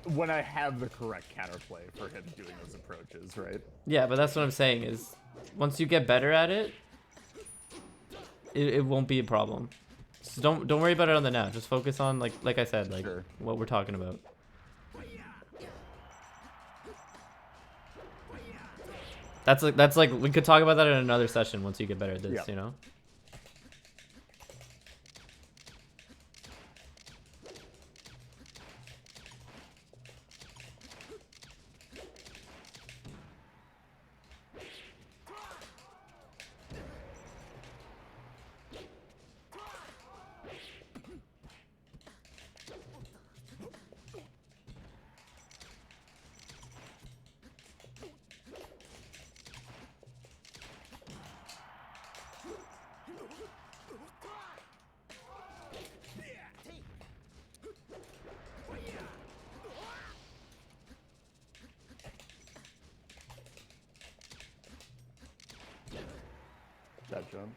when I have the correct counterplay for him doing those approaches, right? Yeah, but that's what I'm saying is once you get better at it, it won't be a problem. So don't worry about it on the now. Just focus on like I said, like what we're talking about. That's like we could talk about that in another session once you get better at this, you know? That jump.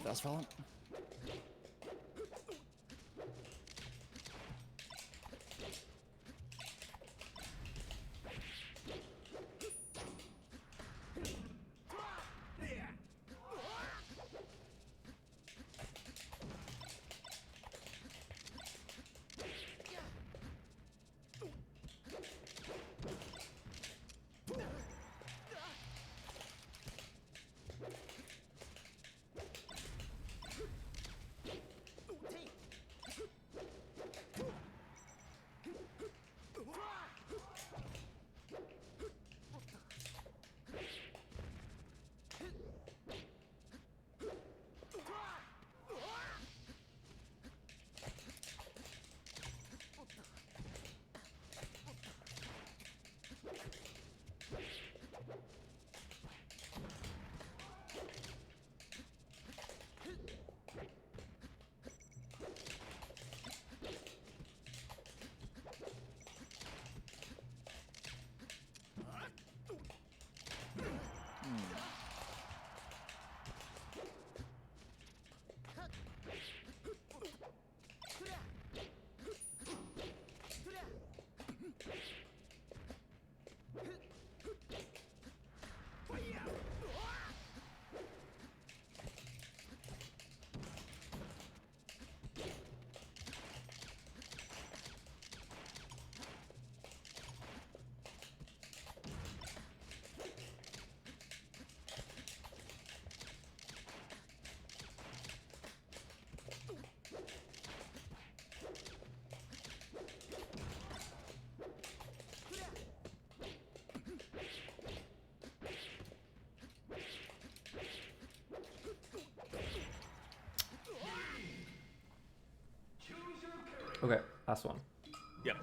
Fast falling. Okay, last one. Yep.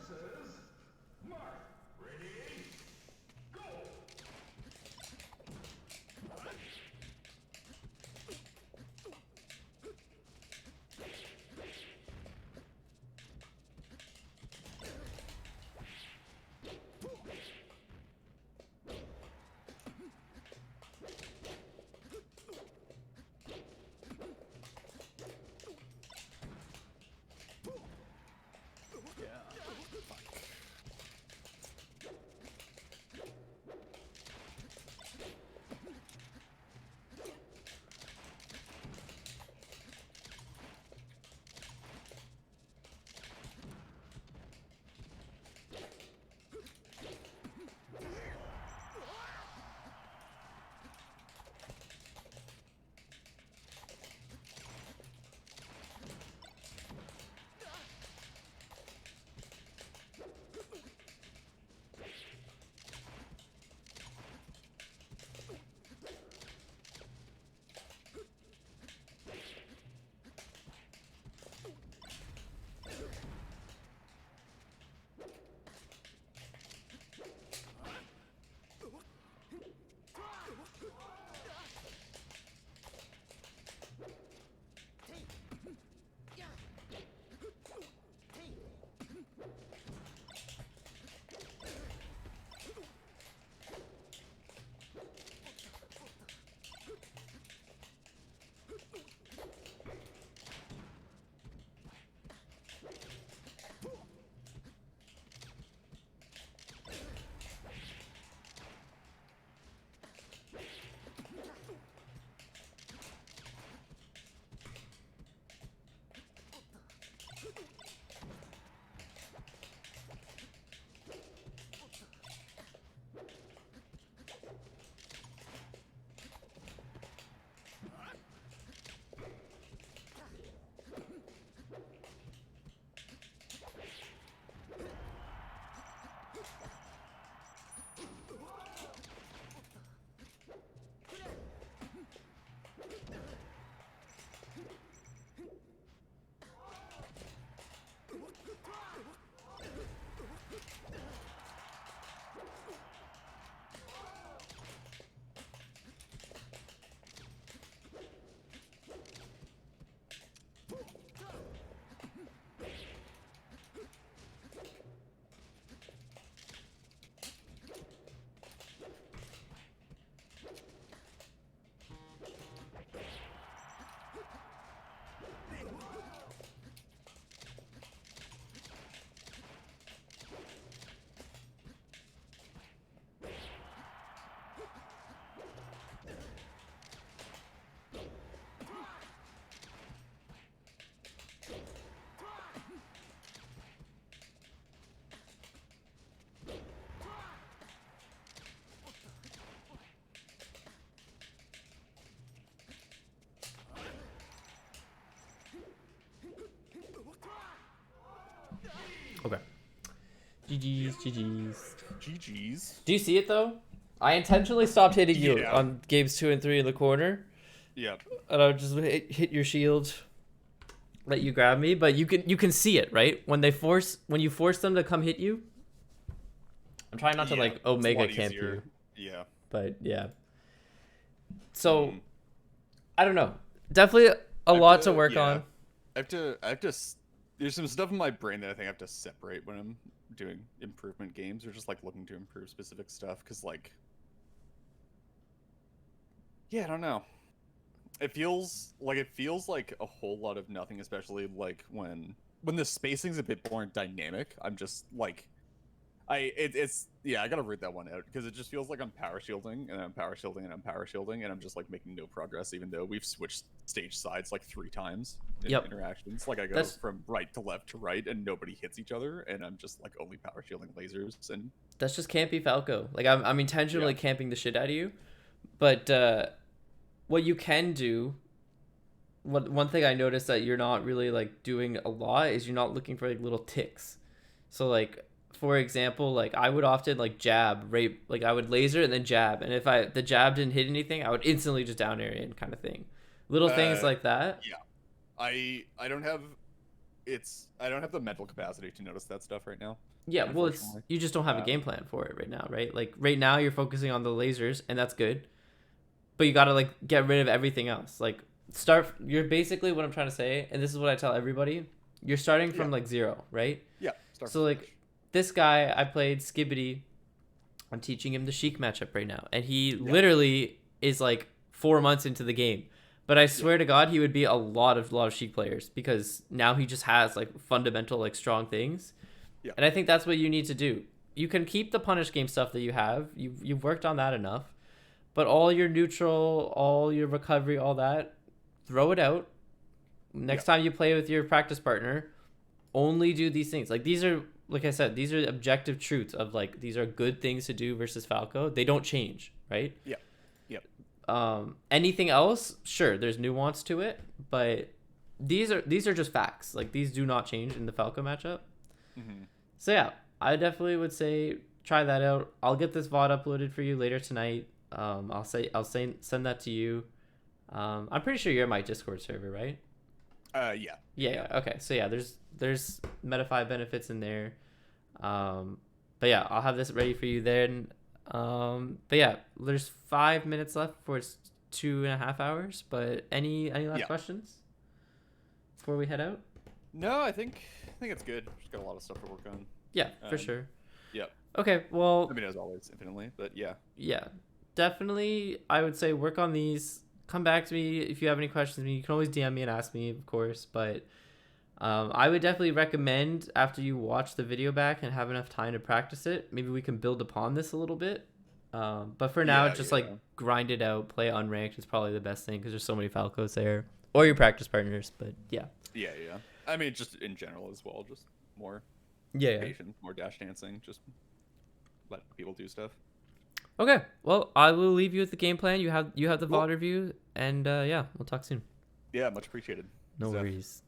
Okay. GG's, GG's. GG's. Do you see it though? I intentionally stopped hitting you Yeah. on games 2 and 3 in the corner, Yep. and I would just hit your shield, let you grab me. But you can see it, right? When you force them to come hit you. I'm trying not to Yeah, like it's a Omega lot camp easier. you, Yeah. but yeah. So Mm. I don't know. Definitely a I have lot to work yeah. on. I have to. There's some stuff in my brain that I think I have to separate when I'm doing improvement games, or just like looking to improve specific stuff. Because like, yeah, I don't know. It feels like a whole lot of nothing, especially like when the spacing's a bit more dynamic. I'm just like, it's yeah, I gotta root that one out because it just feels like I'm power shielding and I'm power shielding and I'm power shielding and I'm just like making no progress, even though we've switched stage sides like 3 times in Yep. interactions. Like I go That's- from right to left to right and nobody hits each other, and I'm just like only power shielding lasers and That's just campy Falco. Like I'm intentionally Yeah. camping the shit out of you. But what you can do, one thing I noticed that you're not really like doing a lot is you're not looking for like little ticks. So like for example, like I would often like jab, rape, like I would laser and then jab, and if the jab didn't hit anything, I would instantly just down area and kind of thing. Little things like that. yeah. I don't have I don't have the mental capacity to notice that stuff right now. Yeah, well, it's Unfortunately. you just don't have a game plan for it right now, right? Like right now you're focusing on the lasers, and that's good, but you gotta like get rid of everything else. Like you're basically what I'm trying to say, and this is what I tell everybody. You're starting from like 0, right? Yeah. Start So from like scratch. this guy, I played Skibbity. I'm teaching him the Sheik matchup right now, and he literally is like 4 months into the game. But I swear to God, he would be a lot of Sheik players because now he just has like fundamental like strong things. Yeah. And I think that's what you need to do. You can keep the punish game stuff that you have. You've worked on that enough, but all your neutral, all your recovery, all that, throw it out. Next time you play with your practice partner, only do these things. Like these are, like I said, these are objective truths of like these are good things to do versus Falco. They don't change, right? Yeah. Yep. Anything else? Sure, there's nuance to it, but these are just facts. Like these do not change in the Falco matchup. Mm-hmm. So yeah, I definitely would say try that out. I'll get this VOD uploaded for you later tonight. I'll send that to you. I'm pretty sure you're in my Discord server, right? Yeah. Yeah. Okay. So yeah, there's Metafy benefits in there. But yeah, I'll have this ready for you then. But yeah, there's 5 minutes left before it's 2.5 hours. But any last questions before we head out? No, I think it's good. Just got a lot of stuff to work on. Yeah, for sure. Yeah. Okay. Well. I mean, as always, infinitely, but yeah. Yeah, definitely. I would say work on these. Come back to me if you have any questions. I mean, you can always DM me and ask me, of course. But I would definitely recommend after you watch the video back and have enough time to practice it, maybe we can build upon this a little bit. But for now, just like grind it out, play unranked is probably the best thing because there's so many Falcos there or your practice partners. But yeah. Yeah. I mean, just in general as well, just more Yeah. patience, more dash dancing, just let people do stuff. Okay. Well, I will leave you with the game plan. You have the Cool. VOD review, and yeah, we'll talk soon. Yeah, much appreciated. No Zeph. worries.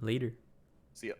Later. See ya.